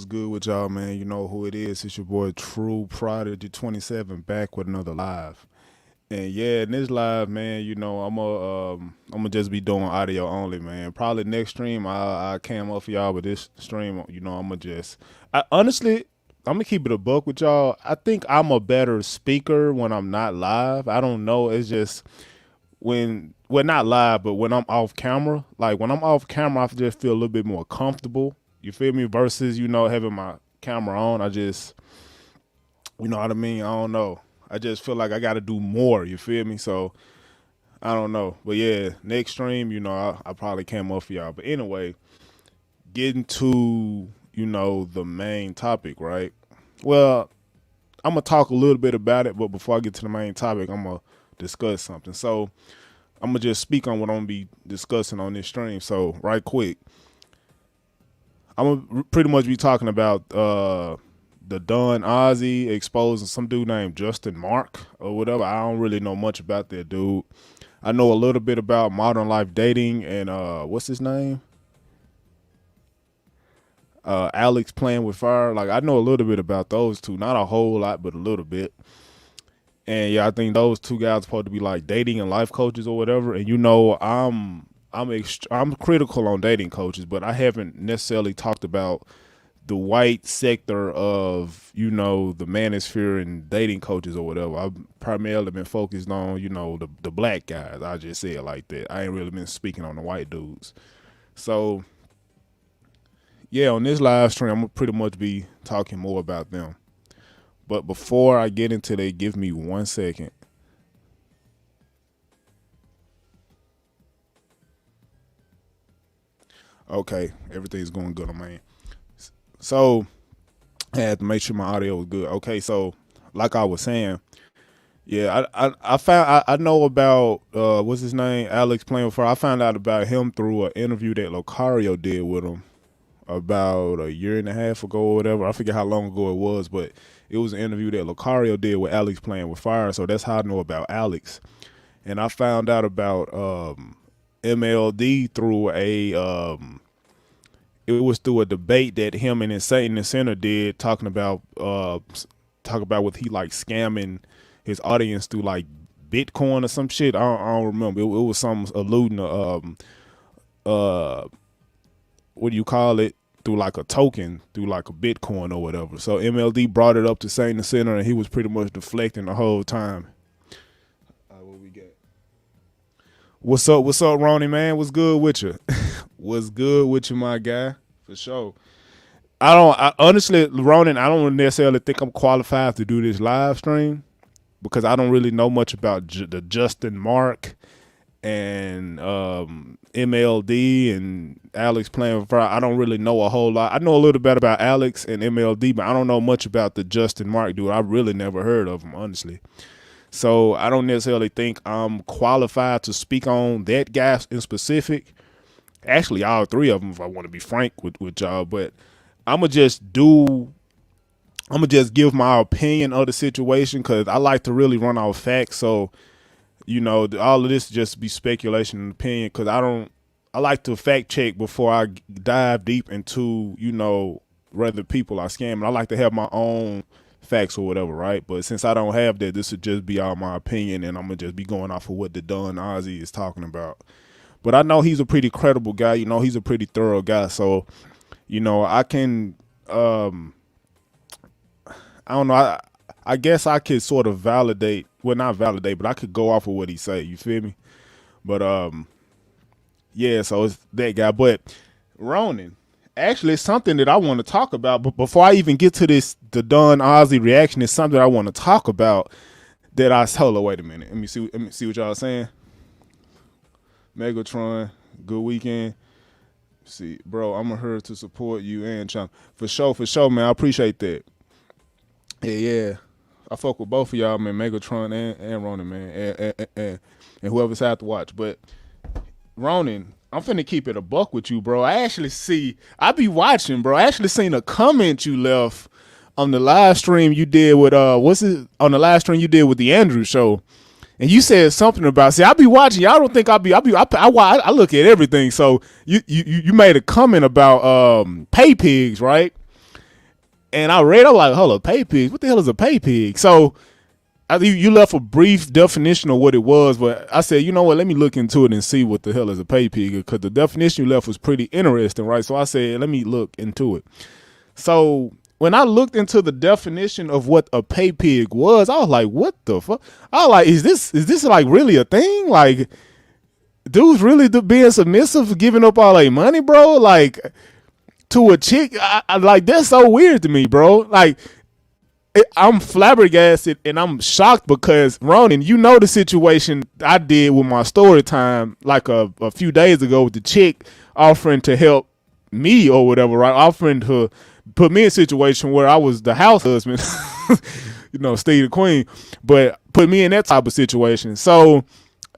What's good with y'all, man? You know who it is. It's your boy True Prodigy 27 back with another live. And yeah, in this live, man, I'm gonna just be doing audio only, man. Probably next stream I cam up for y'all, but this stream, I'm gonna keep it a buck with y'all. I think I'm a better speaker when I'm not live. I don't know. It's just not live, but when I'm off camera. Like when I'm off camera, I just feel a little bit more comfortable. You feel me? Versus, having my camera on. You know what I mean? I don't know. I just feel like I got to do more. You feel me? So I don't know. But yeah, next stream, I probably came up for y'all. But anyway, getting to, the main topic, right? Well, I'm going to talk a little bit about it. But before I get to the main topic, I'm going to discuss something. So I'm going to just speak on what I'm going to be discussing on this stream. So right quick, I'm going to pretty much be talking about DaDonOzzy exposing some dude named Marc or whatever. I don't really know much about that dude. I know a little bit about modern life dating and what's his name? Alex playing with fire. Like I know a little bit about those two. Not a whole lot, but a little bit. And yeah, I think those two guys are supposed to be like dating and life coaches or whatever. And I'm critical on dating coaches, but I haven't necessarily talked about the white sector of, the manosphere and dating coaches or whatever. I've primarily been focused on, the black guys. I just say it like that. I ain't really been speaking on the white dudes. So yeah, on this live stream, I'm gonna pretty much be talking more about them. But before I get into that, give me 1 second. Okay, everything's going good on my end. So I had to make sure my audio was good. Okay, so like I was saying, yeah, I know about what's his name, Alex playing with fire. I found out about him through an interview that Locario did with him about a year and a half ago or whatever. I forget how long ago it was, but it was an interview that Locario did with Alex playing with fire. So that's how I know about Alex. And I found out about MLD through it was through a debate that him and Insane in the Center did, talking about what he like scamming his audience through like Bitcoin or some shit. I don't remember. It was some alluding to what do you call it, through like a token, through like a Bitcoin or whatever. So MLD brought it up to Insane in the Center, and he was pretty much deflecting the whole time. What we got? What's up, Ronnie, man? What's good with you? What's good with you, my guy? For sure. Honestly, Ronan, I don't necessarily think I'm qualified to do this live stream because I don't really know much about the Marc and MLD and Alex playing with fire. I don't really know a whole lot. I know a little bit about Alex and MLD, but I don't know much about the Marc dude. I really never heard of him, honestly. So I don't necessarily think I'm qualified to speak on that guy in specific. Actually, all three of them, if I want to be frank with y'all. But I'm going to just give my opinion of the situation because I like to really run off facts. So, all of this just be speculation and opinion because I like to fact check before I dive deep into, whether people are scamming. I like to have my own facts or whatever, right? But since I don't have that, this would just be all my opinion, and I'm gonna just be going off of what DaDonOzzy is talking about. But I know he's a pretty credible guy. He's a pretty thorough guy. So, I can, I don't know. I guess I could sort of validate, well, not validate, but I could go off of what he say. You feel me? But yeah. So it's that guy. But Ronan, actually, it's something that I want to talk about. But before I even get to this, the DaDonOzzy reaction is something I want to talk about. That hold on, wait a minute. Let me see what y'all are saying. Megatron, good weekend. See, bro, I'm here to support you and Chum. For sure, man. I appreciate that. Yeah. I fuck with both of y'all, man. Megatron and Ronan, man. And whoever's had to watch. But Ronan, I'm finna keep it a buck with you, bro. I be watching, bro. I actually seen a comment you left on the live stream you did with on the live stream you did with the Andrew show. And you said something about, see, I be watching. Y'all don't think I look at everything. So you made a comment about pay pigs, right? And I read, I'm like, hold up, pay pig? What the hell is a pay pig? So you left a brief definition of what it was, but I said, you know what, let me look into it and see what the hell is a pay pig, because the definition you left was pretty interesting, right? So I said, let me look into it. So when I looked into the definition of what a pay pig was, I was like, what the fuck? I was like, is this like really a thing? Like, dudes really being submissive, giving up all their money, bro? Like, to a chick, I like, that's so weird to me, bro. Like, I'm flabbergasted and I'm shocked because, Ronan, you know the situation I did with my story time like a few days ago with the chick offering to help me or whatever, right? Offering to put me in a situation where I was the house husband, you know, Steve the Queen, but put me in that type of situation. So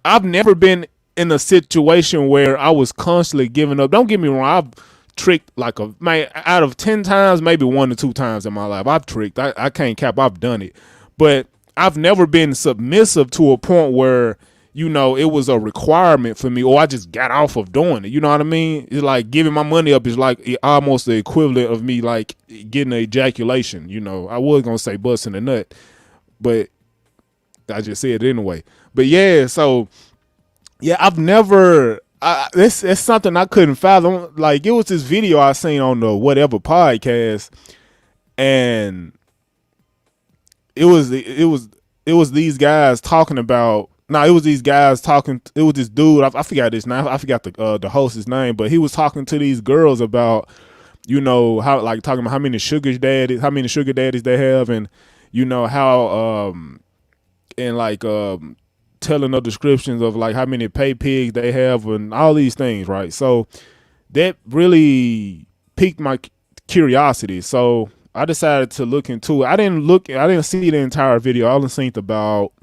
I've never been in a situation where I was constantly giving up. Don't get me wrong, I've tricked like out of 10 times, maybe 1 to 2 times in my life. I've tricked. I can't cap. I've done it. But I've never been submissive to a point where, you know, it was a requirement for me or I just got off of doing it. You know what I mean? It's like giving my money up is like almost the equivalent of me like getting an ejaculation. You know, I was going to say busting a nut, but I just said it anyway. But yeah, so yeah, I've never... it's something I couldn't fathom. Like, it was this video I seen on the whatever podcast, and it was these guys talking about. No, it was these guys talking. It was this dude. I forgot his name. I forgot the host's name, but he was talking to these girls about, you know, how, like, talking about how many sugar daddies they have, and you know how and like telling the descriptions of like how many pay pigs they have and all these things, right? So that really piqued my curiosity. So I decided to look into it. I didn't see the entire video. I only seen about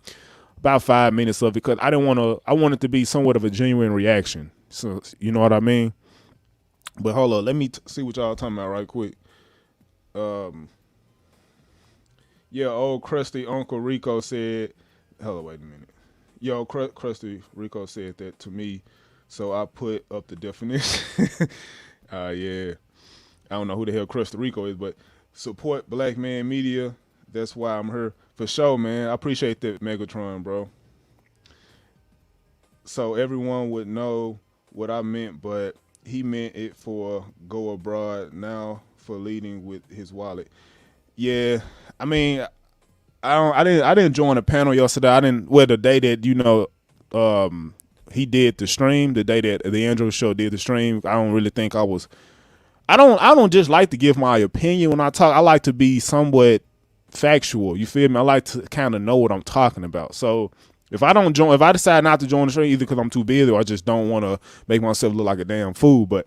5 minutes of it because I want it to be somewhat of a genuine reaction. So you know what I mean? But hold on, let me see what y'all talking about right quick. Yeah, old crusty Uncle Rico said, hold on, wait a minute. Yo, Krusty Rico said that to me, so I put up the definition. Yeah, I don't know who the hell Krusty Rico is, but support Black Man Media. That's why I'm here for sure, man. I appreciate that, Megatron, bro. So everyone would know what I meant, but he meant it for go abroad, now for leading with his wallet. Yeah, I mean, I didn't join the panel yesterday. The day that, you know, he did the stream, the day that the Andrew show did the stream. I don't really think I don't just like to give my opinion when I talk. I like to be somewhat factual. You feel me? I like to kind of know what I'm talking about. So if I decide not to join the stream, either because I'm too busy or I just don't want to make myself look like a damn fool. But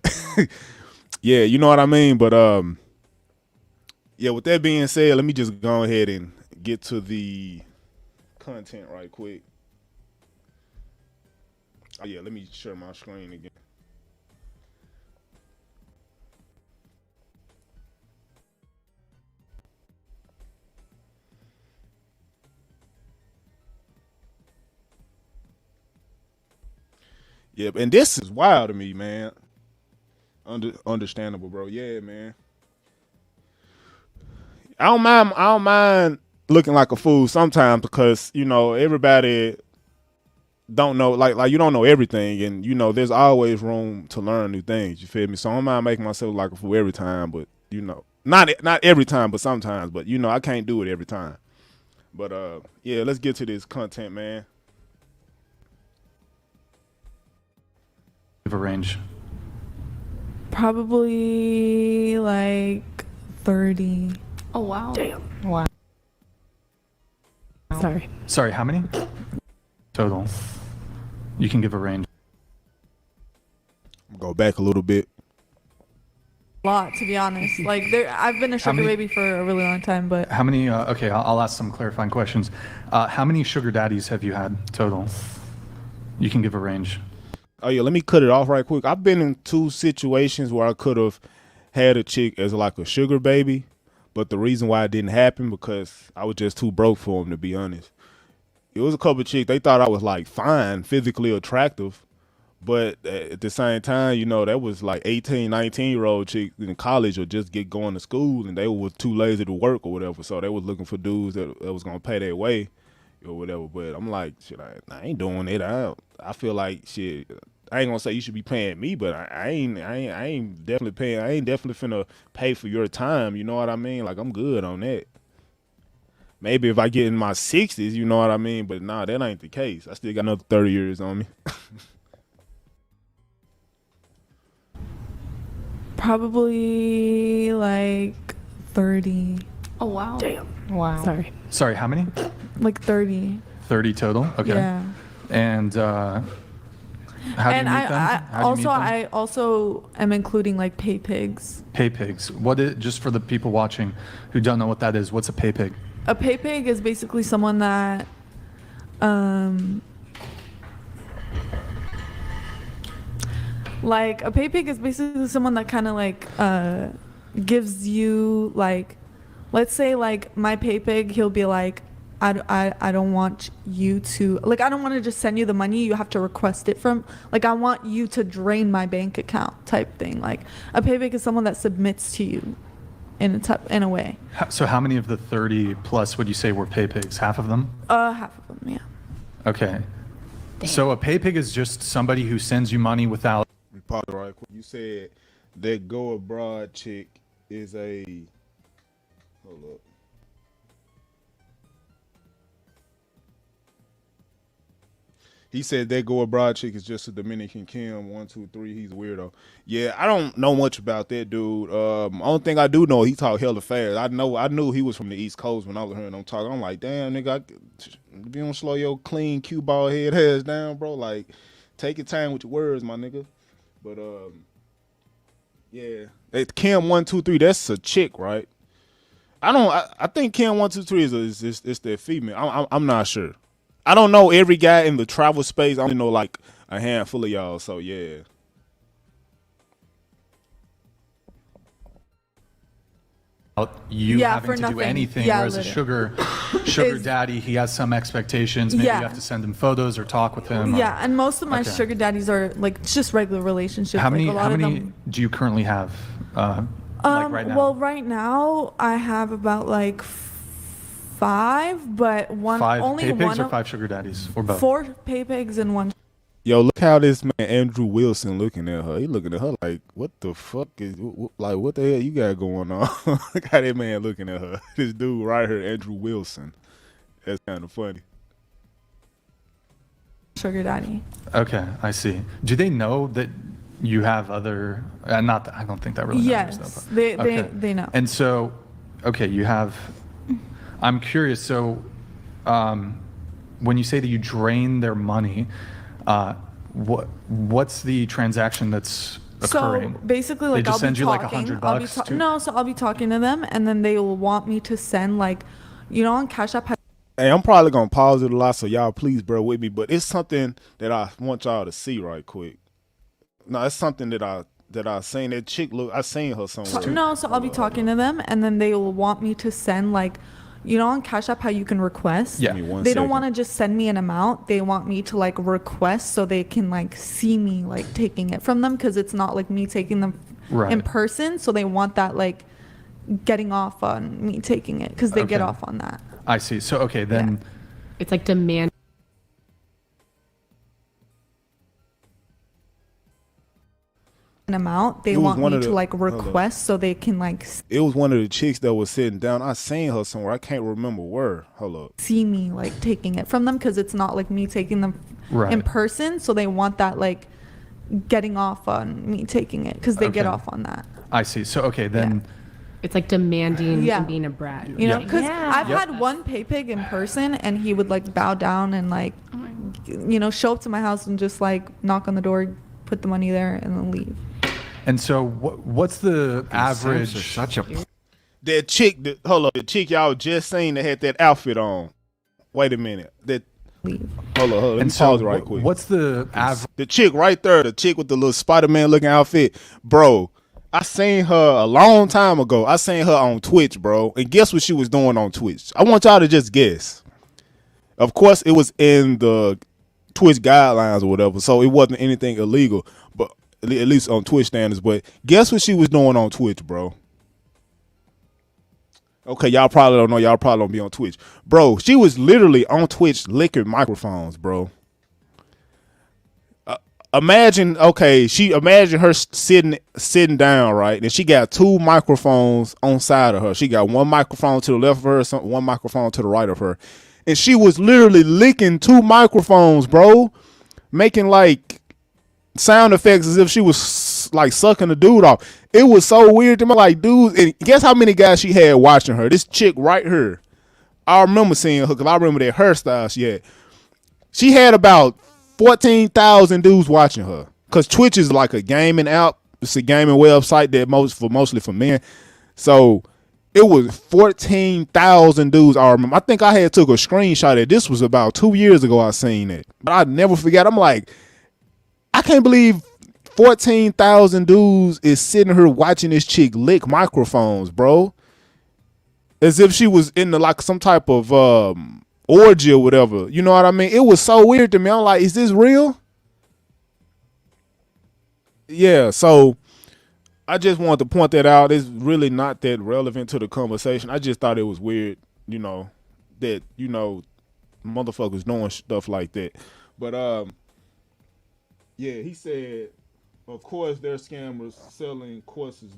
yeah, you know what I mean? But yeah, with that being said, let me just go ahead and get to the content right quick. Oh yeah, let me share my screen again. Yep, and this is wild to me, man. Understandable, bro. Yeah, man. I don't mind looking like a fool sometimes because, you know, everybody don't know, like you don't know everything, and you know there's always room to learn new things. You feel me? So I don't mind making myself like a fool every time, but you know, not every time, but sometimes. But you know, I can't do it every time. But yeah, let's get to this content, man. Give a range. Probably like 30. Oh, wow. Damn. Wow. Sorry, how many? Total. You can give a range. Go back a little bit. A lot, to be honest. Like, I've been a sugar baby for a really long time, but... How many, okay, I'll ask some clarifying questions. How many sugar daddies have you had total? You can give a range. Oh yeah, let me cut it off right quick. I've been in 2 situations where I could have had a chick as like a sugar baby, but the reason why it didn't happen because I was just too broke for them, to be honest. It was a couple of chicks, they thought I was like fine, physically attractive, But at the same time, you know, that was like 18, 19-year-old chicks in college or just get going to school, and they were too lazy to work or whatever. So they was looking for dudes that was gonna pay their way or whatever. But I'm like, shit, I ain't doing it. I feel like shit. I ain't gonna say you should be paying me, but I ain't definitely paying. I ain't definitely finna pay for your time. You know what I mean? Like I'm good on that. Maybe if I get in my 60s, you know what I mean? But nah, that ain't the case. I still got another 30 years on me. Probably like 30. Oh, wow. Damn. Wow. Sorry, how many? Like 30. 30 total? Okay. Yeah. And how do you meet them? I also am including like pay pigs. Pay pigs. What is, just for the people watching who don't know what that is, what's a pay pig? A pay pig is basically someone that like a pay pig is basically someone that kind of like gives you like, let's say like my pay pig, he'll be like, I don't want you to, like, I don't want to just send you the money. You have to request it from, like, I want you to drain my bank account type thing. Like a pay pig is someone that submits to you in a way. So how many of the 30 plus would you say were pay pigs? Half of them? Half of them, yeah. Okay. Damn. So a pay pig is just somebody who sends you money without. Right. You said that go abroad chick is a. Hold up. He said that go abroad chick is just a Dominican Kim. 1, 2, 3. He's a weirdo. Yeah, I don't know much about that dude. Only thing I do know, he talk hella fast. I knew he was from the East Coast when I was hearing him talk. I'm like, damn nigga, you don't slow your clean cue ball head ass down, bro. Like, take your time with your words, my nigga. But yeah, Kim 1, 2, 3. That's a chick, right? I think Kim 1, 2, 3 is their female. I'm not sure. I don't know every guy in the travel space. I only know like a handful of y'all. So yeah. You having to do anything, whereas literally. a sugar daddy, he has some expectations. Maybe you have to send him photos or talk with him. Yeah, and most of my sugar daddies are like just regular relationships. How many? Like how many do you currently have? Like right now? Well, right now I have about like 5, but one 5 only pay pigs one or 5 sugar daddies or both. 4 pay pigs and 1. Yo, look how this man Andrew Wilson looking at her. He looking at her like, what the fuck is, like, what the hell you got going on? Look how that man looking at her. This dude right here, Andrew Wilson. That's kind of funny. Sugar daddy. Okay, I see. Do they know that you have other? Not that I don't think that really matters. Yes, Though, but, they know. And so, okay, you have. I'm curious. So, when you say that you drain their money, what's the transaction that's occurring? So basically, like, they just I'll send be you talking, like $100. No, so I'll be talking to them, and then they will want me to send, like, you know, on Cash App. Hey, I'm probably gonna pause it a lot, so y'all please bear with me. But it's something that I want y'all to see right quick. No, it's something that I seen that chick look. I seen her somewhere. No, so I'll be talking to them, and then they will want me to send, like, you know, on Cash App how you can request. Yeah. They don't want to just send me an amount. They want me to like request so they can like see me like taking it from them, because it's not like me taking them in person. So they want that like getting off on me taking it, because they get off on that. I see. So okay, then it's like demand. An amount. They want me to like request so they can like it was one of the chicks that was sitting down. I seen her somewhere. I can't remember where. Hold up. See me like taking it from them, because it's not like me taking them in person. So they want that like getting off on me taking it, because they get off on that. I see. So okay, then it's like demanding and being a brat. You know, because I've had one pay pig in person, and he would like bow down and like, you know, show up to my house and just like knock on the door, put the money there, and then leave. And so what's the average? That chick, hold up, the chick y'all just seen that had that outfit on. Wait a minute. That hold up. Let me pause right quick. What's the average? The chick right there, the chick with the little Spider-Man looking outfit, bro. I seen her a long time ago. I seen her on Twitch, bro. And guess what she was doing on Twitch? I want y'all to just guess. Of course, it was in the Twitch guidelines or whatever, so it wasn't anything illegal, but at least on Twitch standards. But guess what she was doing on Twitch, bro? Okay, y'all probably don't know. Y'all probably don't be on Twitch, bro. She was literally on Twitch licking microphones, bro. Imagine her sitting down, right? And she got 2 microphones on side of her. She got one microphone to the left of her, one microphone to the right of her. And she was literally licking 2 microphones, bro. Making like sound effects as if she was like sucking the dude off. It was so weird to me. Like, dude, and guess how many guys she had watching her? This chick right here. I remember seeing her because I remember that hairstyle she had. She had about 14,000 dudes watching her, because Twitch is like a gaming app. It's a gaming website that mostly for men. So it was 14,000 dudes. I remember. I think I had took a screenshot of it. This was about 2 years ago. I seen it, but I never forget. I'm like, I can't believe 14,000 dudes is sitting here watching this chick lick microphones, bro, as if she was in like some type of orgy or whatever. You know what I mean? It was so weird to me. I'm like, is this real? Yeah, so I just wanted to point that out. It's really not that relevant to the conversation. I just thought it was weird, that, motherfuckers doing stuff like that. But yeah, he said, of course, they're scammers selling courses,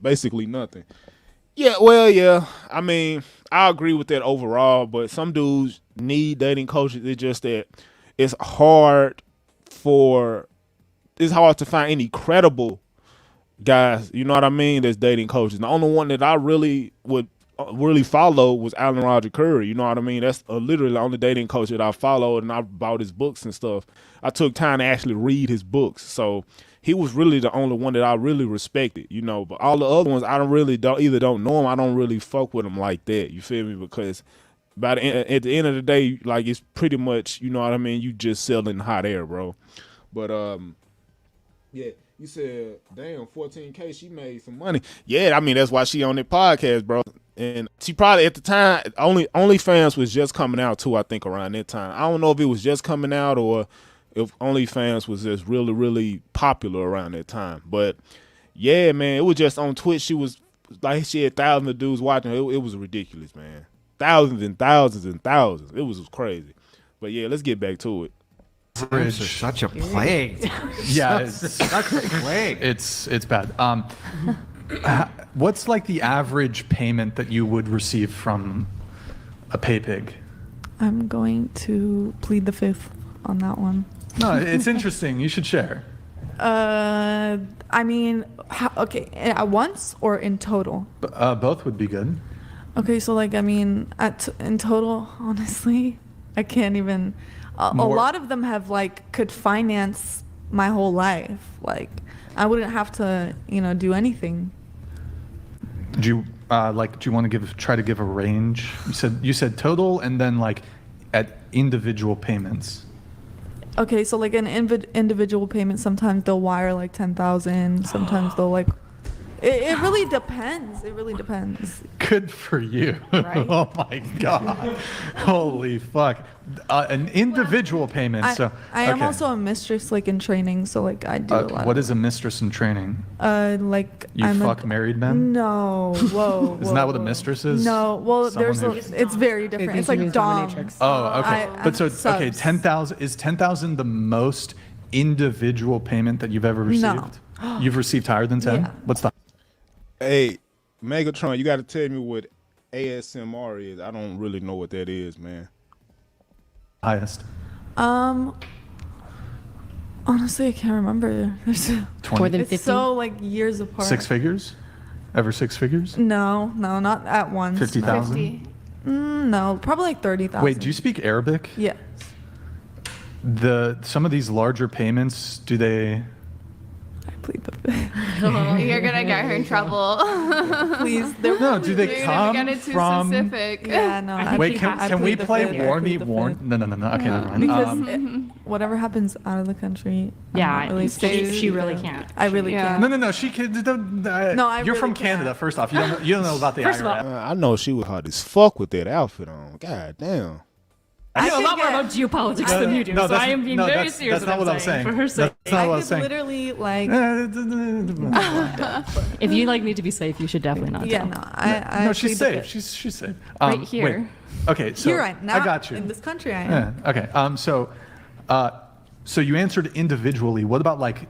basically nothing. Yeah, well, yeah. I mean, I agree with that overall, but some dudes need dating coaches. It's just that it's hard to find any credible guys, you know what I mean, that's dating coaches. The only one that I really would follow was Alan Roger Curry, you know what I mean? That's literally the only dating coach that I followed, and I bought his books and stuff. I took time to actually read his books, so he was really the only one that I really respected, but all the other ones, I don't know him, I don't really fuck with him like that, you feel me? Because at the end of the day, like, it's pretty much, you know what I mean, you just selling hot air, bro. But yeah, you said, damn, 14K, she made some money. Yeah, I mean, that's why she on that podcast, bro. And she probably, at the time, OnlyFans was just coming out too, I think, around that time. I don't know if it was just coming out or if OnlyFans was just really, really popular around that time. But yeah, man, it was just on Twitch. She had thousands of dudes watching her. It was ridiculous, man. Thousands and thousands and thousands. It was crazy. But yeah, let's get back to it. Scams are such a plague. Yeah, it's such a plague. It's bad. What's like the average payment that you would receive from a pay pig? I'm going to plead the fifth on that one. No, it's interesting. You should share. I mean, okay, at once or in total? Both would be good. Okay, so like, I mean, in total, honestly, I can't even. A lot of them have could finance my whole life. Like, I wouldn't have to, do anything. Do you want to try to give a range? You said total, and then at individual payments. Okay, so like an individual payment, sometimes they'll wire 10,000. Sometimes they'll It really depends. It really depends. Good for you. Right? Oh my God. Holy fuck. An individual payment. I am also a mistress in training, so I do a lot. What is a mistress in training? You fuck married men? No. Whoa. Isn't that what a mistress is? No. Well, it's very different. It's like dom. Oh, okay. 10,000 is 10,000 the most individual payment that you've ever received? No. You've received higher than 10? Yeah. What's the Hey, Megatron, you got to tell me what ASMR is. I don't really know what that is, man. highest? Honestly, I can't remember. There's 20. More than 50? It's so years apart. 6 figures? Ever 6 figures? No, not at once. 50,000? No, probably 30,000. Wait, do you speak Arabic? Yeah. Some of these larger payments, do they? I plead the fifth. You're gonna get her in trouble. Please. No, do they come Get it too from? specific. Yeah, no. I Wait, plead- can, I can we plead the play fifth. I Warn Me? plead the Warn? fifth. No. Okay, never mind. Because whatever happens out of the country, I'm Yeah, not really she really can't. I really Yeah. can't. No. She can. No, I You're really from Canada. can't. First off, you don't know about the First of all, IRS. I know she was hot as fuck with that outfit on. God damn. I know a could lot more get- about geopolitics than you do, so I am being very serious. That's not what I'm saying. For her sake. That's not I what I could was saying. literally like. If you like need to be safe, you should definitely not. Yeah, tell. no, I No, she's plead the safe. fifth. She's safe. Right here. Wait. Okay, so Here I now. I got you. In this country, I am. Yeah. Okay. So you answered individually. What about like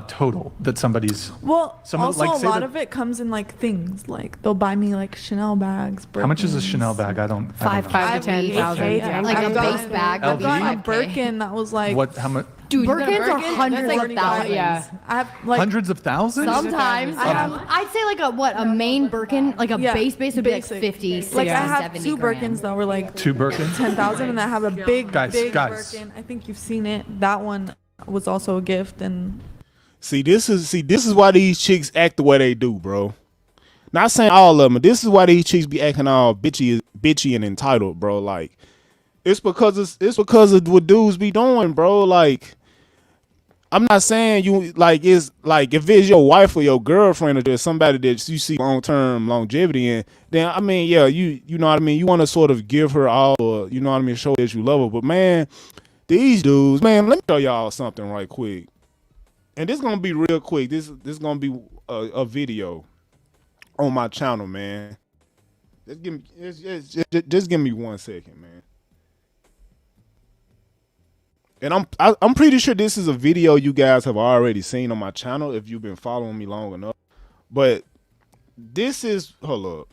total that somebody's? Well, Someone, also like, a say lot that- of it comes in like things. Like they'll buy me like Chanel bags. How much is a Birkins. Chanel bag? I don't know. 5 to 10,000. Yeah. Like I've a got- base bag. I've gotten a 5K. Birkin that was like. What? How much? Dude, Birkins are Birkin, hundreds that's of like thousands. Yeah. I have like Hundreds of thousands? Sometimes. I'd say like a main Birkin, like a Yeah, base would be like basic. 50, 60, Like I have 70 two grand. Birkins that were like 2 Birkins? 10,000, and I have a big Guys. Birkin. I think you've seen it. That one was also a gift, and See, this is why these chicks act the way they do, bro. Not saying all of them, but this is why these chicks be acting all bitchy and entitled, bro. Like, it's because of what dudes be doing, bro. Like, I'm not saying you like it's like if it's your wife or your girlfriend or there's somebody that you see long-term longevity in, then I mean, yeah, you know what I mean. You want to sort of give her all, or, you know what I mean, show that you love her. But man, these dudes, man, let me show y'all something right quick. And this gonna be real quick. This gonna be a video on my channel, man. Just give me 1 second, man. And I'm pretty sure this is a video you guys have already seen on my channel if you've been following me long enough. But this is, hold up.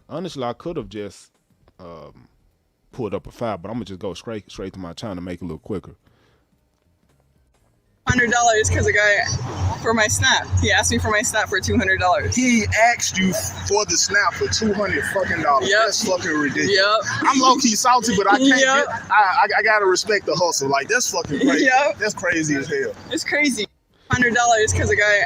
Honestly, I could have just pulled up a file, but I'm gonna just go straight to my channel to make it a little quicker. $100 because a guy for my snap. He asked me for my snap for $200. He asked you for the snap for $200 fucking dollars. Yep. That's fucking ridiculous. Yep. I'm low key salty, but I can't. Yep. I gotta respect the hustle. Like that's fucking crazy. Yep. That's crazy as hell. It's crazy. $100 because a guy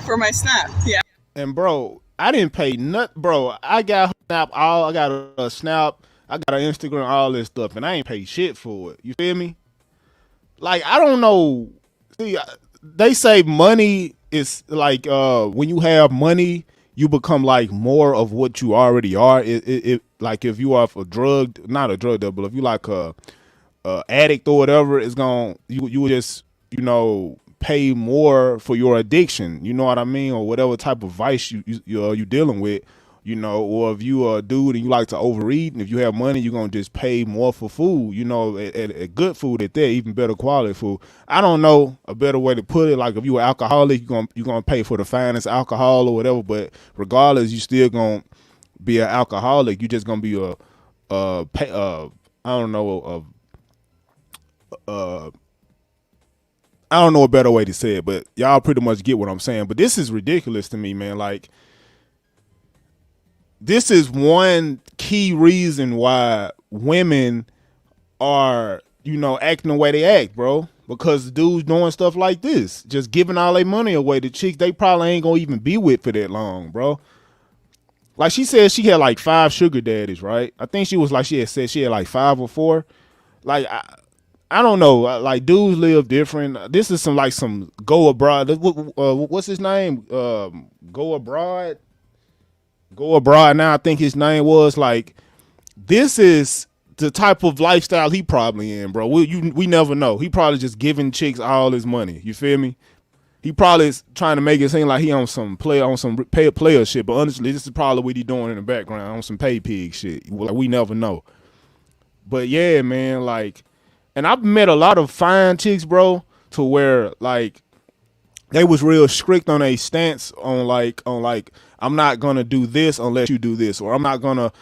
for my snap. Yeah. And bro, I didn't pay nothing, bro. I got snap all. I got a snap. I got an Instagram, all this stuff, and I ain't paid shit for it. You feel me? Like I don't know. See, they say money is like when you have money, you become like more of what you already are. It like if you are not a drug dealer, but if you like a addict or whatever, it's gonna you just pay more for your addiction. You know what I mean, or whatever type of vice you dealing with. Or if you are a dude and you like to overeat, and if you have money, you're going to just pay more for food, at good food at that, even better quality food. I don't know a better way to put it. Like if you were alcoholic, you're going to pay for the finest alcohol or whatever, but regardless, you still going to be an alcoholic. You're just going to be I don't know a better way to say it, but y'all pretty much get what I'm saying. But this is ridiculous to me, man. Like, this is one key reason why women are, acting the way they act, bro. Because dudes doing stuff like this, just giving all their money away to chicks they probably ain't gonna even be with for that long, bro. Like she said she had like 5 sugar daddies, right? I think she had said she had like 5 or 4. Like, I don't know. Like, dudes live different. This is some go abroad. What's his name? Go abroad. Go abroad now, I think his name was. Like, this is the type of lifestyle he probably in, bro. We never know. He probably just giving chicks all his money. You feel me? He probably is trying to make it seem like he on some player shit, but honestly, this is probably what he doing in the background on some pay pig shit. Like, we never know. But yeah, man, like, and I've met a lot of fine chicks, bro, to where like they was real strict on a stance on like I'm not gonna do this unless you do this, or I'm not gonna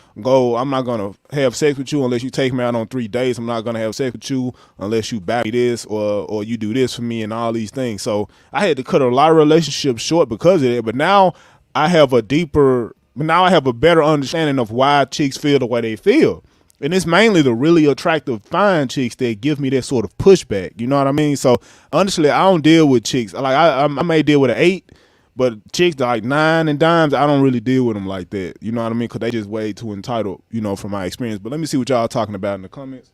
have sex with you unless you take me out on 3 days. I'm not gonna have sex with you unless you buy me this or you do this for me and all these things. So I had to cut a lot of relationships short because of it. But now I have a better understanding of why chicks feel the way they feel. And it's mainly the really attractive, fine chicks that give me that sort of pushback. You know what I mean? So honestly, I don't deal with chicks. Like I may deal with an 8, but chicks that like 9 and dimes, I don't really deal with them like that. You know what I mean? Because they just way too entitled, from my experience. But let me see what y'all talking about in the comments.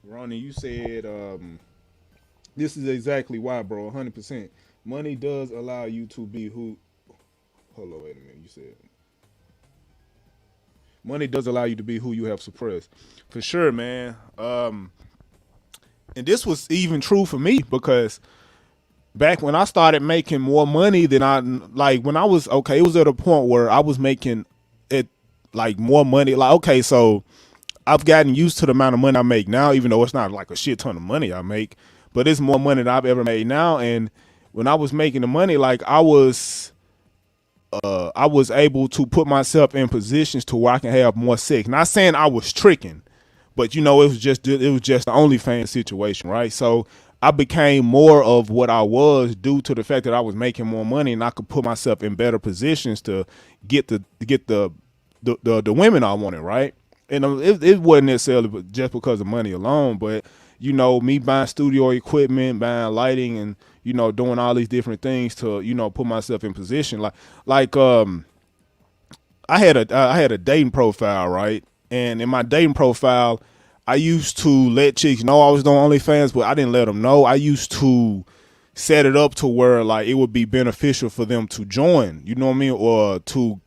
Ronnie, you said this is exactly why, bro. 100%. Money does allow you to be who. Hold on, wait a minute. You said. Money does allow you to be who you have suppressed, for sure, man. And this was even true for me because back when I started making more money than when I was okay, it was at a point where I was making it like more money. Like, okay, so I've gotten used to the amount of money I make now, even though it's not like a shit ton of money I make, but it's more money than I've ever made now. And when I was making the money, like I was able to put myself in positions to where I can have more sex. Not saying I was tricking, but it was just the OnlyFans situation, right? So I became more of what I was due to the fact that I was making more money, and I could put myself in better positions to get the women I wanted, right? And it wasn't necessarily just because of money alone, but me buying studio equipment, buying lighting, and doing all these different things to put myself in position. I had a dating profile, right? And in my dating profile, I used to let chicks know I was doing OnlyFans, but I didn't let them know. I used to set it up to where like it would be beneficial for them to join, you know what I mean, or to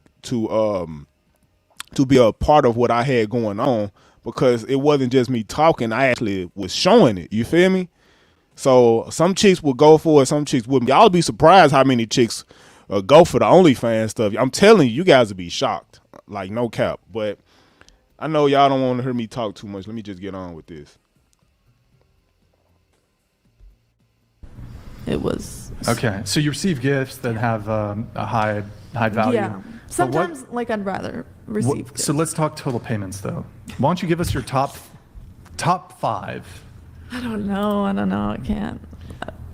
be a part of what I had going on, because it wasn't just me talking. I actually was showing it. You feel me? So some chicks would go for it, some chicks wouldn't. Y'all be surprised how many chicks go for the OnlyFans stuff. I'm telling you, you guys would be shocked. Like, no cap. But I know y'all don't want to hear me talk too much. Let me just get on with this. It was Okay, so you receive gifts that have a high value. Yeah. Sometimes, I'd rather receive gifts. So let's talk total payments, though. Why don't you give us your top 5? I don't know. I can't.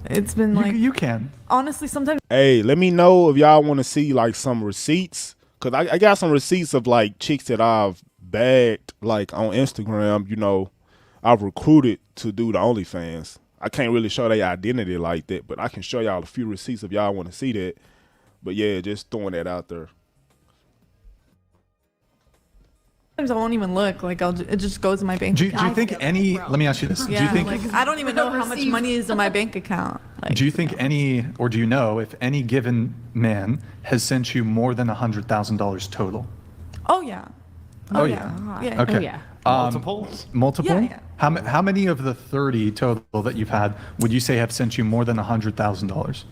It's been You can. honestly, sometimes. Hey, let me know if y'all want to see like some receipts, because I got some receipts of like chicks that I've bagged like on Instagram. I've recruited to do the OnlyFans. I can't really show their identity like that, but I can show y'all a few receipts if y'all want to see that. But yeah, just throwing that out there. Sometimes I won't even look. It just goes in my bank Do you account. think any? Let me ask you this. Yeah, do you think? I don't even know how much money is in my bank account. Do you think any, or do you know if any given man has sent you more than $100,000 total? Oh yeah. Oh, yeah. Yeah. Okay. Oh, yeah. Multiples? Multiple? Yeah. How many of the 30 total that you've had would you say have sent you more than $100,000?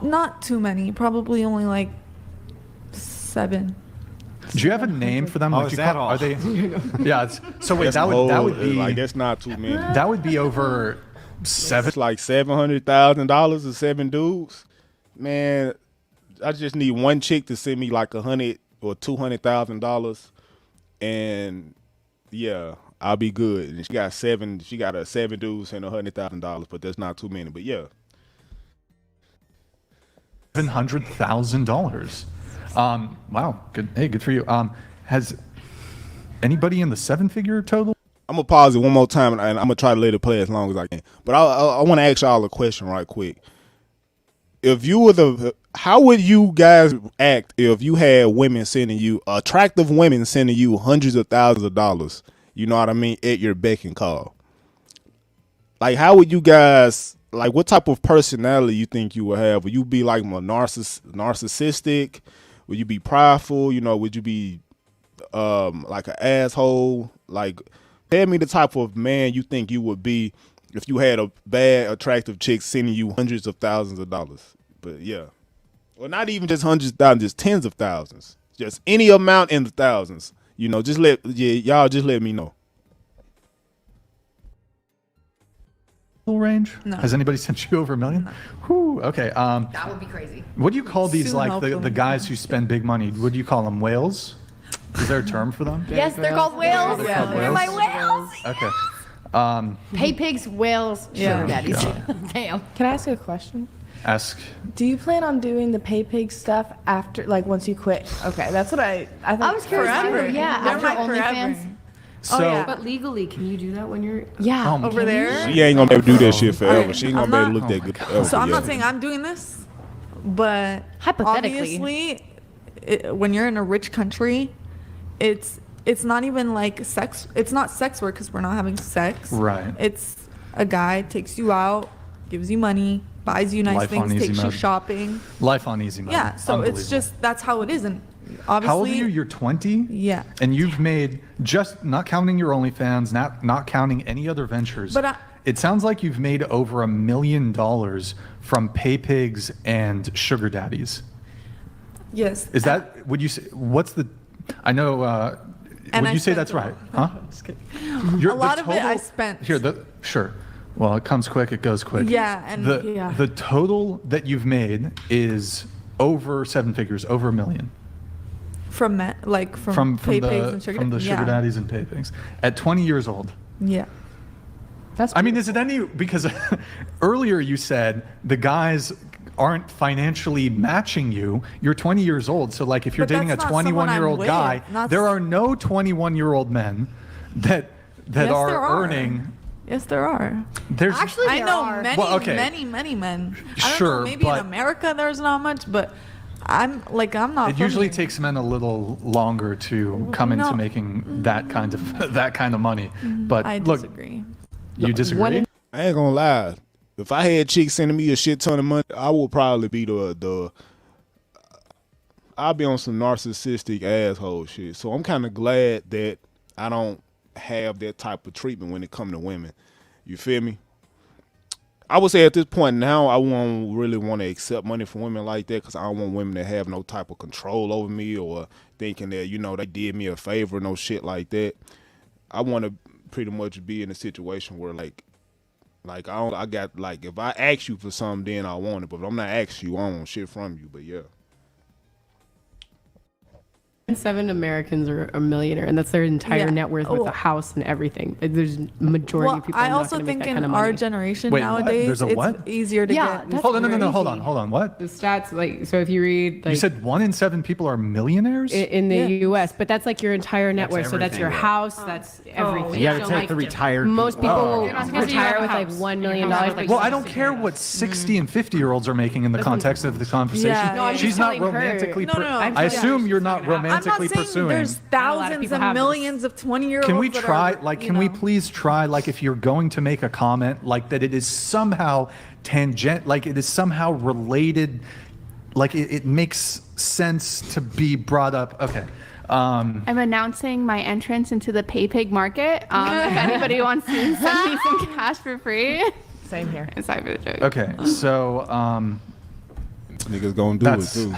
Not too many. Probably only like 7. Do you have a name for them? Oh, Like, is you that call- all? Are they? Yeah. So wait, That's that would be like, that's not too many. that would be over 7. It's like $700,000 to 7 dudes. Man, I just need one chick to send me like $100,000 or $200,000, and yeah, I'll be good. And she got 7 dudes and $100,000, but that's not too many. But yeah, $700,000. Wow. Good. Hey, good for you. Has anybody in the 7-figure total? I'm gonna pause it one more time, and I'm gonna try to let it play as long as I can. But I want to ask y'all a question right quick. If you were how would you guys act if you had attractive women sending you hundreds of thousands of dollars? You know what I mean, at your beck and call. Like, how would you guys, like, what type of personality you think you would have? Would you be like more narcissistic? Would you be prideful? Would you be like an asshole? Like, tell me the type of man you think you would be if you had a bad, attractive chick sending you hundreds of thousands of dollars. But yeah. Well, not even just hundreds of thousands, just tens of thousands. Just any amount in the thousands. Y'all just let me know. Range? No. Has anybody sent you over $1 million? No. Whew, okay. That would be crazy. What do you call these, Soon like the hopefully. guys who spend big money? What do you call them? Whales? Is there a term for them? Yes, they're called whales. Yeah, called They're whales? my whales. Okay. Pay pigs, whales, Yeah. sugar daddies. Damn. Can I ask you a question? Ask. Do you plan on doing the pay pig stuff after, once you quit? Okay, that's what I thought. I was curious Forever. too. Yeah, They're after my forever. OnlyFans. So, yeah. But legally, can you do that when you're? Yeah. Over there. She ain't gonna be able to do that shit forever. Alright, She ain't gonna I'm be able to not- look that good forever. So I'm yeah. not saying I'm doing this, but Hypothetically. obviously, when you're in a rich country, it's not even like sex. It's not sex work because we're not having sex. Right. It's a guy takes you out, gives you money, buys you nice Life on things, easy takes you mode. shopping. life on easy mode. Yeah. So it's Unbelievable. just that's how it is, and obviously. How old are you? You're 20? Yeah. And you've made, just not counting your OnlyFans, not counting any other ventures. But it sounds like you've made over $1 million from pay pigs and sugar daddies. Yes. Is that, would you say, what's the, I know, And would I you say spent that's it all. right? Huh? Just kidding. You're, A lot the of it total- I spent. Here, sure. Well, it comes quick, it goes quick. Yeah, and The total that you've made is over 7 figures, over $1 million. from From pay the pigs and sugar from the sugar yeah. daddies and pay pigs at 20 years old. Yeah. That's. I mean, is it any, because earlier you said the guys aren't financially matching you. You're 20 years old, so like if you're But dating a that's not someone 21-year-old I'm guy, with, not there s- are no 21-year-old men that Yes, there are. earning. Yes, there are. There's Actually, I there know are. many, Well, okay. many men. I don't Sure, know, maybe in but- America there's not much, but I'm not. It from usually here. takes men a little longer to come into No. making that kind of money. But I look, disagree. you disagree? I ain't gonna lie. If I had chicks sending me a shit ton of money, I would probably be I'll be on some narcissistic asshole shit. So I'm kind of glad that I don't have that type of treatment when it comes to women. You feel me? I would say at this point now, I won't really want to accept money from women like that because I don't want women to have no type of control over me or thinking that, you know, they did me a favor, no shit like that. I want to pretty much be in a situation where I got like, if I ask you for something, then I want it. But if I'm not asking you, I don't want shit from you. But yeah. 7 Americans are a millionaire, and that's their entire Yeah. net worth with Oh. a house and everything. There's majority Well, of people. I are not also gonna make think that in kind of our money. generation Wait, what? nowadays, There's a it's what? easier to Yeah, get. that's Hold on, no, crazy. hold on. What? The stats, like, so if you read, like, You said 1 in 7 people are millionaires? in the Yeah. U.S., but that's like your entire net worth. So that's your everything. house, that's everything. You gotta So, take like, the retired. most people will You're not supposed to retire have a with like house. $1 million. Like, Well, I don't care what 60 and 50-year-olds are making in the context of the conversation. Yeah. No, I'm She's just not telling her. romantically. No, no, no. I'm I telling assume her you're she's not not gonna happen. I'm not romantically saying pursuing. there's lot of thousands people and have this. millions of 20-year-olds. Can we that try, are, like, you can we know. please try, like, if you're going to make a comment, like, that it is somehow tangent, like, it is somehow related, like, it makes sense to be brought up. Okay. I'm announcing my entrance into the pay pig market. If anybody wants to send me some cash for free. Same here. Sorry for the joke. Okay, so, Niggas gonna do That's- it too.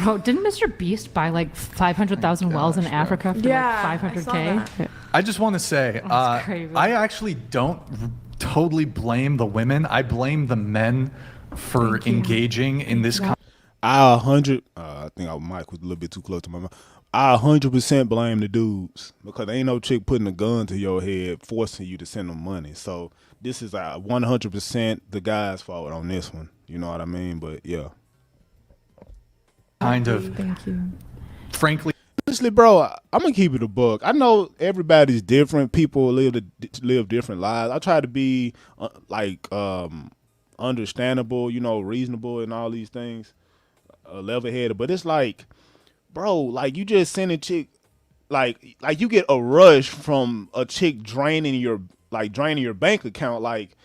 Bro, didn't Mr. Beast buy like 500,000 wells in Africa for Yeah, like I saw 500K? that. I just want to say, That's crazy. I actually don't totally blame the women. I blame the men for engaging in this kind I think our mic was a little bit too close to my mouth. I 100% blame the dudes because ain't no chick putting a gun to your head forcing you to send them money. So this is 100% the guy's fault on this one. You know what I mean? But yeah. kind of, Thank you. frankly, Honestly, bro, I'm gonna keep it a buck. I know everybody's different. People live different lives. I try to be understandable, you know, reasonable, and all these things, level-headed. But it's like, bro, like you just send a chick, like you get a rush from a chick draining your bank account, like.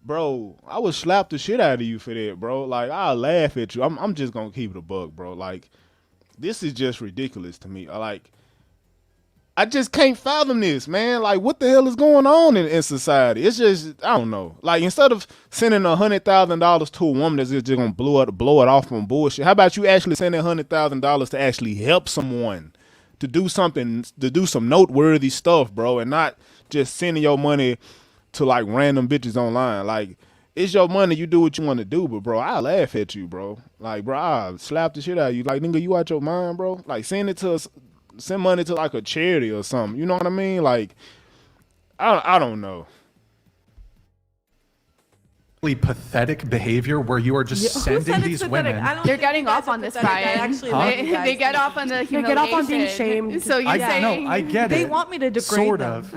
Bro, I would slap the shit out of you for that, bro. Like, I'll laugh at you. I'm just gonna keep it a buck, bro. Like, this is just ridiculous to me. I just can't fathom this, man. Like, what the hell is going on in society? It's just, I don't know. Like, instead of sending $100,000 to a woman that's just gonna blow it off on bullshit, how about you actually sending $100,000 to actually help someone, to do something, to do some noteworthy stuff, bro, and not just sending your money to like random bitches online. Like, it's your money, you do what you want to do, but bro, I laugh at you, bro. Like, bro, I slap the shit out of you. Like, nigga, you out your mind, bro? Like, send money to like a charity or something. You know what I mean? Like, I don't know. pathetic behavior where you are just Who said sending it's these pathetic? women. I don't They're think getting you guys off are on this, pathetic. I Brian. actually Huh? like you guys. They get off on the They humiliation. get off on being shamed. So you're I saying no, I get They it. want me to degrade sort them. of.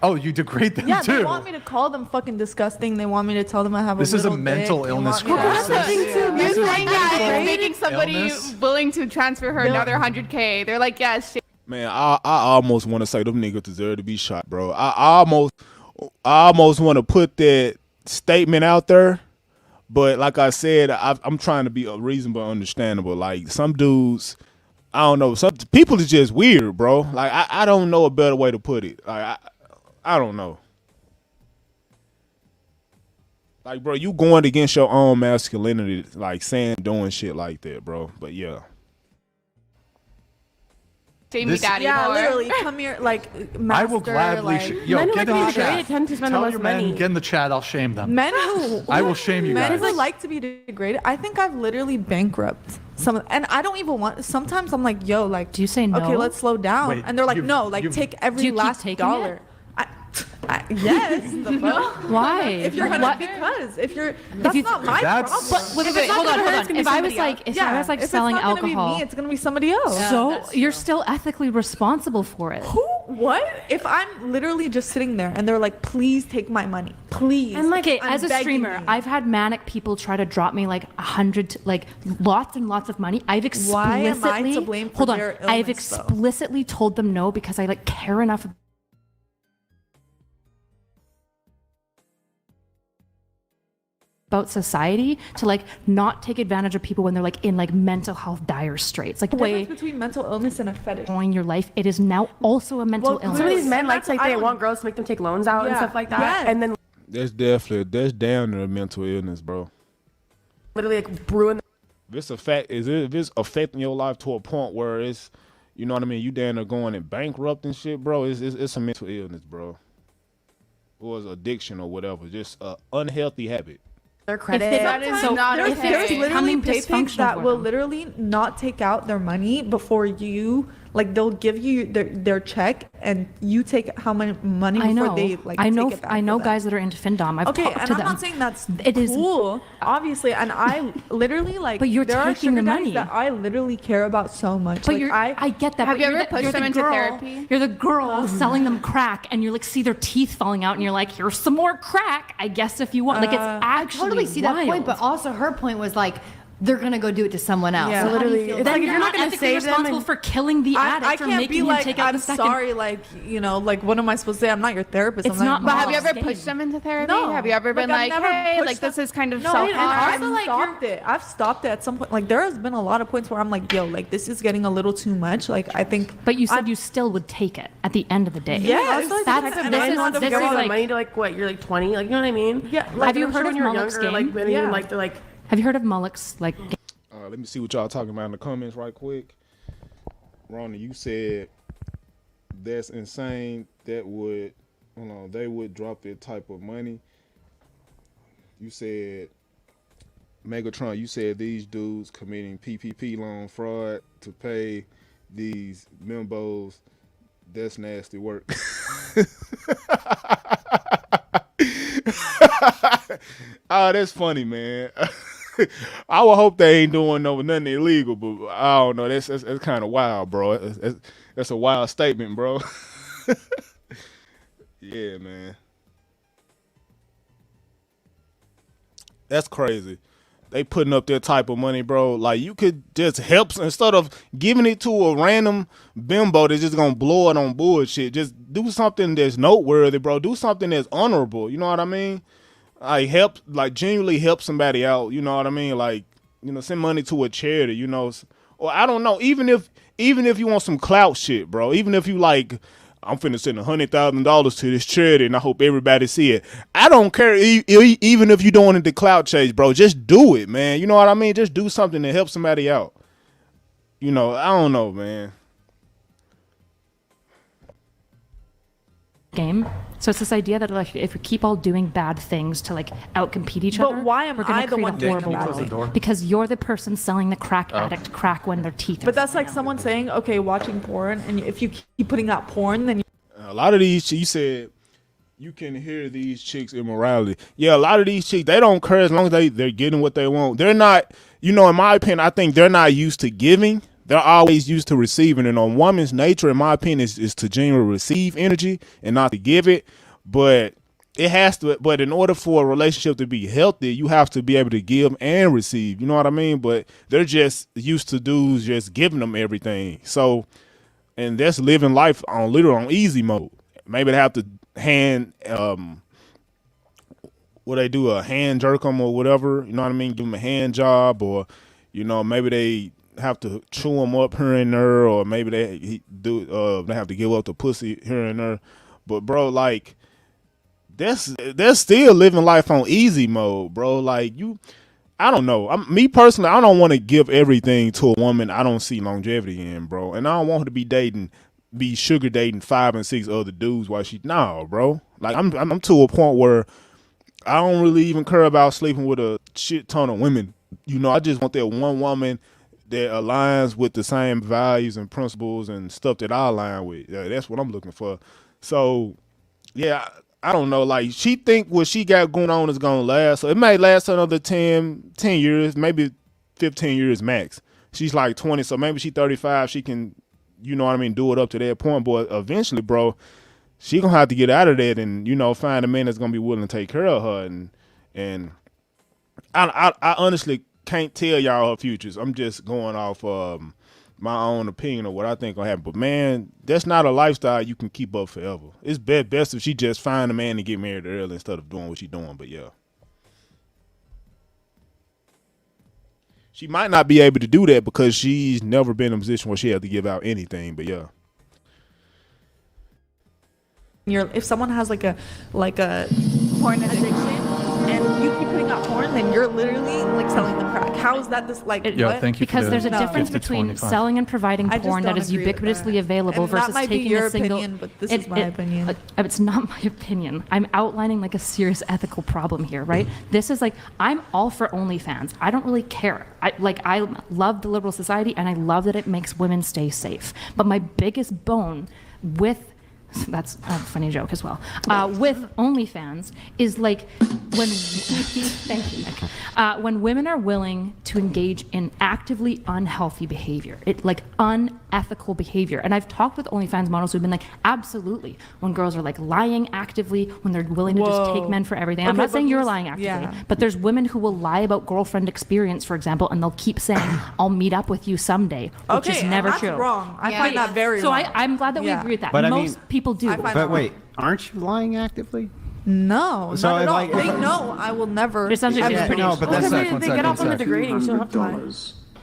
Oh, you degrade them Yeah, too. they want me to call them fucking disgusting. They want me to tell them I have This a is a little mental dick. They illness want me to- crisis. You're This is saying that mental it's making somebody illness. willing to transfer her another 100K. They're like, yes. Man, I almost want to say them niggas deserve to be shot, bro. I almost want to put that statement out there, but like I said, I'm trying to be reasonable, understandable. Like, some dudes I don't know. Some people is just weird, bro. Like I don't know a better way to put it. Like I don't know. Like, bro, you going against your own masculinity, like saying doing shit like that, bro. But yeah. Jamie Daddy. Yeah, for. literally, come here, like, master, I will gladly. like, Yo, men who get like in to the be degraded chat. tend to spend the Tell most your men, money. get in the chat. I'll shame them. men who I will shame you men guys. who like to be degraded. I think I've literally bankrupt some, and I don't even want. Sometimes I'm like, yo, like, Do you say no? okay, let's slow down, Wait, and they're like, you've- no, like, you've- take Do every you keep last taking dollar. it? Yes. The fuck? Why? If you're gonna, because if you're, that's you- not my That's- problem. Wait, If wait, it's not hold on, gonna hold hurt, on. it's gonna If be I was somebody like, else. if Yeah, I was like if selling it's not gonna alcohol, be me, it's gonna be somebody else. so you're still ethically responsible for it. Who? What? If I'm literally just sitting there and they're like, please take my money, please. And, like, Okay, I'm as a begging streamer, you. I've had manic people try to drop me like 100, like lots and lots of money. I've Why explicitly am I to blame for hold on. their I've illness, though? explicitly told them no because I like care enough about society to like not take advantage of people when they're like in like mental health dire straits. Like the way difference between mental illness and a fetish. enjoying your life, it is now also a mental Well, illness. Some of these men And like that's- they I don't- want girls to make them take loans out and Yeah. stuff like that, Yes. and then That's down to mental illness, bro. literally like ruin. If it's affecting your life to a point where it's, you know what I mean, you down there going and bankrupt and shit, bro. It's a mental illness, bro. Or it's addiction or whatever. Just a unhealthy habit. Their credit. That is So not There's, if okay. there's literally becoming pay pigs dysfunctional that for will them. literally not take out their money before you, like they'll give you their check and you take how much money I before know. they like I know. take it back I know for them. guys that are into findom. I've Okay, talked and to I'm them. not saying that's It is- cool, obviously, and I literally like. But you're there are taking the sugar daddies money. that I literally care about so much. But like, I get that. Have but you you're ever the- pushed you're them the into girl- therapy? You're the girl selling them crack, and you're like, see their teeth falling out, and you're like, here's some more crack. I guess if you want, like, it's I actually totally see that point, wild. but also her point was like, they're gonna go do it to someone else. Yeah. So how do you Literally, feel it's about like if that? you're not gonna ethically save them responsible and- for killing the I addict or can't making be him like, take out I'm the second. sorry, like, you know, like, what am I supposed to say? I'm not your therapist. It's I'm not your But mom. have you ever Same. pushed them into therapy? No. Have you ever been I've like, never hey, pushed like them- this is kind of No, self and harm? I've stopped it. I've stopped it at some point. Like, there has been a lot of points where I'm like, yo, like, this is getting a little too much. Like, I think. But you said I'm- you still would take it at the end of the day. Yes, Also, like, that's the type of and men I who know want to this give is all the like- money to like what you're like 20, like you know what I mean? Yeah, Like, have you I'm heard sure of when you're Mullet's younger, game? like when Yeah. you like they're like Have you heard of Mullet's like? Let me see what y'all talking about in the comments right quick. Ronnie, you said that's insane. That would, hold on, they would drop that type of money. You said, Megatron, you said these dudes committing PPP loan fraud to pay these membos. That's nasty work. Oh, that's funny, man. I would hope they ain't doing nothing illegal, but I don't know. That's kind of wild, bro. That's a wild statement, bro. Yeah, man. That's crazy. They putting up that type of money, bro. Like, you could just help instead of giving it to a random bimbo that's just gonna blow it on bullshit. Just do something that's noteworthy, bro. Do something that's honorable. You know what I mean? Like, help, like, genuinely help somebody out. You know what I mean? Like, you know, send money to a charity. You know, or I don't know. Even if you want some clout shit, bro. Even if you like, I'm finna send $100,000 to this charity and I hope everybody see it. I don't care. Even if you doing it to clout chase, bro, just do it, man. You know what I mean? Just do something to help somebody out. You know, I don't know, man. Game. So it's this idea that like if we keep all doing bad things to like outcompete each But other, why am we're gonna I the create one a doing horrible bad Close the things? door. because you're the person selling the crack addict crack when their teeth. But that's like someone saying, okay, watching porn, and if you keep putting out porn, then A lot of these, you said, you can hear these chicks' immorality. Yeah, a lot of these chicks, they don't care as long as they're getting what they want. They're not, you know, in my opinion, I think they're not used to giving. They're always used to receiving. And a woman's nature, in my opinion, is to genuinely receive energy and not to give it. But it has to, but in order for a relationship to be healthy, you have to be able to give and receive. You know what I mean? But they're just used to dudes just giving them everything. So, and that's living life on literally on easy mode. Maybe they have to hand, what they do, a hand jerk them or whatever. You know what I mean? Give them a hand job, or, you know, maybe they have to chew them up here and there, or maybe they have to give up the pussy here and there. But bro, like they're still living life on easy mode, bro. Like I don't know. Me personally, I don't want to give everything to a woman I don't see longevity in, bro. And I don't want her to be sugar dating 5 and 6 other dudes while bro. Like I'm to a point where I don't really even care about sleeping with a shit ton of women. I just want that one woman that aligns with the same values and principles and stuff that I align with. Yeah, that's what I'm looking for. So, yeah, I don't know. Like, she think what she got going on is going to last. So it may last another 10 years, maybe 15 years max. She's like 20, so maybe she 35. She can, do it up to that point. But eventually, bro, she going to have to get out of that and, find a man that's going to be willing to take care of her. And I honestly can't tell y'all her futures. I'm just going off my own opinion of what I think will happen. But man, that's not a lifestyle you can keep up forever. It's best if she just find a man and get married early instead of doing what she's doing. But yeah, she might not be able to do that because she's never been in a position where she had to give out anything. But yeah. If someone has like a porn addiction and you keep putting out porn, then you're literally like selling them crack. How is that what? Thank you. Because there's a difference between selling and providing porn that is ubiquitously available and versus taking a single. Opinion, but this is my opinion. It's not my opinion. I'm outlining like a serious ethical problem here, right? This is like, I'm all for OnlyFans. I don't really care. I love the liberal society and I love that it makes women stay safe. But my biggest bone with that's a funny joke as well. With OnlyFans is like thank you, Nick. When women are willing to engage in actively unhealthy behavior, unethical behavior. And I've talked with OnlyFans models who've been like, absolutely. When girls are like lying actively, when they're willing to just take men for everything. I'm not saying you're lying actively, but there's women who will lie about girlfriend experience, for example, and they'll keep saying, I'll meet up with you someday, which is never that's true. Wrong. I find that very wrong. So I'm glad that we agree with that. But most people do. But wait, aren't you lying actively? No, so not at all. like, They know I will never. It sounds like she's pretty. No, but that's they get off on the degrading. She'll have to lie.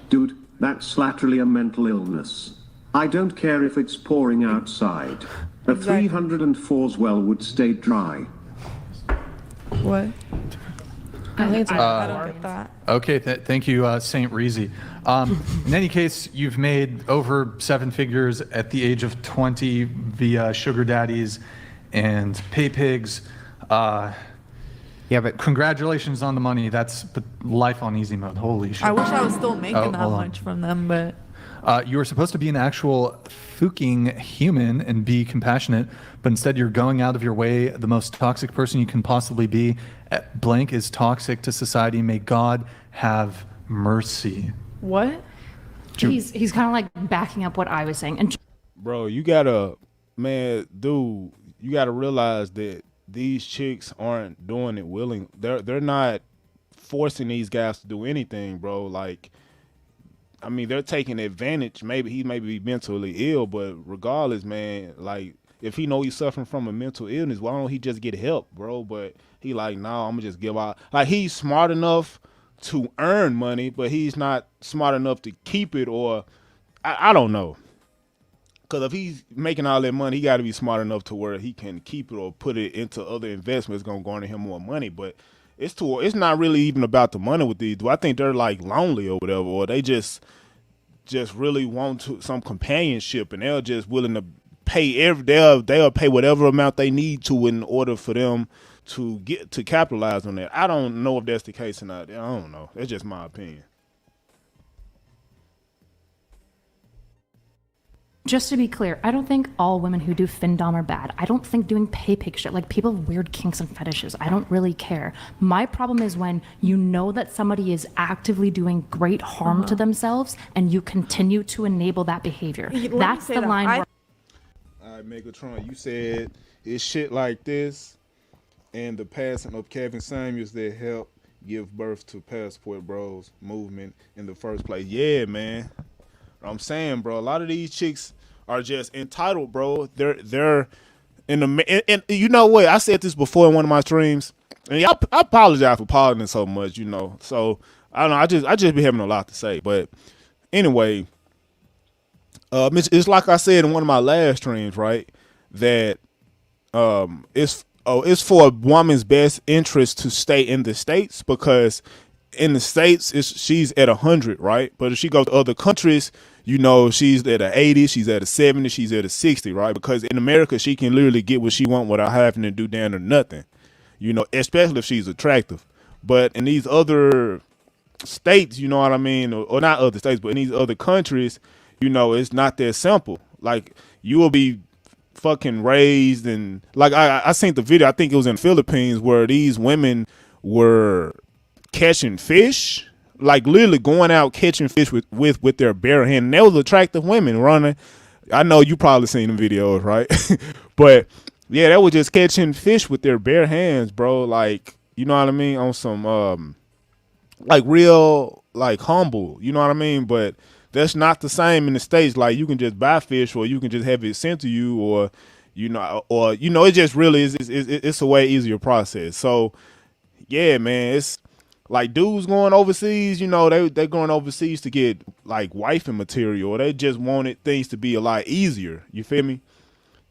Dude, that's laterally a mental illness. I don't care if it's pouring outside. A 304's well would stay dry. What? I think it's I don't get that. Okay, thank you, Saint Reezy. In any case, you've made over 7 figures at the age of 20 via sugar daddies and pay pigs. But congratulations on the money. That's life on easy mode. Holy shit. I wish I was still making that hold on. much from them, but you were supposed to be an actual fucking human and be compassionate, but instead you're going out of your way. The most toxic person you can possibly be. Blank is toxic to society. May God have mercy. what? He's kind of like backing up what I was saying. And Bro, you gotta realize that these chicks aren't doing it willing. They're not forcing these guys to do anything, bro. Like, I mean, they're taking advantage. Maybe he may be mentally ill, but regardless, man, like, if he know he's suffering from a mental illness, why don't he just get help, bro? But he like, no, I'm gonna just give out. Like, he's smart enough to earn money, but he's not smart enough to keep it, or I don't know. Because if he's making all that money, he got to be smart enough to where he can keep it or put it into other investments going to garner him more money. But it's not really even about the money with these. I think they're like lonely or whatever, or they just really want some companionship, and they're just willing to pay they'll pay whatever amount they need to in order for them to get to capitalize on that. I don't know if that's the case or not. I don't know. That's just my opinion. just to be clear, I don't think all women who do findom are bad. I don't think doing pay pig shit, like people have weird kinks and fetishes. I don't really care. My problem is when you know that somebody is actively doing great harm to themselves and you continue to enable that behavior. That's the line where... All right, Megatron, you said it's shit like this and the passing of Kevin Samuels that helped give birth to Passport Bros movement in the first place. Yeah, man. I'm saying, bro, a lot of these chicks are just entitled, bro. They're in the, and you know what? I said this before in one of my streams, and I apologize for pausing so much, you know. So I don't know. I just be having a lot to say, but anyway, it's like I said in one of my last streams, right? That it's for a woman's best interest to stay in the States, because in the States she's at 100, right? But if she goes to other countries, you know, she's at a 80, she's at a 70, she's at a 60, right? Because in America she can literally get what she wants without having to do damn or nothing, you know, especially if she's attractive. But in these other states, you know what I mean, or not other states, but in these other countries, you know, it's not that simple. Like, you will be fucking raised, and like I seen the video, I think it was in the Philippines, where these women were catching fish, like literally going out catching fish with their bare hand. And they was attractive women running. I know you probably seen the videos, right? But yeah, they were just catching fish with their bare hands, bro. Like, you know what I mean, on some like real, like, humble, you know what I mean? But that's not the same in the States. Like, you can just buy fish, or you can just have it sent to you, or it just really is. It's a way easier process. So yeah, man, it's like dudes going overseas. You know, they going overseas to get like wifing material, or they just wanted things to be a lot easier. You feel me?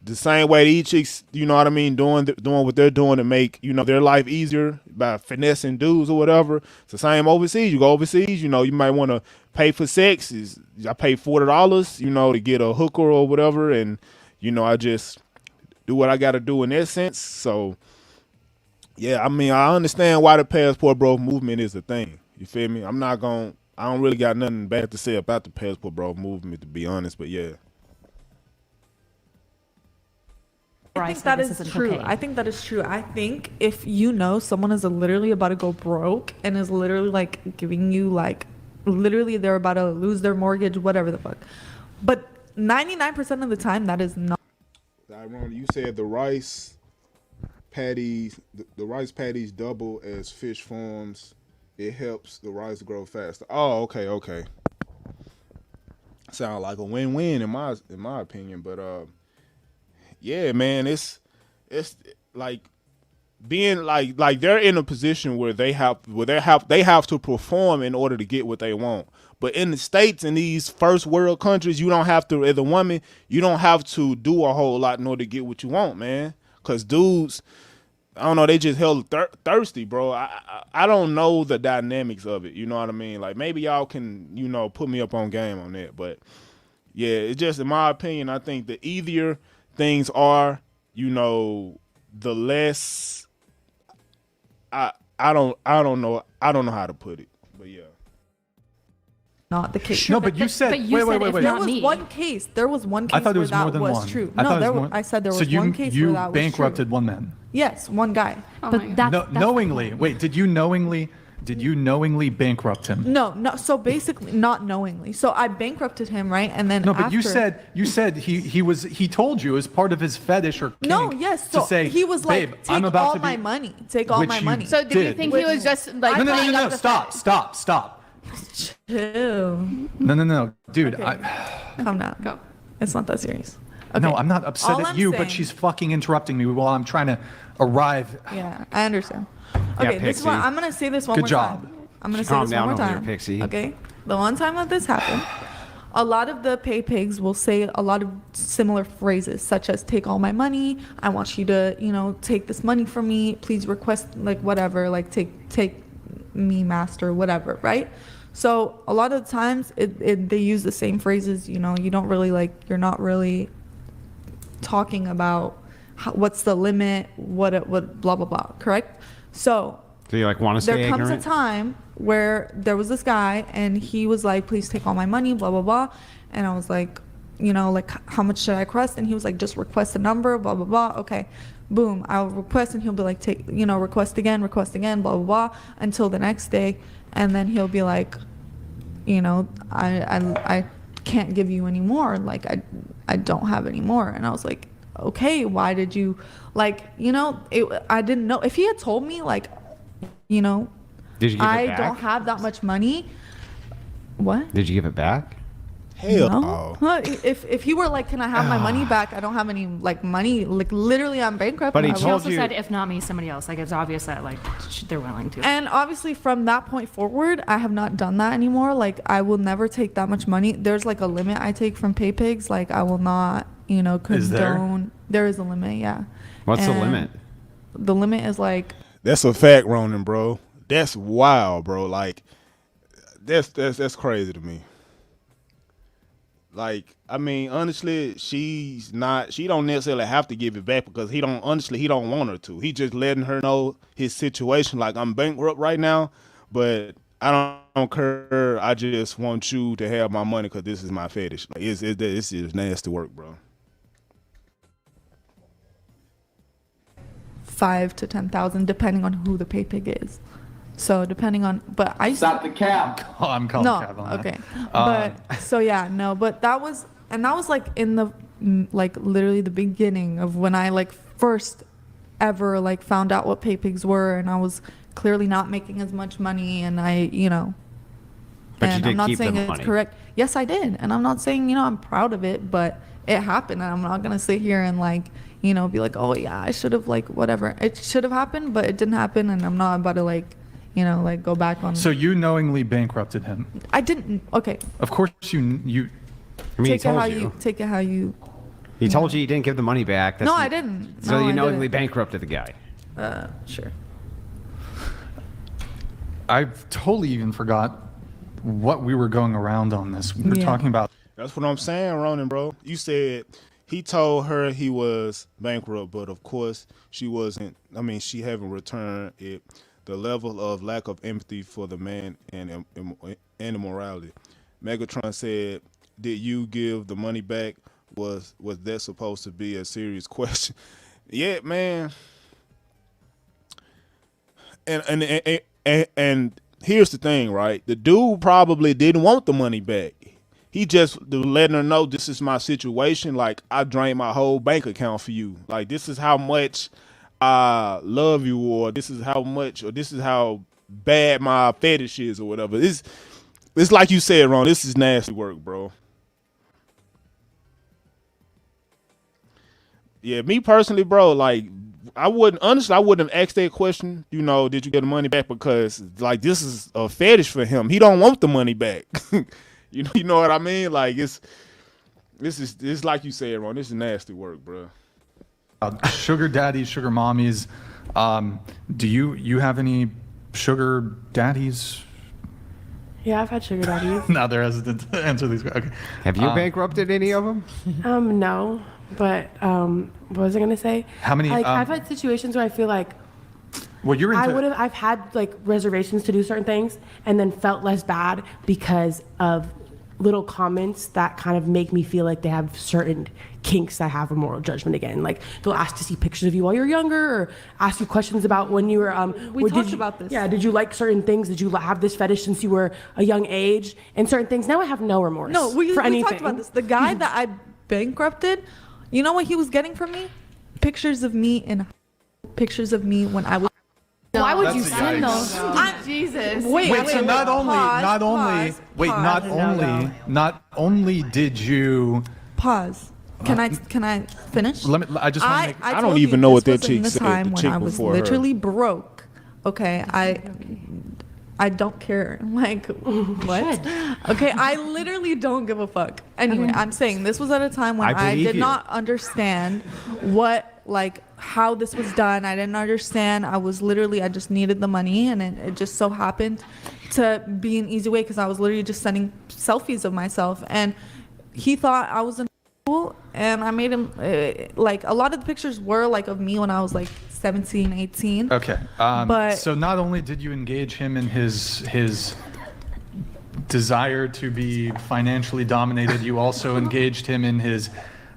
The same way these chicks, you know what I mean, doing what they're doing to make, you know, their life easier by finessing dudes or whatever. It's the same overseas. You go overseas, you know, you might want to pay for sex. I pay $40, you know, to get a hooker or whatever, and you know, I just do what I got to do in that sense. So yeah, I mean, I understand why the passport bro movement is a thing. You feel me? I don't really got nothing bad to say about the passport bro movement, to be honest. But yeah. I think that is true. Okay. I think that is true. I think if you know someone is literally about to go broke and is literally like giving you like, literally they're about to lose their mortgage, whatever the fuck. But 99% of the time, that is not. Tyrone, you said the rice patties, the rice patties double as fish farms. It helps the rice grow faster. Oh, okay. Sound like a win-win in my opinion, but yeah, man, it's like being like they're in a position where they have to perform in order to get what they want. But in the States, in these first world countries, you don't have to, as a woman, you don't have to do a whole lot in order to get what you want, man. Cause dudes, I don't know, they just hella thirsty, bro. I don't know the dynamics of it, you know what I mean? Like, maybe y'all can, you know, put me up on game on that. But yeah, it's just, in my opinion, I think the easier things are, you know, the less I don't know how to put it, but yeah. Not the case. No, but you said wait. There was one case. There was one case I thought it where was that more than was one. true. I said there was so one case where that was bankrupted true. one man. Yes, one guy. Oh But my God. that's Knowingly. Wait, did you knowingly bankrupt him? No. So basically, not knowingly. So I bankrupted him, right? And then No, but after, you said he told you as part of his fetish or kink no, yes. to So say, he was like, "Babe, take I'm about all to be-" my money. Take all Which my you money. So did you did. think he was just like No, playing up the stop. Chill. No, dude. Okay. Calm down. Go. It's not that serious. No, Okay. I'm not upset All at I'm you, saying- but she's fucking interrupting me while I'm trying to arrive. Yeah, I understand. Okay, this is what Pixie. I'm gonna say this one Good more job. time. I'm gonna say Calm this one down more over there, time. Pixie. Okay, the one time that this happened, a lot of the pay pigs will say a lot of similar phrases, such as "take all my money," "I want you to, you know, take this money from me," "please request," like whatever, like take me, master, whatever, right? So a lot of the times they use the same phrases. You know, you don't really you're not really talking about what's the limit, what blah blah blah. Correct? So Do you like want to stay there comes ignorant? a time where there was this guy and he was like, "Please take all my money," blah blah blah, and I was like, you know, like, how much should I request? And he was like, "Just request a number," blah blah blah. Okay, boom, I'll request, and he'll be like, request again, blah blah blah, until the next day, and then he'll be like, you know, I can't give you any more, like I don't have any more. And I was like, okay, why did you, like, you know, I didn't know. If he had told me, like, you know, Did you give it I back? don't have that much money. What? Did you give it back? Hell No. no. Huh, if he were like, can I have my money back? I don't have any like money. Like literally, I'm bankrupt. But he She told also you. said, if not me, somebody else. Like, it's obvious that, like, they're willing to. And obviously, from that point forward, I have not done that anymore. Like, I will never take that much money. There's like a limit I take from PayPigs. Like, I will not, condone. Is there? There is a limit, yeah. What's the And limit? The limit is like, That's a fact, Ronan, bro. That's wild, bro. Like, that's crazy to me. Like, I mean, honestly, she don't necessarily have to give it back because he don't want her to. He just letting her know his situation. Like, I'm bankrupt right now, but I don't care. I just want you to have my money because this is my fetish. Like, this is nasty work, bro. 5 to 10,000, depending on who the PayPig is. So depending on, but I Stop the cap. Oh, I'm calling no, cab on okay, that. but so yeah, no, but that was like in the like literally the beginning of when I like first ever like found out what PayPigs were, and I was clearly not making as much money, and But you and did I'm not keep the saying it's money. correct. Yes, I did, and I'm not saying I'm proud of it, but it happened, and I'm not gonna sit here and like be like, oh yeah, I should have like whatever. It should have happened, but it didn't happen, and I'm not about to like like go back on. So you knowingly bankrupted him. I didn't. Okay. Of course you. I mean, he Take it how told you. take it how you. He told you he didn't give the money back. No, I didn't. So No, you I knowingly didn't. bankrupted the guy. Sure. I totally even forgot what we were going around on this. We were Yeah. talking about. That's what I'm saying, Ronan, bro. You said he told her he was bankrupt, but of course she wasn't. I mean, she haven't returned it. The level of lack of empathy for the man and immorality. Megatron said, "Did you give the money back? Was that supposed to be a serious question?" Yeah, man. And here's the thing, right? The dude probably didn't want the money back. He just letting her know, this is my situation. Like, I drained my whole bank account for you. Like, this is how much I love you, or this is how much, or this is how bad my fetish is, or whatever. It's like you said, Ron. This is nasty work, bro. Yeah, me personally, bro, like, I wouldn't have asked that question, did you get the money back? Because, like, this is a fetish for him. He don't want the money back. You know what I mean? Like, it's like you said, Ron, this is nasty work, bro. Sugar daddies, sugar mommies. Do you have any sugar daddies? Yeah, I've had sugar daddies. Now they're hesitant to answer these. Okay. Have you bankrupted any of them? No, but what was I gonna say? How many? Like, I've had situations where I feel like Well, you're into. I've had like reservations to do certain things and then felt less bad because of little comments that kind of make me feel like they have certain kinks that have a moral judgment again. Like, they'll ask to see pictures of you while you're younger, or ask you questions about when you were We talked about this. Yeah, did you like certain things? Did you have this fetish since you were a young age and certain things? Now I have no remorse No, we for anything. talked about this. The guy that I bankrupted, you know what he was getting from me? Pictures of me pictures of me when I was. Why would you That's a send yikes. those? Jesus. Wait, So not only did you. Pause. Can I finish? I just want to make. I don't told even you know what this that was in chick the said, time the when chick I was before her. literally broke. Okay, I don't care. Like, what? Okay, I literally don't give a fuck. Anyway, I'm saying this was at a time when I believe did you. not understand how this was done. I didn't understand. I just needed the money, and it just so happened to be an easy way because I was literally just sending selfies of myself, and he thought I was in school, and I made him like a lot of the pictures were like of me when I was like 17, 18. Okay. But- So not only did you engage him in his desire to be financially dominated, you also engaged him in his.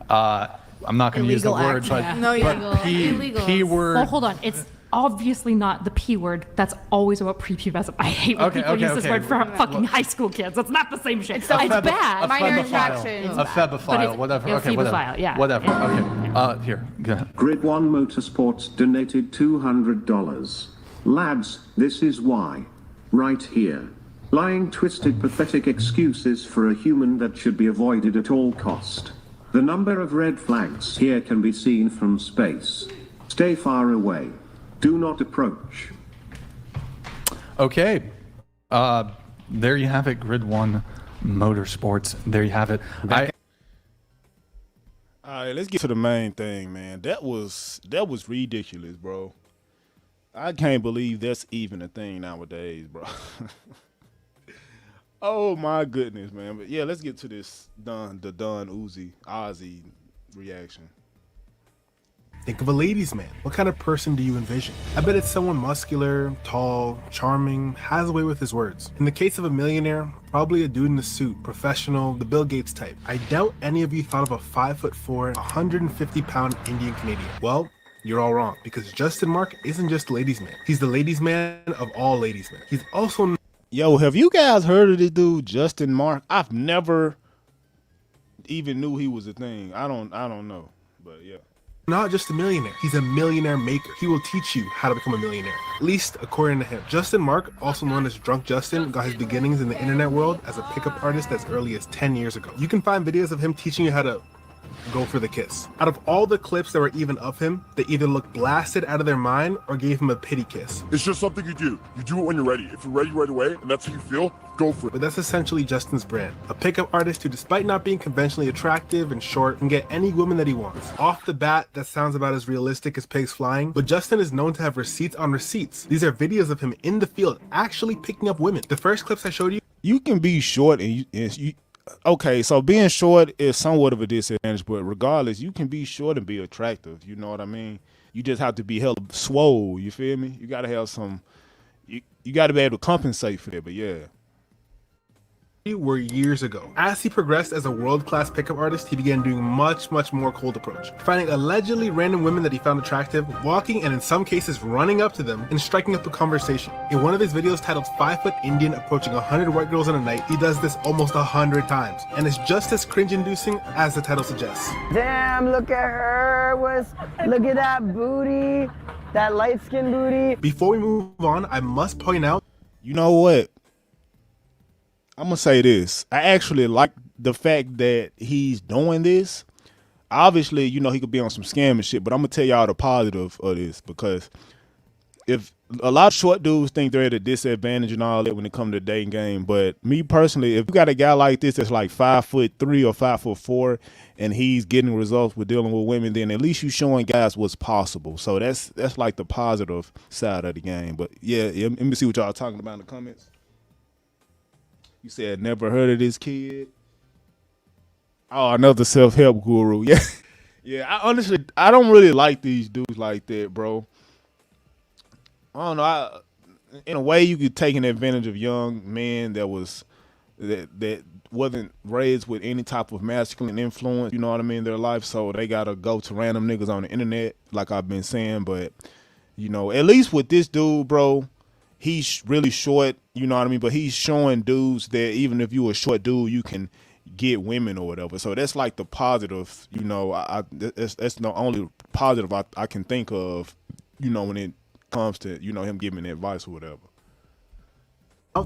I'm not going to use the Illegal word, acts, but, yeah. No, yeah. but P word. Well, hold on. It's obviously not the P word. That's always about prepubescent. I hate when Okay, people okay, use this okay. word for fucking high school kids. It's not the same shit. It's feb- bad. a Minor febophile. infractions. A febophile, But whatever. it's Okay, whatever. febophile, yeah. Whatever. Yeah. Okay. Here, go ahead. Grid 1 Motorsports donated $200. Lads, this is why. Right here. Lying, twisted, pathetic excuses for a human that should be avoided at all cost. The number of red flags here can be seen from space. Stay far away. Do not approach. Okay. There you have it, Grid 1 Motorsports. There you have it. All right, let's get to the main thing, man. That was ridiculous, bro. I can't believe that's even a thing nowadays, bro. Oh my goodness, man. But yeah, let's get to this DaDonOzzy reaction. Think of a ladies' man. What kind of person do you envision? I bet it's someone muscular, tall, charming, has a way with his words. In the case of a millionaire, probably a dude in a suit, professional, the Bill Gates type. I doubt any of you thought of a 5'4", 150-pound Indian Canadian. Well, you're all wrong, because Justin Marc isn't just a ladies' man. He's the ladies' man of all ladies' men. He's also... Yo, have you guys heard of this dude, Justin Marc? I've never even knew he was a thing. I don't know, but yeah. Not just a millionaire, he's a millionaire maker. He will teach you how to become a millionaire, at least according to him. Justin Marc, also known as Drunk Justin, got his beginnings in the internet world as a pickup artist as early as 10 years ago. You can find videos of him teaching you how to go for the kiss. Out of all the clips that were even of him, they either looked blasted out of their mind or gave him a pity kiss. It's just something you do. You do it when you're ready. If you're ready right away and that's how you feel, go for it. But that's essentially Justin's brand. A pickup artist who, despite not being conventionally attractive and short, can get any woman that he wants. Off the bat, that sounds about as realistic as pigs flying, but Justin is known to have receipts on receipts. These are videos of him in the field, actually picking up women. The first clips I showed you... You can be short and you okay, so being short is somewhat of a disadvantage, but regardless, you can be short and be attractive. You know what I mean? You just have to be hella swole. You feel me? You got to have some. You got to be able to compensate for that. But yeah. Were years ago. As he progressed as a world-class pickup artist, he began doing much more cold approach, finding allegedly random women that he found attractive, walking and in some cases running up to them and striking up a conversation. In one of his videos titled 5-Foot Indian Approaching 100 White Girls in a Night, he does this almost 100 times, and it's just as cringe-inducing as the title suggests. Damn, look at her, look at that booty, that light-skinned booty. Before we move on, I must point out, you know what? I'm going to say this. I actually like the fact that he's doing this. Obviously, you know, he could be on some scam and shit, but I'm going to tell y'all the positive of this, because if a lot of short dudes think they're at a disadvantage and all that when it comes to the dating game, but me personally, if you got a guy like this that's like 5'3" or 5'4", and he's getting results with dealing with women, then at least you showing guys what's possible. So that's like the positive side of the game. But yeah, let me see what y'all talking about in the comments. You said never heard of this kid. Oh, another self-help guru. Yeah. Yeah, I don't really like these dudes like that, bro. I don't know. In a way, you could take an advantage of young men that wasn't raised with any type of masculine influence, you know what I mean, in their life, so they gotta go to random niggas on the internet, like I've been saying. But, you know, at least with this dude, bro, he's really short, you know what I mean? But he's showing dudes that even if you're a short dude, you can get women or whatever. So that's like the positive, you know. That's the only positive I can think of, you know, when it comes to, you know, him giving advice or whatever.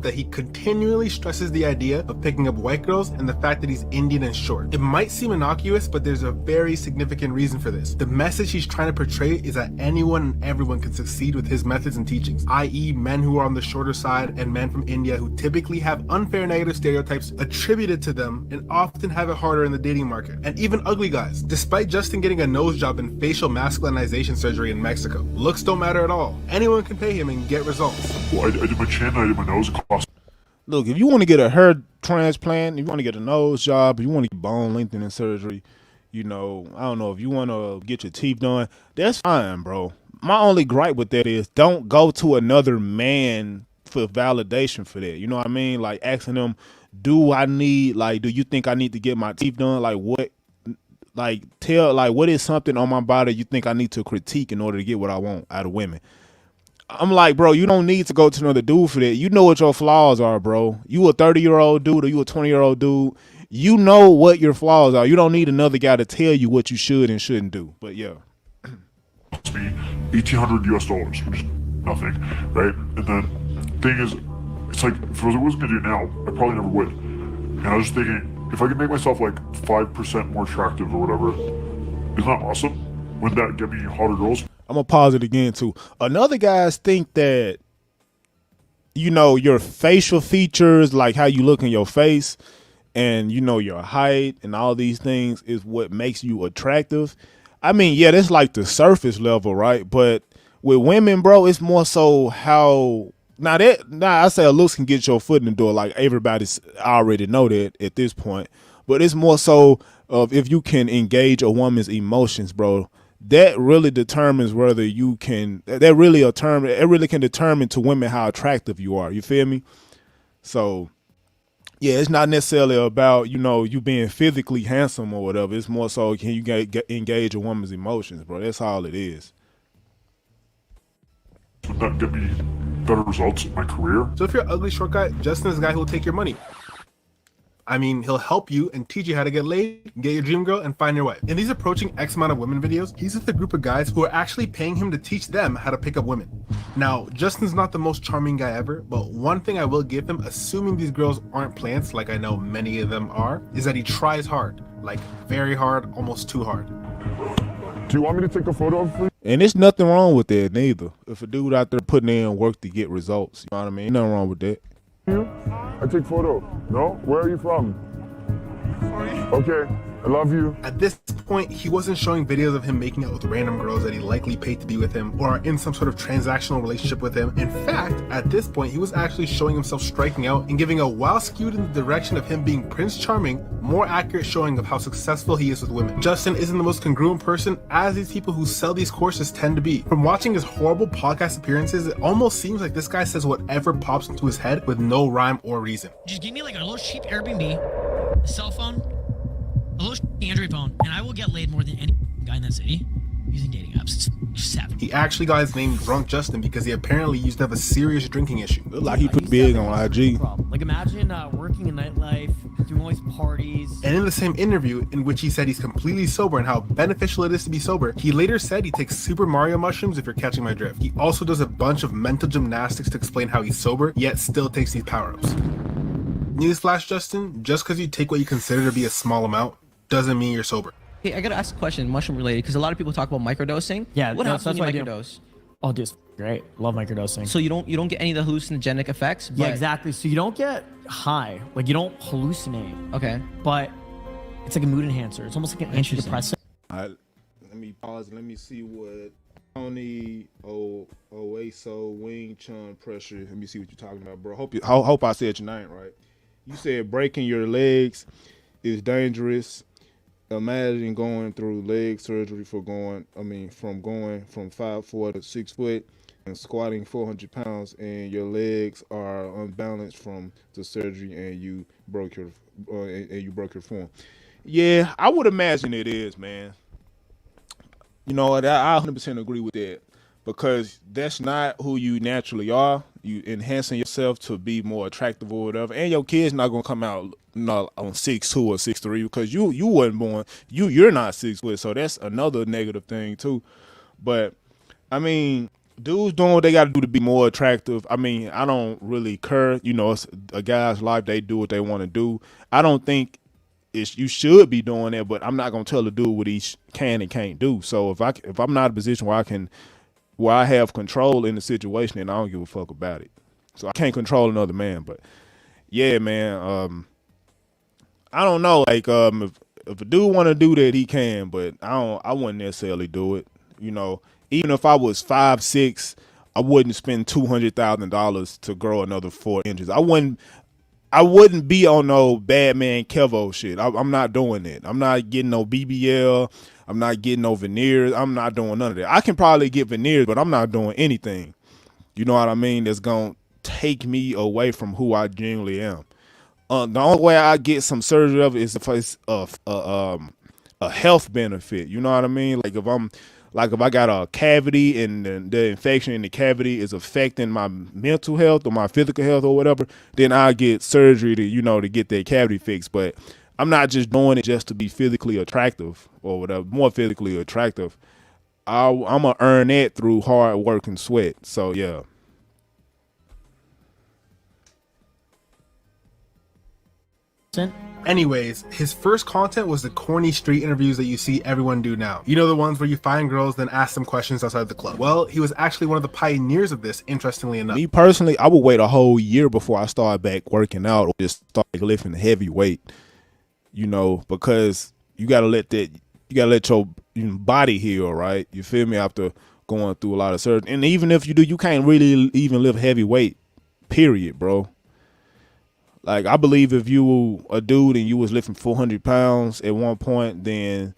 That he continually stresses the idea of picking up white girls and the fact that he's Indian and short. It might seem innocuous, but there's a very significant reason for this. The message he's trying to portray is that anyone and everyone can succeed with his methods and teachings, i.e. men who are on the shorter side and men from India who typically have unfair negative stereotypes attributed to them and often have it harder in the dating market. And even ugly guys. Despite Justin getting a nose job and facial masculinization surgery in Mexico, looks don't matter at all. Anyone can pay him and get results. Well, I did my chin, I did my nose. Look, if you want to get a hair transplant, if you want to get a nose job, if you want to get bone lengthening surgery, you know, I don't know, if you want to get your teeth done, that's fine, bro. My only gripe with that is don't go to another man for validation for that. You know what I mean? Like asking them, do you think I need to get my teeth done? Like what? What is something on my body you think I need to critique in order to get what I want out of women? I'm like, bro, you don't need to go to another dude for that. You know what your flaws are, bro. You a 30-year-old dude or you a 20-year-old dude. You know what your flaws are. You don't need another guy to tell you what you should and shouldn't do. But yeah. Me $1,800 US, which is nothing, right? And then thing is, It's like, if I wasn't gonna do it now, I probably never would. And I was just thinking, if I could make myself like 5% more attractive or whatever, isn't that awesome? Wouldn't that get me hotter girls? I'm gonna pause it again too. Another guys think that, you know, your facial features, like how you look in your face, and you know your height and all these things is what makes you attractive. I mean, yeah, that's like the surface level, right? But with women, bro, it's more so how now I say a looks can get your foot in the door. Like everybody's already know that at this point, but it's more so of if you can engage a woman's emotions, bro. That really determines whether you can. That really it really can determine to women how attractive you are. You feel me? So, yeah, it's not necessarily about, you know, you being physically handsome or whatever. It's more so can you engage a woman's emotions, bro. That's all it is. Would that get me better results in my career? So if you're an ugly short guy, Justin is the guy who will take your money. I mean, he'll help you and teach you how to get laid, get your dream girl, and find your wife. In these approaching X amount of women videos, he's with a group of guys who are actually paying him to teach them how to pick up women. Now, Justin's not the most charming guy ever, but one thing I will give him, assuming these girls aren't plants, like I know many of them are, is that he tries hard. Like, very hard, almost too hard. Do you want me to take a photo of you? And there's nothing wrong with that neither. If a dude out there putting in work to get results, you know what I mean? Nothing wrong with that. I take photo. No? Where are you from? Okay, I love you. At this point, he wasn't showing videos of him making out with random girls that he likely paid to be with him or are in some sort of transactional relationship with him. In fact, at this point, he was actually showing himself striking out and giving a, while skewed in the direction of him being Prince Charming, more accurate showing of how successful he is with women. Justin isn't the most congruent person, as these people who sell these courses tend to be. From watching his horrible podcast appearances, it almost seems like this guy says whatever pops into his head with no rhyme or reason. Just give me like a little cheap Airbnb, a cell phone, a little Android phone, and I will get laid more than any guy in that city using dating apps. It's savage. He actually got his name Drunk Justin because he apparently used to have a serious drinking issue. Look like he put big on IG. Like imagine working in nightlife, doing all these parties. And in the same interview in which he said he's completely sober and how beneficial it is to be sober, he later said he takes Super Mario mushrooms, if you're catching my drift. He also does a bunch of mental gymnastics to explain how he's sober, yet still takes these power-ups. Newsflash, Justin, just because you take what you consider to be a small amount doesn't mean you're sober. Hey, I gotta ask a question, mushroom related, because a lot of people talk about microdosing. Yeah, what happens when you microdose? Oh, dude, it's great. Love microdosing. So you don't get any of the hallucinogenic effects? Yeah, exactly. So you don't get high, like you don't hallucinate. Okay. But it's like a mood enhancer. It's almost like an antidepressant. All right, let me pause. Let me see what Tony Oaso Wing Chun pressure. Let me see what you're talking about, bro. Hope I said your name right. You said breaking your legs is dangerous. Imagine going through leg surgery from going from 5'4" to 6 foot and squatting 400 pounds, and your legs are unbalanced from the surgery, and you broke your form. Yeah, I would imagine it is, man. You know, I 100% agree with that, because that's not who you naturally are. You enhancing yourself to be more attractive or whatever, and your kid's not gonna come out on 6'2" or 6'3" because you wasn't born. You're not 6 foot, so that's another negative thing too. But I mean, dudes doing what they got to do to be more attractive. I mean, I don't really care. You know, it's a guy's life. They do what they want to do. I don't think you should be doing that, but I'm not gonna tell the dude what he can and can't do. So if I'm not in a position where I have control in the situation, and I don't give a fuck about it. So I can't control another man. But yeah, man, I don't know. Like, if a dude want to do that, he can, but I wouldn't necessarily do it. You know, even if I was 5'6", I wouldn't spend $200,000 to grow another 4 inches. I wouldn't be on no bad man Kevo shit. I'm not doing that. I'm not getting no BBL. I'm not getting no veneers. I'm not doing none of that. I can probably get veneers, but I'm not doing anything. You know what I mean? That's going to take me away from who I genuinely am. The only way I get some surgery of it is if it's a health benefit. You know what I mean? Like if I got a cavity and the infection in the cavity is affecting my mental health or my physical health or whatever, then I get surgery to get that cavity fixed. But I'm not just doing it just to be physically attractive or whatever, more physically attractive. I'm going to earn that through hard work and sweat. So, yeah. Anyways, his first content was the corny street interviews that you see everyone do now. You know, the ones where you find girls, then ask them questions outside the club. Well, he was actually one of the pioneers of this, interestingly enough. Me personally, I would wait a whole year before I started back working out or just start lifting heavy weight, you know, because you gotta let your body heal, right? You feel me? After going through a lot of surgery. And even if you do, you can't really even lift heavy weight, period, bro. Like, I believe if you were a dude and you was lifting 400 pounds at one point, then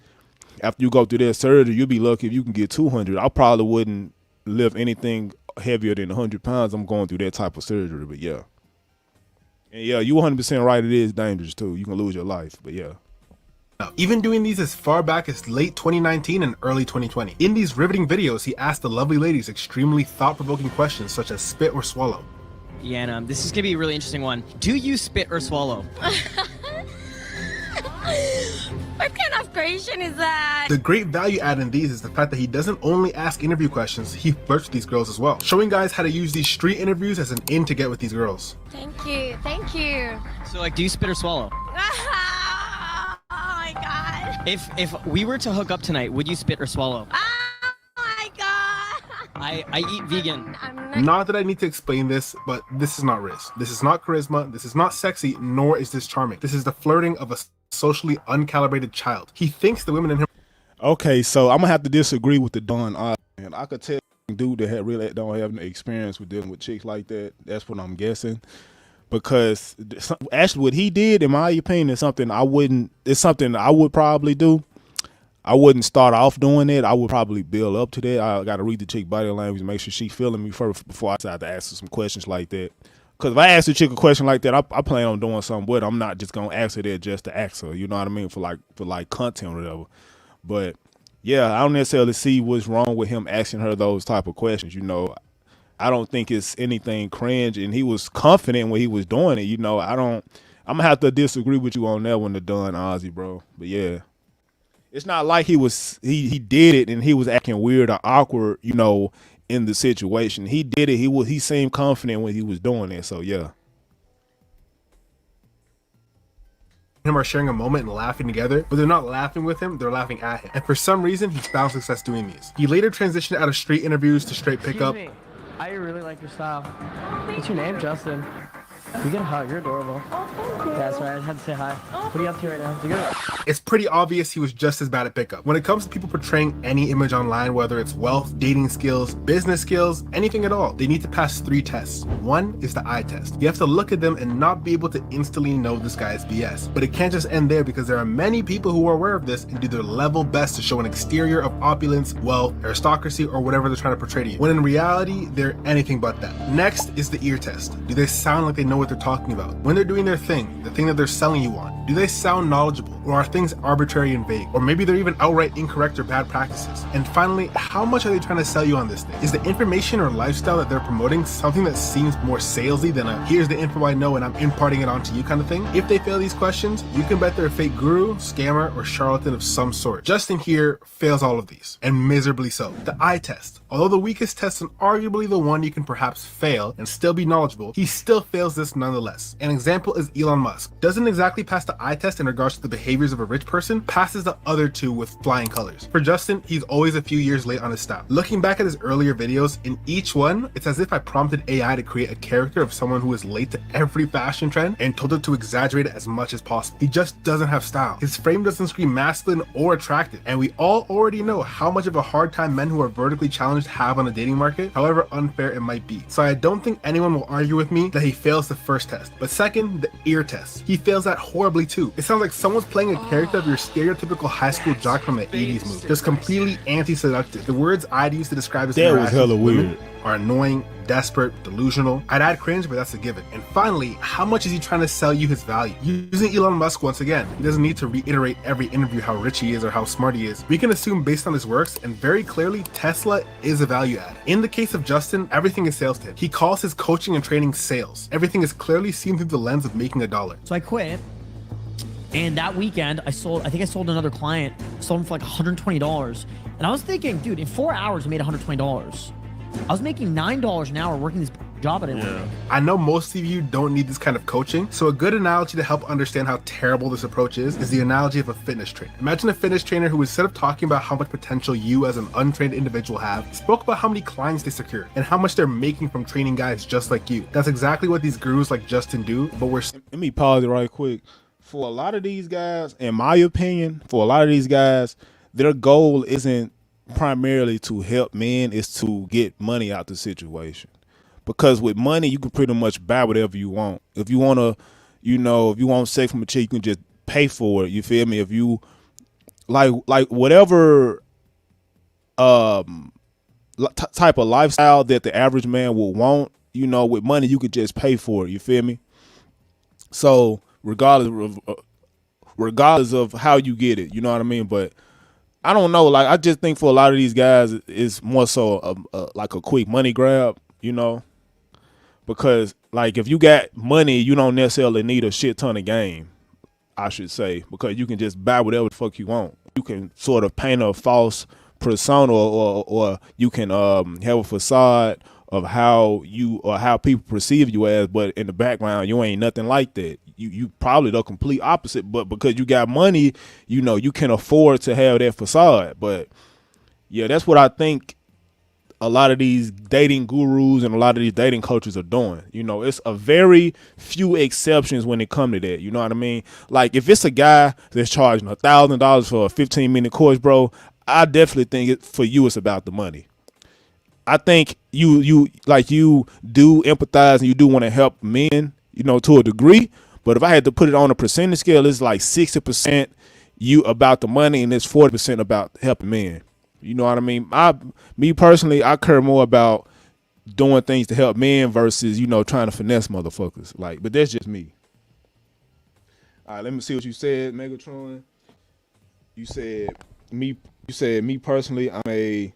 after you go through that surgery, you'll be lucky if you can get 200. I probably wouldn't lift anything heavier than 100 pounds. I'm going through that type of surgery, but yeah. And yeah, you 100% right, it is dangerous too. You can lose your life, but yeah. Even doing these as far back as late 2019 and early 2020. In these riveting videos, he asked the lovely ladies extremely thought-provoking questions such as spit or swallow. Yeah, and this is gonna be a really interesting one. Do you spit or swallow? What kind of question is that? The great value add in these is the fact that he doesn't only ask interview questions, he flirts with these girls as well, showing guys how to use these street interviews as an in to get with these girls. Thank you, thank you. So, like, do you spit or swallow? Oh my god. If we were to hook up tonight, would you spit or swallow? Oh my god. I eat vegan. Not that I need to explain this, but this is not Riz. This is not charisma. This is not sexy, nor is this charming. This is the flirting of a socially uncalibrated child. He thinks the women in him. Okay, so I'm gonna have to disagree with the DaDonOzzy. And I could tell a dude that really don't have no experience with dealing with chicks like that. That's what I'm guessing. Because actually, what he did, in my opinion, is something I wouldn't. It's something I would probably do. I wouldn't start off doing it. I would probably build up to that. I got to read the chick body language, make sure she's feeling me first before I decide to ask her some questions like that. Because if I ask a chick a question like that, I plan on doing something with her. I'm not just gonna ask her that just to ask her. You know what I mean? For like content or whatever. But yeah, I don't necessarily see what's wrong with him asking her those type of questions. You know, I don't think it's anything cringe, and he was confident when he was doing it. You know, I'm gonna have to disagree with you on that one, the DaDonOzzy, bro. But yeah. It's not like he did it and he was acting weird or awkward, you know, in the situation. He did it. He seemed confident when he was doing it. So yeah. Him are sharing a moment and laughing together, but they're not laughing with him, they're laughing at him. And for some reason, he's found success doing these. He later transitioned out of street interviews to straight pickup. Excuse me. I really like your style. What's your name, Justin? You get a hug. You're adorable. That's right. I had to say hi. What are you up to right now? You good? It's pretty obvious he was just as bad at pickup. When it comes to people portraying any image online, whether it's wealth, dating skills, business skills, anything at all, they need to pass 3 tests. One is the eye test. You have to look at them and not be able to instantly know this guy is BS. But it can't just end there, because there are many people who are aware of this and do their level best to show an exterior of opulence, wealth, aristocracy, or whatever they're trying to portray to you, when in reality, they're anything but that. Next is the ear test. Do they sound like they know what they're talking about? When they're doing their thing, the thing that they're selling you on, do they sound knowledgeable, or are things arbitrary and vague? Or maybe they're even outright incorrect or bad practices. And finally, how much are they trying to sell you on this thing? Is the information or lifestyle that they're promoting something that seems more salesy than a here's the info I know and I'm imparting it onto you kind of thing? If they fail these questions, you can bet they're a fake guru, scammer, or charlatan of some sort. Justin here fails all of these, and miserably so. The eye test. Although the weakest test and arguably the one you can perhaps fail and still be knowledgeable, he still fails this nonetheless. An example is Elon Musk. Doesn't exactly pass the eye test in regards to the behaviors of a rich person, passes the other 2 with flying colors. For Justin, he's always a few years late on his style. Looking back at his earlier videos, in each one, it's as if I prompted AI to create a character of someone who is late to every fashion trend and told it to exaggerate it as much as possible. He just doesn't have style. His frame doesn't scream masculine or attractive, and we all already know how much of a hard time men who are vertically challenged have on the dating market, however unfair it might be. So I don't think anyone will argue with me that he fails the first test. But second, the ear test. He fails that horribly too. It sounds like someone's playing a character of your stereotypical high school jock from the 80s movie. Just completely anti-seductive. The words I'd use to describe his that was hella weird. Are annoying, desperate, delusional. I'd add cringe, but that's a given. And finally, how much is he trying to sell you his value? Using Elon Musk once again, he doesn't need to reiterate every interview how rich he is or how smart he is. We can assume based on his works, and very clearly, Tesla is a value add. In the case of Justin, everything is sales to him. He calls his coaching and training sales. Everything is clearly seen through the lens of making $1. So I quit. And that weekend, I think I sold another client, sold him for like $120. And I was thinking, dude, in 4 hours, I made $120. I was making $9 an hour working this job I didn't want to make. I know most of you don't need this kind of coaching, so a good analogy to help understand how terrible this approach is the analogy of a fitness trainer. Imagine a fitness trainer who, instead of talking about how much potential you as an untrained individual have, spoke about how many clients they secured and how much they're making from training guys just like you. That's exactly what these gurus like Justin do, but we're... Let me pause it right quick. For a lot of these guys, in my opinion, for a lot of these guys, their goal isn't primarily to help men, it's to get money out the situation. Because with money, you can pretty much buy whatever you want. If you want to, if you want sex from a chick, you can just pay for it. You feel me? If you like whatever type of lifestyle that the average man will want, with money, you could just pay for it. You feel me? So regardless of how you get it, you know what I mean? But I don't know. Like, I just think for a lot of these guys, it's more so like a quick money grab, because like if you got money, you don't necessarily need a shit ton of game, I should say, because you can just buy whatever the fuck you want. You can sort of paint a false persona, or you can have a facade of how people perceive you as, but in the background you ain't nothing like that. You probably the complete opposite, but because you got money, you can afford to have that facade. But yeah, that's what I think a lot of these dating gurus and a lot of these dating coaches are doing. It's a very few exceptions when it come to that. You know what I mean? Like, if it's a guy that's charging $1,000 for a 15-minute course, bro, I definitely think for you it's about the money. I think you do empathize and you do want to help men, to a degree. But if I had to put it on a percentage scale, it's like 60% you about the money and it's 40% about helping men. You know what I mean? Me personally, I care more about doing things to help men versus, trying to finesse motherfuckers. Like, but that's just me. All right, let me see what you said, Megatron. You said me personally, I'm a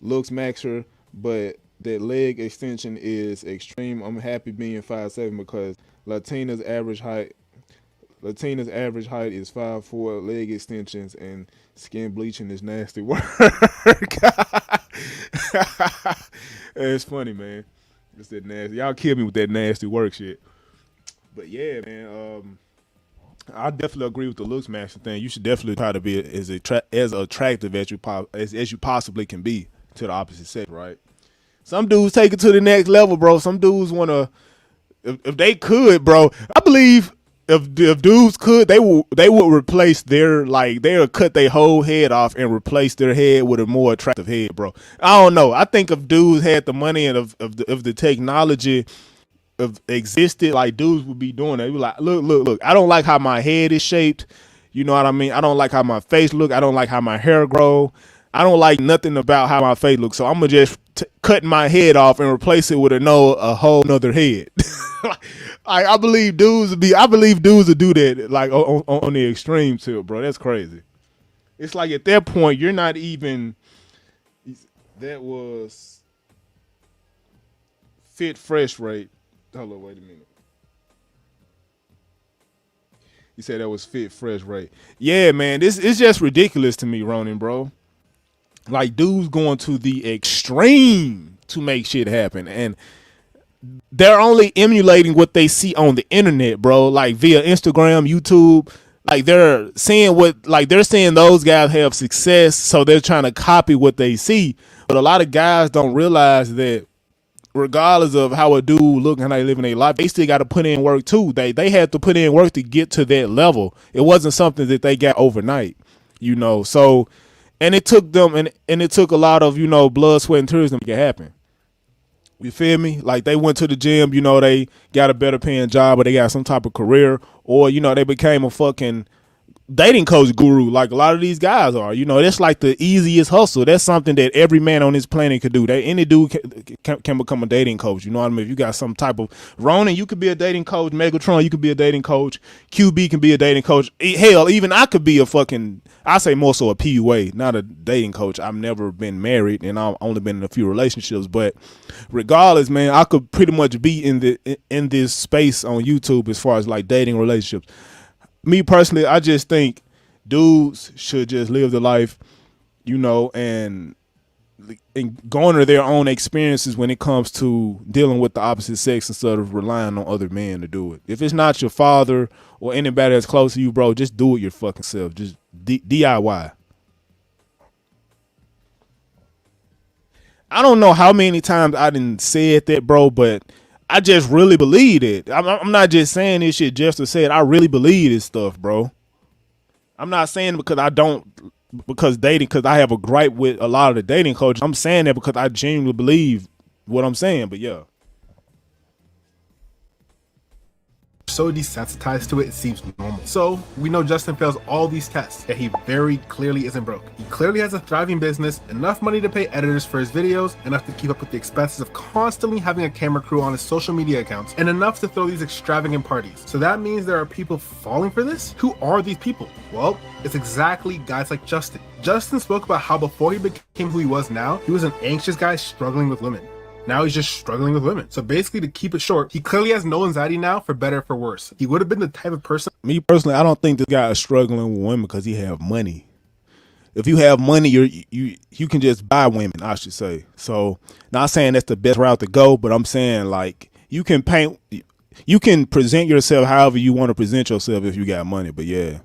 looks maxer, but that leg extension is extreme. I'm happy being 5'7" because Latina's average height is 5'4". Leg extensions and skin bleaching is nasty work. It's funny, man. It's that nasty. Y'all kill me with that nasty work shit. But yeah, man. I definitely agree with the looks matching thing. You should definitely try to be as attractive as you possibly can be to the opposite sex, right? Some dudes take it to the next level, bro. Some dudes want to, if they could, bro. I believe if dudes could, they would replace they'll cut their whole head off and replace their head with a more attractive head, bro. I don't know. I think if dudes had the money and if the technology existed, like, dudes would be doing that. Be like, look. I don't like how my head is shaped. You know what I mean? I don't like how my face look. I don't like how my hair grow. I don't like nothing about how my face looks. So I'm gonna just cut my head off and replace it with a whole nother head. I believe dudes would do that, like on the extreme too, bro. That's crazy. It's like at that point you're not even. That was fit fresh rate. Hold on, wait a minute. You said that was fit fresh rate. Yeah, man, this is just ridiculous to me, Ronin, bro. Like, dudes going to the extreme to make shit happen, and they're only emulating what they see on the internet, bro. Like via Instagram, YouTube. Like they're seeing those guys have success, so they're trying to copy what they see. But a lot of guys don't realize that regardless of how a dude look and how they live in their life, they still got to put in work too. They had to put in work to get to that level. It wasn't something that they got overnight, So, and it took them, and it took a lot of, blood, sweat, and tears to make it happen. You feel me? Like, they went to the gym, they got a better paying job, or they got some type of career, or, they became a fucking dating coach guru like a lot of these guys are. That's like the easiest hustle. That's something that every man on this planet could do. Any dude can become a dating coach. You know what I mean? If you got some type of Ronin, you could be a dating coach. Megatron, you could be a dating coach. QB can be a dating coach. Hell, even I could be a fucking, I say more so a PUA, not a dating coach. I've never been married and I've only been in a few relationships, but regardless, man, I could pretty much be in this space on YouTube as far as like dating relationships. Me personally, I just think dudes should just live the life, and and garner their own experiences when it comes to dealing with the opposite sex instead of relying on other men to do it. If it's not your father or anybody that's close to you, bro, just do it your fucking self. Just DIY. I don't know how many times I didn't said that, bro, but I just really believe it. I'm not just saying this shit just to say it. I really believe this stuff, bro. I'm not saying because I have a gripe with a lot of the dating coaches. I'm saying that because I genuinely believe what I'm saying, but yeah. So desensitized to it, it seems normal. So we know Justin fails all these tests, yet he very clearly isn't broke. He clearly has a thriving business, enough money to pay editors for his videos, enough to keep up with the expenses of constantly having a camera crew on his social media accounts, and enough to throw these extravagant parties. So that means there are people falling for this? Who are these people? Well, it's exactly guys like Justin. Justin spoke about how before he became who he was now, he was an anxious guy struggling with women. Now he's just struggling with women. So basically, to keep it short, he clearly has no anxiety now, for better or for worse. He would have been the type of person. Me personally, I don't think this guy is struggling with women because he have money. If you have money, you can just buy women, I should say. So not saying that's the best route to go, but I'm saying like you can present yourself however you want to present yourself if you got money. But yeah.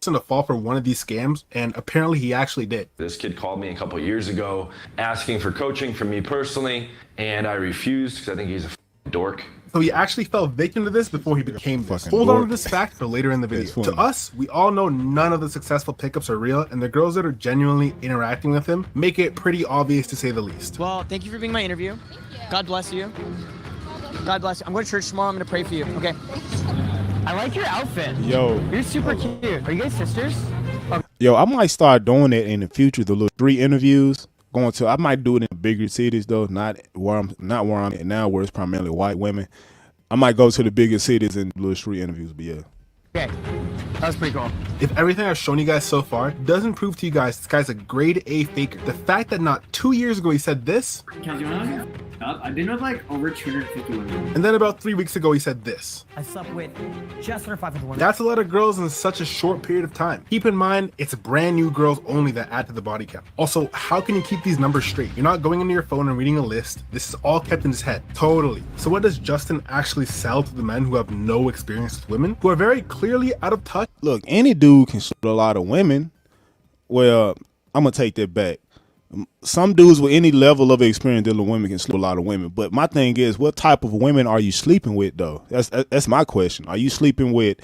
To fall for one of these scams, and apparently he actually did. This kid called me a couple years ago asking for coaching from me personally, and I refused because I think he's a dork. So he actually fell victim to this before he became this. Hold on to this fact for later in the video. To us, we all know none of the successful pickups are real, and the girls that are genuinely interacting with him make it pretty obvious, to say the least. Well, thank you for being my interview. God bless you. God bless you. I'm going to church tomorrow. I'm going to pray for you. Okay. I like your outfit. Yo. You're super cute. Are you guys sisters? Yo, I might start doing it in the future, the little 3 interviews. I might do it in bigger cities though, not where I'm at now, where it's primarily white women. I might go to the bigger cities and do 3 interviews, but yeah. Okay, that was pretty cool. If everything I've shown you guys so far doesn't prove to you guys this guy's a grade A faker, the fact that not 2 years ago he said this, I've been with like over 250 women. and then about 3 weeks ago he said this. I slept with just under 500 women. That's a lot of girls in such a short period of time. Keep in mind, it's brand new girls only that add to the body count. Also, how can you keep these numbers straight? You're not going into your phone and reading a list. This is all kept in his head. Totally. So what does Justin actually sell to the men who have no experience with women, who are very clearly out of touch? Look, any dude can sleep with a lot of women. Well, I'm going to take that back. Some dudes with any level of experience dealing with women can sleep with a lot of women. But my thing is, what type of women are you sleeping with, though? That's my question. Are you sleeping with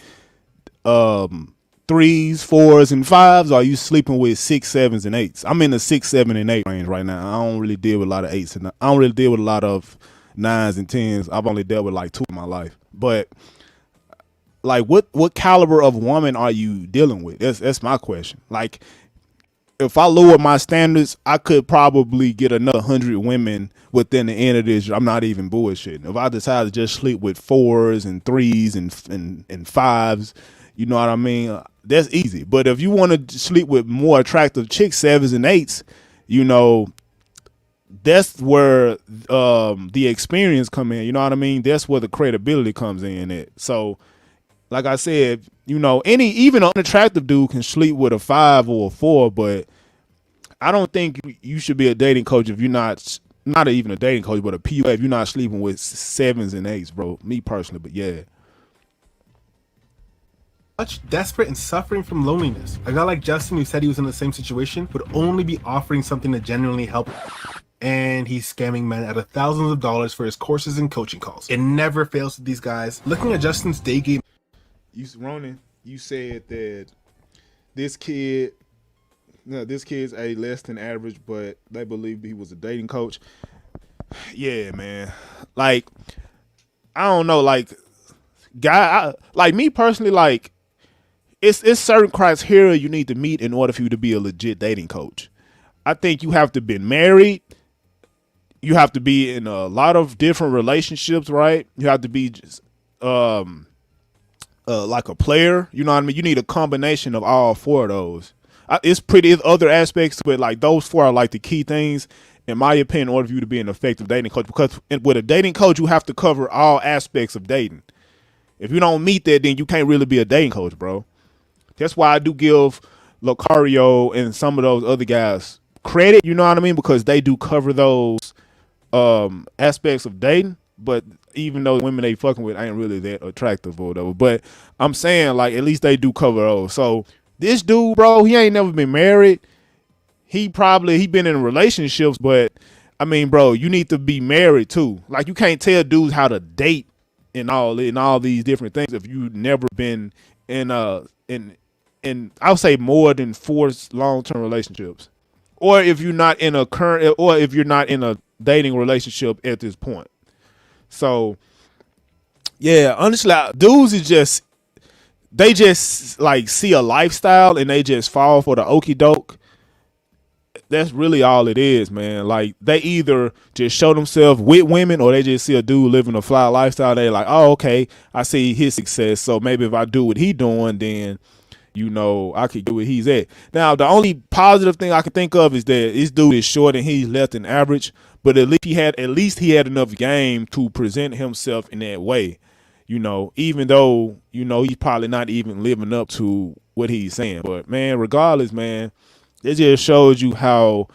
3s, 4s, and 5s? Or are you sleeping with 6, 7s, and 8s? I'm in the 6, 7, and 8 range right now. I don't really deal with a lot of 8s, and I don't really deal with a lot of 9s and 10s. I've only dealt with like 2 in my life. But like, what caliber of woman are you dealing with? That's my question. Like, if I lower my standards, I could probably get another 100 women within the end of this year. I'm not even bullshitting. If I decide to just sleep with 4s and 3s and 5s, you know what I mean? That's easy. But if you want to sleep with more attractive chicks, 7s and 8s, you know, that's where the experience come in. You know what I mean? That's where the credibility comes in at. So, like I said, you know, even an unattractive dude can sleep with a 5 or a 4, but I don't think you should be a dating coach if you're not even a dating coach, but a PUA if you're not sleeping with 7s and 8s, bro. Me personally, but yeah. Much desperate and suffering from loneliness. A guy like Justin, who said he was in the same situation, would only be offering something to genuinely help. And he's scamming men out of thousands of dollars for his courses and coaching calls. It never fails with these guys. Looking at Justin's day game. Ronan, you said that this kid's a less than average, but they believe he was a dating coach. Yeah, man. Like, I don't know, like, like me personally, like, it's certain criteria you need to meet in order for you to be a legit dating coach. I think you have to be married. You have to be in a lot of different relationships, right? You have to be just, like a player, you know what I mean? You need a combination of all 4 of those. It's other aspects, but like those 4 are like the key things, in my opinion, in order for you to be an effective dating coach. Because with a dating coach, you have to cover all aspects of dating. If you don't meet that, then you can't really be a dating coach, bro. That's why I do give Lucario and some of those other guys credit, you know what I mean? Because they do cover those aspects of dating, but even though women they fucking with ain't really that attractive or whatever. But I'm saying, like, at least they do cover those. So this dude, bro, he ain't never been married. He been in relationships, but I mean, bro, you need to be married too. Like, you can't tell dudes how to date and all these different things if you've never been in I would say more than 4 long-term relationships, or if you're not in a dating relationship at this point. So yeah, honestly, dudes they just like see a lifestyle and they just fall for the okie doke. That's really all it is, man. Like, they either just show themselves with women or they just see a dude living a fly lifestyle. They like, oh, okay, I see his success. So maybe if I do what he doing, then, you know, I could get where he's at. Now, the only positive thing I can think of is that this dude is short and he's less than average, but at least he had enough game to present himself in that way. You know, even though, you know, he's probably not even living up to what he's saying. But man, regardless, man, it just shows you how,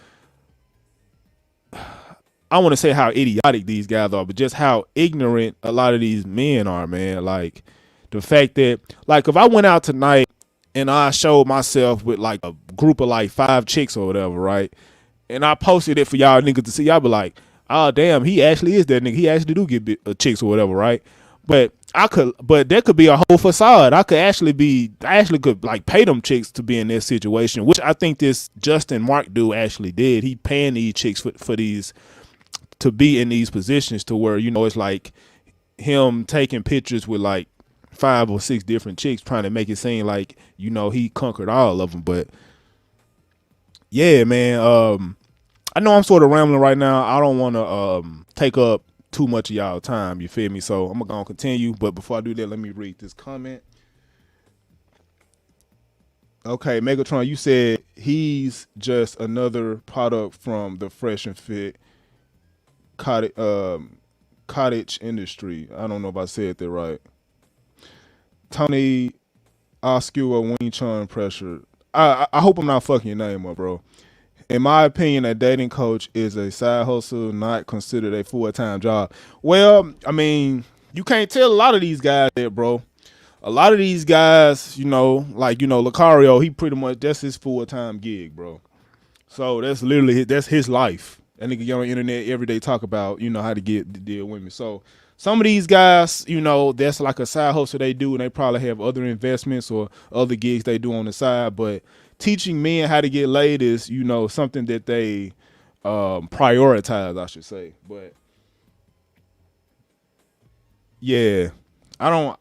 I want to say how idiotic these guys are, but just how ignorant a lot of these men are, man. Like, the fact that, like, if I went out tonight and I showed myself with like a group of like 5 chicks or whatever, right? And I posted it for y'all niggas to see, y'all be like, oh damn, he actually is that nigga. He actually do get chicks or whatever, right? But there could be a whole facade. I actually could like pay them chicks to be in this situation, which I think this Justin Marc dude actually did. He paying these chicks for these to be in these positions to where, you know, it's like him taking pictures with like 5 or 6 different chicks, trying to make it seem like, you know, he conquered all of them. But yeah, man, I know I'm sort of rambling right now. I don't want to take up too much of y'all time, you feel me? So I'm gonna continue, but before I do that, let me read this comment. Okay, Megatron, you said he's just another product from the fresh and fit cottage industry. I don't know if I said that right. Tony Oscua Wing Chun Pressure. I hope I'm not fucking your name up, bro. In my opinion, a dating coach is a side hustle, not considered a full-time job. Well, I mean, you can't tell a lot of these guys that, bro. A lot of these guys, you know, like, you know, Lucario, he pretty much, that's his full-time gig, bro. So that's literally, that's his life. That nigga get on the internet every day talk about, you know, how to deal women. So some of these guys, you know, that's like a side hustle they do, and they probably have other investments or other gigs they do on the side, but teaching men how to get laid is, you know, something that they prioritize, I should say. But yeah, I don't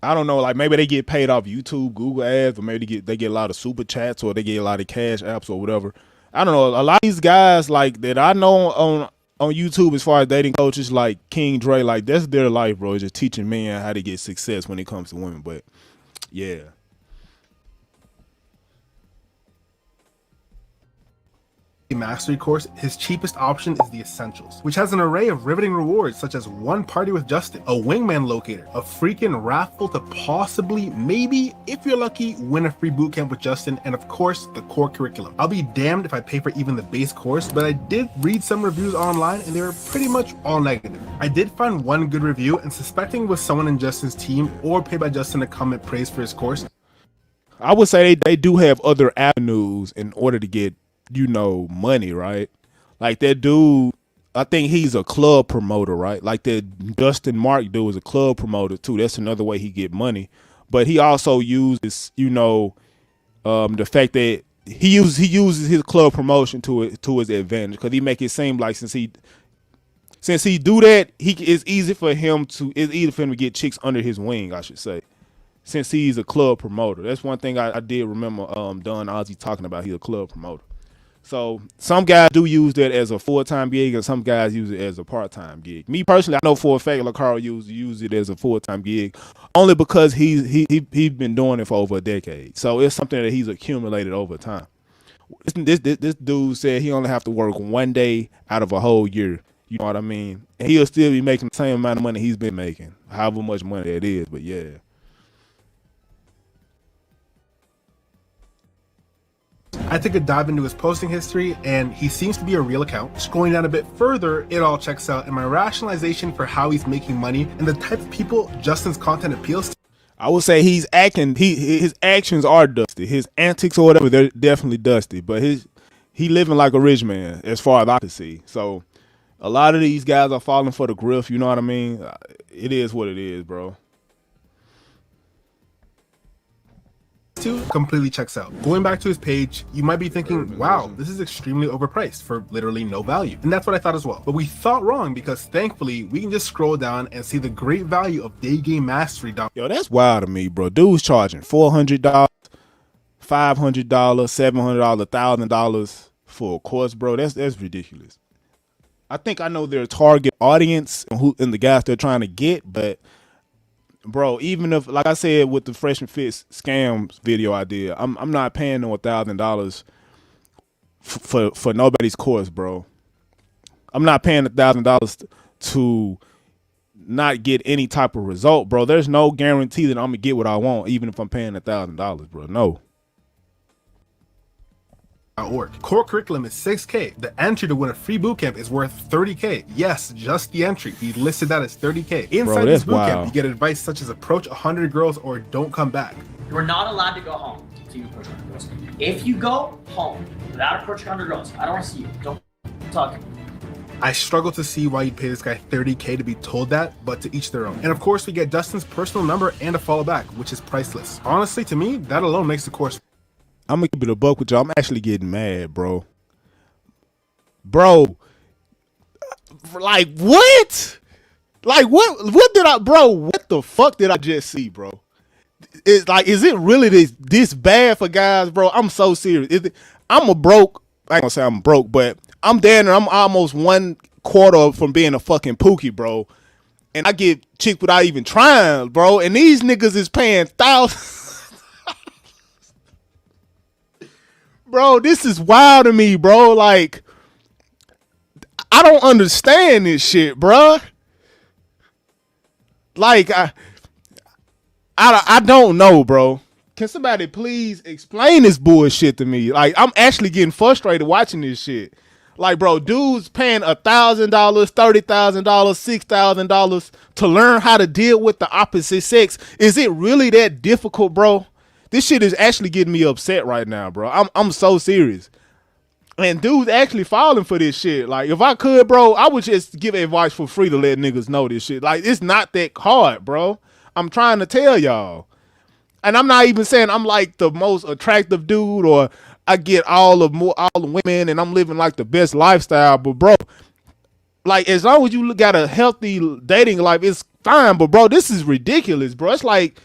know. Like, maybe they get paid off YouTube, Google ads, or maybe they get a lot of super chats, or they get a lot of cash apps or whatever. I don't know. A lot of these guys like that I know on YouTube, as far as dating coaches, like King Dre, like that's their life, bro. Is just teaching men how to get success when it comes to women. But yeah. Mastery course, his cheapest option is the Essentials, which has an array of riveting rewards such as one party with Justin, a wingman locator, a freaking raffle to possibly, maybe, if you're lucky, win a free bootcamp with Justin, and of course, the core curriculum. I'll be damned if I pay for even the base course, but I did read some reviews online and they were pretty much all negative. I did find one good review, and suspecting it was someone in Justin's team or paid by Justin to comment praise for his course. I would say they do have other avenues in order to get, you know, money, right? Like that dude, I think he's a club promoter, right? Like that Justin Marc dude is a club promoter too. That's another way he get money. But he also uses, you know, the fact that he uses his club promotion to his advantage, because he make it seem like since he do that, it's easy for him to get chicks under his wing, I should say. Since he's a club promoter. That's one thing I did remember DaDonOzzy talking about. He's a club promoter. So some guys do use that as a full-time gig, and some guys use it as a part-time gig. Me personally, I know for a fact Lucario use it as a full-time gig, only because he's been doing it for over a decade. So it's something that he's accumulated over time. This dude said he only have to work 1 day out of a whole year. You know what I mean? And he'll still be making the same amount of money he's been making, however much money that is. But yeah. I took a dive into his posting history, and he seems to be a real account. Scrolling down a bit further, it all checks out, and my rationalization for how he's making money and the type of people Justin's content appeals to. I would say he's acting. His actions are dusty. His antics or whatever, they're definitely dusty. But he living like a rich man, as far as I can see. So a lot of these guys are falling for the grift. You know what I mean? It is what it is, bro. Completely checks out. Going back to his page, you might be thinking, wow, this is extremely overpriced for literally no value. And that's what I thought as well. But we thought wrong, because thankfully we can just scroll down and see the great value of day game mastery. Yo, that's wild to me, bro. Dude's charging $400, $500, $700, $1,000 for a course, bro. That's ridiculous. I think I know their target audience and the guys they're trying to get, but bro, even if, like I said with the Fresh and Fit scams video I did, I'm not paying no $1,000 for nobody's course, bro. I'm not paying $1,000 to not get any type of result, bro. There's no guarantee that I'm gonna get what I want, even if I'm paying $1,000, bro. No. Core curriculum is $6K. The entry to win a free bootcamp is worth $30K. Yes, just the entry. He listed that as $30K. Inside this bootcamp, you get advice such as approach 100 girls or don't come back. You are not allowed to go home until you approach 100 girls. If you go home without approaching 100 girls, I don't want to see you. Don't talk. I struggle to see why you'd pay this guy $30K to be told that, but to each their own. And of course, we get Dustin's personal number and a follow back, which is priceless. Honestly, to me, that alone makes the course. I'm gonna keep it a buck with y'all. I'm actually getting mad, bro. Bro, like what? Like what did I, bro? What the fuck did I just see, bro? It's like, is it really this bad for guys, bro? I'm so serious. I'm a broke. I ain't gonna say I'm broke, but I'm down there. I'm almost 1/4 from being a fucking pookie, bro. And I get chick without even trying, bro. And these niggas is paying thousands. Bro, this is wild to me, bro. Like, I don't understand this shit, bro. Like, I don't know, bro. Can somebody please explain this bullshit to me? Like, I'm actually getting frustrated watching this shit. Like, bro, dudes paying $1,000, $30,000, $6,000 to learn how to deal with the opposite sex. Is it really that difficult, bro? This shit is actually getting me upset right now, bro. I'm so serious. And dudes actually falling for this shit. Like, if I could, bro, I would just give advice for free to let niggas know this shit. Like, it's not that hard, bro. I'm trying to tell y'all. And I'm not even saying I'm like the most attractive dude or I get all the women and I'm living like the best lifestyle. But, bro, like, as long as you got a healthy dating life, it's fine. But, bro, this is ridiculous, bro. It's like,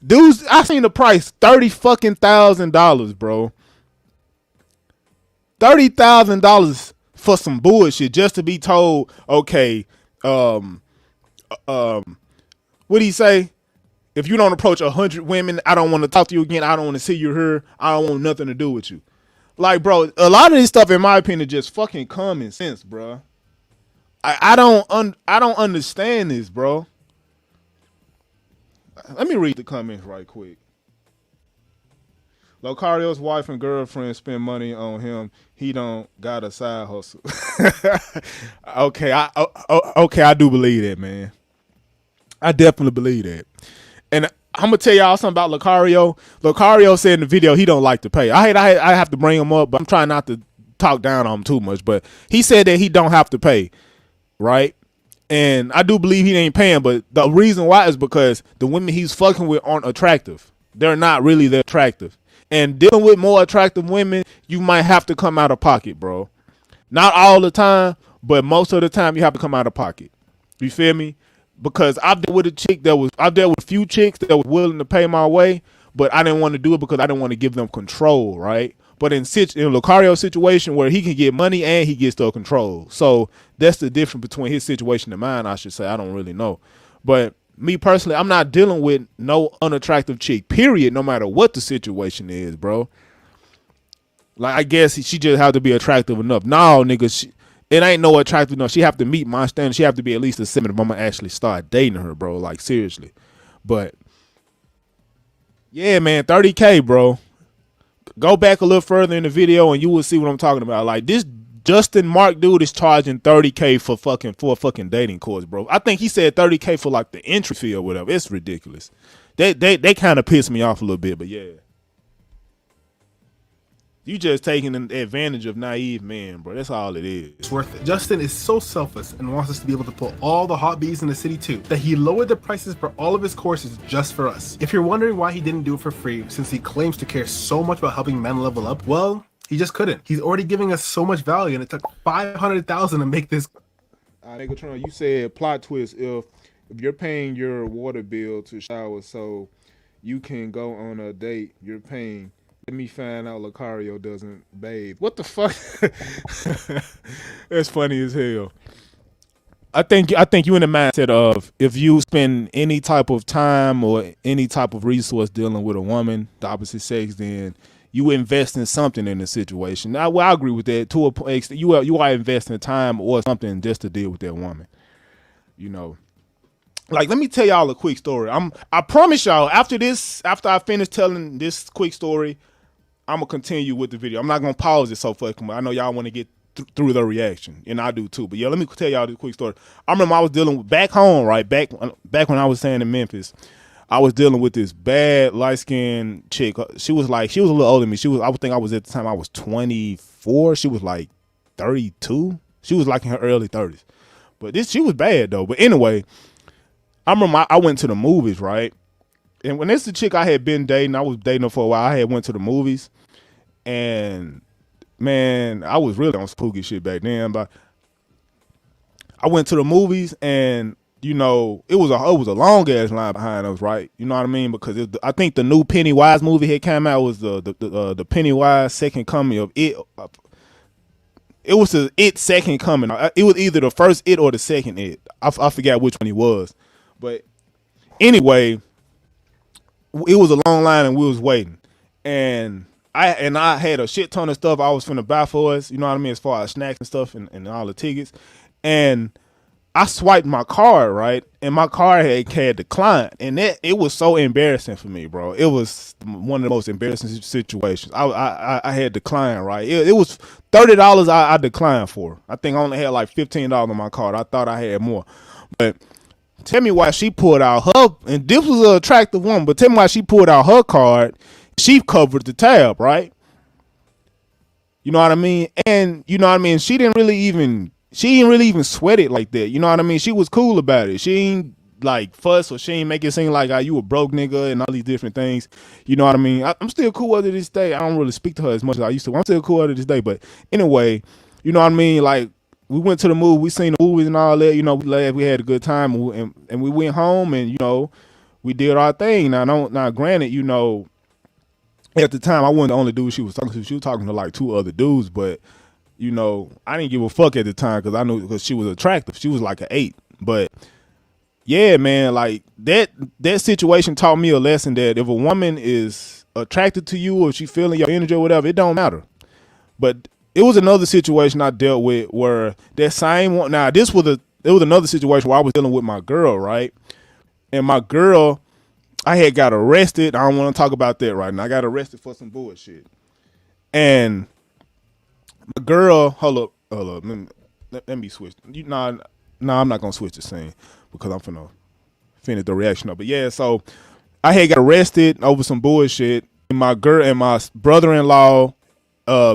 dudes, I seen the price $30,000, bro. $30,000 for some bullshit just to be told, okay, what do you say? If you don't approach 100 women, I don't want to talk to you again. I don't want to see you here. I don't want nothing to do with you. Like, bro, a lot of this stuff, in my opinion, just fucking common sense, bro. I don't understand this, bro. Let me read the comments right quick. Locario's wife and girlfriend spend money on him. He don't got a side hustle. Okay, I do believe that, man. I definitely believe that. And I'm gonna tell y'all something about Locario. Locario said in the video he don't like to pay. I have to bring him up, but I'm trying not to talk down on him too much. But he said that he don't have to pay, right? And I do believe he ain't paying, but the reason why is because the women he's fucking with aren't attractive. They're not really that attractive. And dealing with more attractive women, you might have to come out of pocket, bro. Not all the time, but most of the time you have to come out of pocket. You feel me? Because I've dealt with a few chicks that were willing to pay my way, but I didn't want to do it because I didn't want to give them control, right? But in Locario's situation where he can get money and he gets the control. So that's the difference between his situation and mine, I should say. I don't really know. But me personally, I'm not dealing with no unattractive chick, period, no matter what the situation is, bro. Like, I guess she just have to be attractive enough. No, nigga, it ain't no attractive enough. She have to meet my standards. She have to be at least a 7 if I'm going to actually start dating her, bro. Like, seriously. But, yeah, man, $30K, bro. go back a little further in the video and you will see what I'm talking about. Like this Justin Marc dude is charging $30K for a fucking dating course, bro. I think he said $30K for like the entry fee or whatever. It's ridiculous. They kind of pissed me off a little bit, but yeah. You just taking advantage of naive men, bro. That's all it is. It's worth it. Justin is so selfless and wants us to be able to pull all the hot bees in the city too, that he lowered the prices for all of his courses just for us. If you're wondering why he didn't do it for free, since he claims to care so much about helping men level up, well, he just couldn't. He's already giving us so much value, and it took $500,000 to make this. You said plot twist. If you're paying your water bill to shower so you can go on a date, you're paying. Let me find out Lucario doesn't bathe. What the fuck? That's funny as hell. I think you in the mindset of if you spend any type of time or any type of resource dealing with a woman, the opposite sex, then you invest in something in the situation. Now, I agree with that to a extent. You are investing time or something just to deal with that woman. You know. Like, let me tell y'all a quick story. I promise y'all, after I finish telling this quick story, I'm gonna continue with the video. I'm not gonna pause it so fucking much. I know y'all want to get through the reaction, and I do too. But yeah, let me tell y'all this quick story. I remember I was dealing with back home, right? Back when I was staying in Memphis, I was dealing with this bad light skinned chick. She was a little older than me. I would think I was at the time I was 24. She was like 32. She was like in her early 30s. But she was bad though. But anyway, I remember I went to the movies, right? And when this is the chick I had been dating, I was dating her for a while. I had went to the movies, and man, I was really on spooky shit back then. But I went to the movies, and you know, it was a long ass line behind us, right? You know what I mean? Because I think the new Pennywise movie had came out. Was the Pennywise Second Coming of It. It was the It Second Coming. It was either the first It or the second It. I forgot which one it was, but anyway. It was a long line and we was waiting, and I had a shit ton of stuff I was finna buy for us, you know what I mean, as far as snacks and stuff and all the tickets, and I swiped my card, right, and my card had declined, and it was so embarrassing for me, bro. It was one of the most embarrassing situations. I had declined, right. It was $30 I declined for. I think I only had like $15 on my card. I thought I had more, but. Tell me why she pulled out her, and this was an attractive woman, but tell me why she pulled out her card. She covered the tab, right? You know what I mean? And you know what I mean? She didn't really even sweat it like that. You know what I mean? She was cool about it. She ain't like fuss, or she ain't make it seem like you a broke nigga and all these different things. You know what I mean? I'm still cool with her to this day. I don't really speak to her as much as I used to. I'm still cool with her to this day. But anyway, you know what I mean? Like, we went to the movie, we seen the movies and all that, you know, we laughed, we had a good time, and we went home, and, you know, we did our thing. Now, granted, you know, at the time, I wasn't the only dude she was talking to. She was talking to, like, 2 other dudes, but, you know, I didn't give a fuck at the time because I knew because she was attractive. She was like an 8. But, yeah, man, like, that situation taught me a lesson that if a woman is attracted to you or she feeling your energy or whatever, it don't matter. But it was another situation I dealt with where that same one. Now, it was another situation where I was dealing with my girl, right? And my girl, I had got arrested. I don't want to talk about that right now. I got arrested for some bullshit. And my girl, hold up. Let me switch. I'm not gonna switch the scene because I'm finna finish the reaction up. But yeah, so I had got arrested over some bullshit. And my girl and my brother-in-law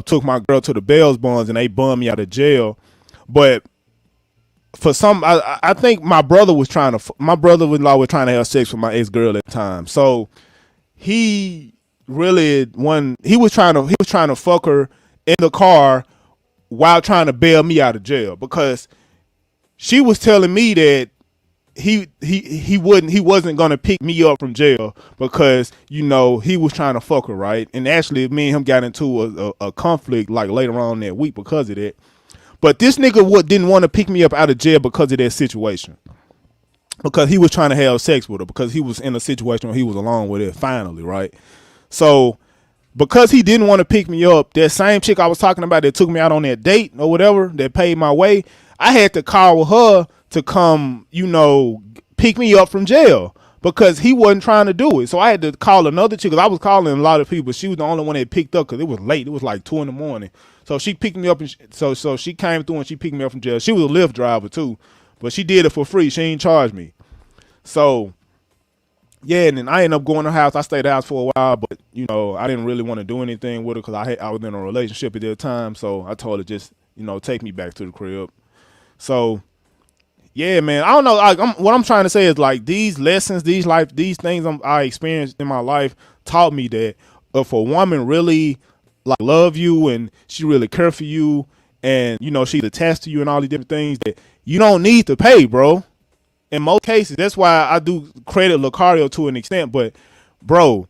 took my girl to the bail bonds, and they bummed me out of jail. But for some, I think my brother-in-law was trying to have sex with my ex-girl at the time. So he was trying to fuck her in the car while trying to bail me out of jail, because she was telling me that he wasn't gonna pick me up from jail because, you know, he was trying to fuck her, right? And actually, me and him got into a conflict like later on that week because of that. But this nigga didn't want to pick me up out of jail because of that situation, because he was trying to have sex with her, because he was in a situation where he was alone with it finally, right? So because he didn't want to pick me up, that same chick I was talking about that took me out on that date or whatever, that paid my way, I had to call her to come, you know, pick me up from jail. because he wasn't trying to do it. So I had to call another chick, because I was calling a lot of people. She was the only one that picked up because it was late. It was like 2 a.m. So she picked me up, and so she came through and she picked me up from jail. She was a Lyft driver too, but she did it for free. She ain't charged me. So yeah, and then I ended up going to her house. I stayed at the house for a while, but you know, I didn't really want to do anything with her because I was in a relationship at that time. So I told her just, you know, take me back to the crib. So yeah, man, I don't know. What I'm trying to say is like these lessons, these things I experienced in my life taught me that if a woman really like love you and she really care for you and you know she's attached to you and all these different things, that you don't need to pay, bro. In most cases, that's why I do credit Lucario to an extent. But bro,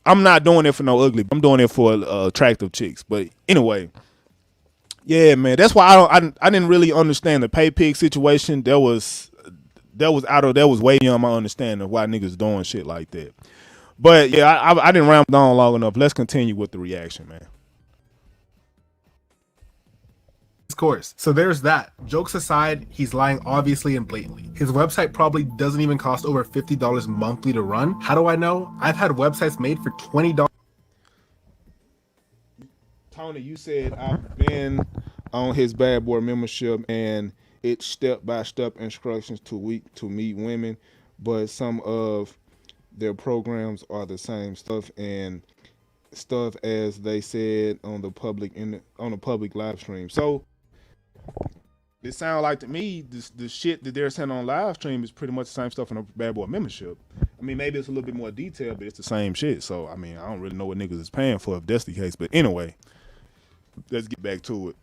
I'm not doing it for no ugly. I'm doing it for attractive chicks. But anyway, yeah, man, that's why I didn't really understand the pay pig situation. That was way beyond my understanding of why niggas doing shit like that. But yeah, I didn't ramble on long enough. Let's continue with the reaction, man. Course. So there's that. Jokes aside, he's lying obviously and blatantly. His website probably doesn't even cost over $50 monthly to run. How do I know? I've had websites made for $20. Tony, you said I've been on his Bad Boy membership and it's step-by-step instructions to meet women, but some of their programs are the same stuff and stuff as they said on the public live stream. So it sounds like to me the shit that they're saying on live stream is pretty much the same stuff in a Bad Boy membership. I mean, maybe it's a little bit more detailed, but it's the same shit. So I mean, I don't really know what niggas is paying for if that's the case. But anyway, let's get back to it.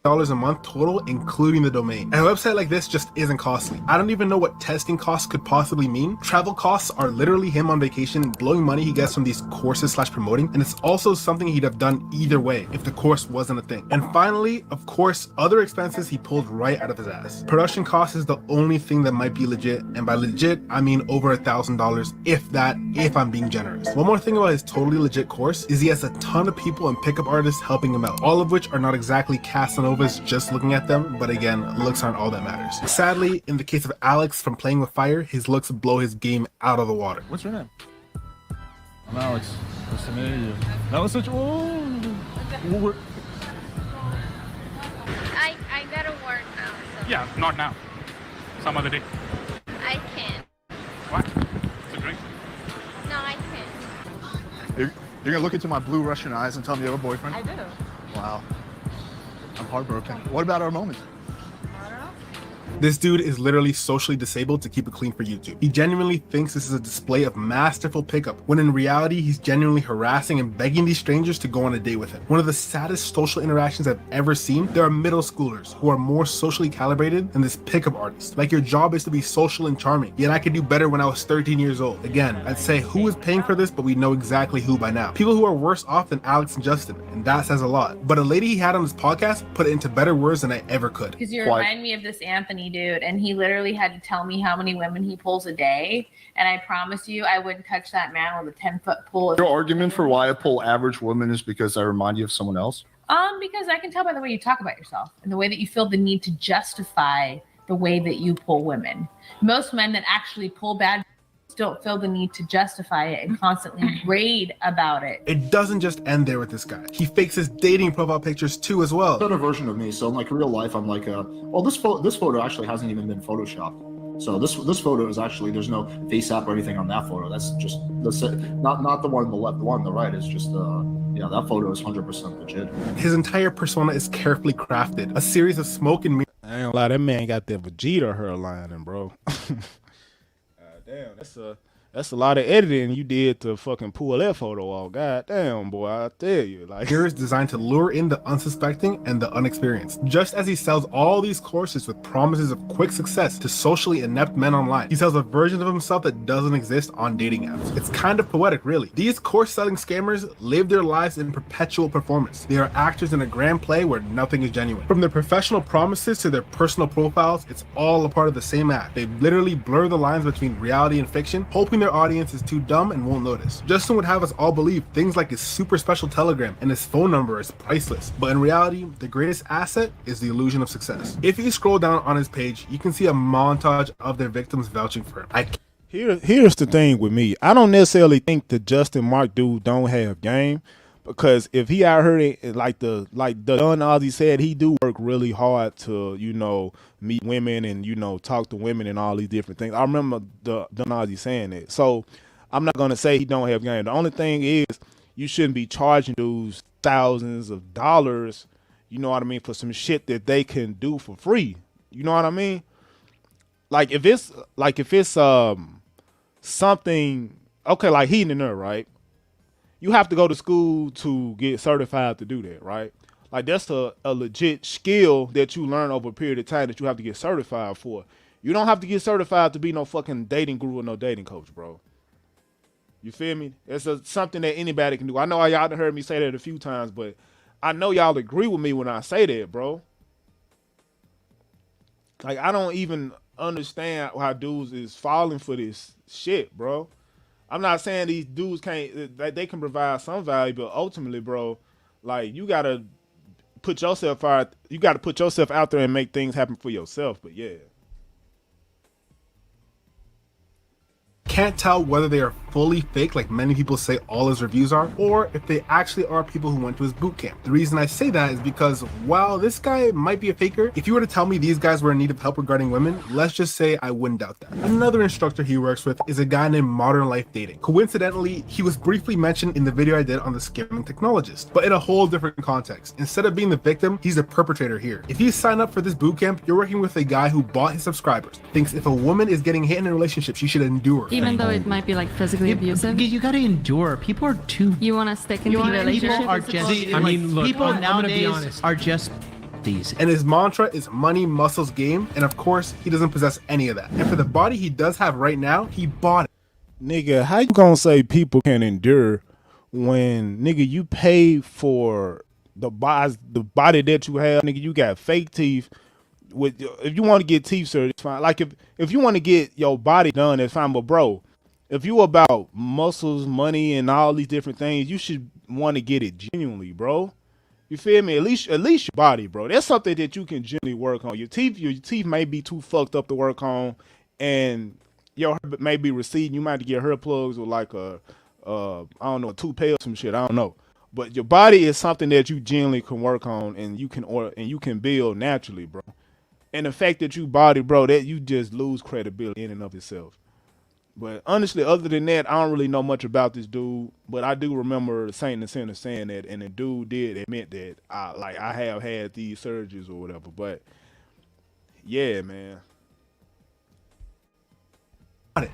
A month total, including the domain. And a website like this just isn't costly. I don't even know what testing costs could possibly mean. Travel costs are literally him on vacation blowing money he gets from these courses / promoting, and it's also something he'd have done either way if the course wasn't a thing. And finally, of course, other expenses he pulled right out of his ass. Production costs is the only thing that might be legit, and by legit, I mean over $1,000, if that, if I'm being generous. One more thing about his totally legit course is he has a ton of people and pickup artists helping him out, all of which are not exactly Casanova just looking at them, but again, looks aren't all that matters. Sadly, in the case of Alex from Playing with Fire, his looks blow his game out of the water. What's your name? I'm Alex. Nice to meet you. That was such I gotta work now. So. Yeah, not now. Some other day. I can't. What? It's a drink. No, I can't. You're gonna look into my blue Russian eyes and tell me you have a boyfriend? I do. Wow. I'm heartbroken. What about our moment? This dude is literally socially disabled to keep it clean for YouTube. He genuinely thinks this is a display of masterful pickup, when in reality, he's genuinely harassing and begging these strangers to go on a date with him. One of the saddest social interactions I've ever seen. There are middle schoolers who are more socially calibrated than this pickup artist. Like, your job is to be social and charming, yet I could do better when I was 13 years old. Again, I'd say who is paying for this, but we know exactly who by now. People who are worse off than Alex and Justin, and that says a lot. But a lady he had on his podcast put it into better words than I ever could. Because you remind me of this Anthony dude, and he literally had to tell me how many women he pulls a day, and I promise you I wouldn't touch that man with a 10-foot pole. Your argument for why I pull average women is because I remind you of someone else? Because I can tell by the way you talk about yourself and the way that you feel the need to justify the way that you pull women. Most men that actually pull bad don't feel the need to justify it and constantly rage about it. It doesn't just end there with this guy. He fakes his dating profile pictures too as well. Better version of me. So in like real life, I'm like, this photo actually hasn't even been photoshopped. So this photo is actually, there's no face app or anything on that photo. That's just not the one on the left. The one on the right is just yeah, that photo is 100% legit. His entire persona is carefully crafted, a series of smoke and mirrors. I ain't gonna lie, that man got that Vegeta hairline, bro. Damn, that's a lot of editing you did to fucking pull that photo off. God damn, boy, I tell you. Like, here is designed to lure in the unsuspecting and the unexperienced. Just as he sells all these courses with promises of quick success to socially inept men online, he sells a version of himself that doesn't exist on dating apps. It's kind of poetic, really. These course-selling scammers live their lives in perpetual performance. They are actors in a grand play where nothing is genuine. From their professional promises to their personal profiles, it's all a part of the same act. They literally blur the lines between reality and fiction, hoping their audience is too dumb and won't notice. Justin would have us all believe things like his super special telegram and his phone number is priceless, but in reality, the greatest asset is the illusion of success. If you scroll down on his page, you can see a montage of their victims vouching for him. Here's the thing with me. I don't necessarily think the Justin Marc dude don't have game, because if he out here like DaDonOzzy said, he do work really hard to, you know, meet women and, you know, talk to women and all these different things. I remember DaDonOzzy saying that. So I'm not gonna say he don't have game. The only thing is you shouldn't be charging dudes thousands of dollars, you know what I mean, for some shit that they can do for free. You know what I mean? Like if it's something, okay, like heating and air, right? You have to go to school to get certified to do that, right? Like that's a legit skill that you learn over a period of time that you have to get certified for. You don't have to get certified to be no fucking dating guru or no dating coach, bro. You feel me? It's something that anybody can do. I know y'all done heard me say that a few times, but I know y'all agree with me when I say that, bro. Like I don't even understand how dudes is falling for this shit, bro. I'm not saying these dudes can't, they can provide some value, but ultimately, bro, like you gotta put yourself out. You gotta put yourself out there and make things happen for yourself. But yeah. Can't tell whether they are fully fake like many people say all his reviews are, or if they actually are people who went to his boot camp. The reason I say that is because while this guy might be a faker, if you were to tell me these guys were in need of help regarding women, let's just say I wouldn't doubt that. Another instructor he works with is a guy named Modern Life Dating. Coincidentally, he was briefly mentioned in the video I did on the scamming technologist, but in a whole different context. Instead of being the victim, he's the perpetrator here. If you sign up for this boot camp, you're working with a guy who bought his subscribers, thinks if a woman is getting hit in a relationship, she should endure. Even though it might be like physically abusive. You gotta endure. People are too. You want to stick in the relationship. People are just. I mean, look. People nowadays are just these. And his mantra is money, muscles, game. And of course, he doesn't possess any of that. And for the body he does have right now, he bought it. Nigga, how you gonna say people can endure when, nigga, you pay for the body that you have? Nigga, you got fake teeth. If you want to get teeth surgery, it's fine. Like if you want to get your body done, it's fine. But bro, if you about muscles, money, and all these different things, you should want to get it genuinely, bro. You feel me? At least your body, bro. That's something that you can genuinely work on. Your teeth may be too fucked up to work on, and your hair may be receding. You might have to get hair plugs or like I don't know, a toupee or some shit. I don't know. But your body is something that you genuinely can work on, and you can build naturally, bro. And the fact that you body, bro, that you just lose credibility in and of itself. But honestly, other than that, I don't really know much about this dude. But I do remember Saint and the Sinner saying that, and the dude did admit that I have had these surgeries or whatever. But yeah, man.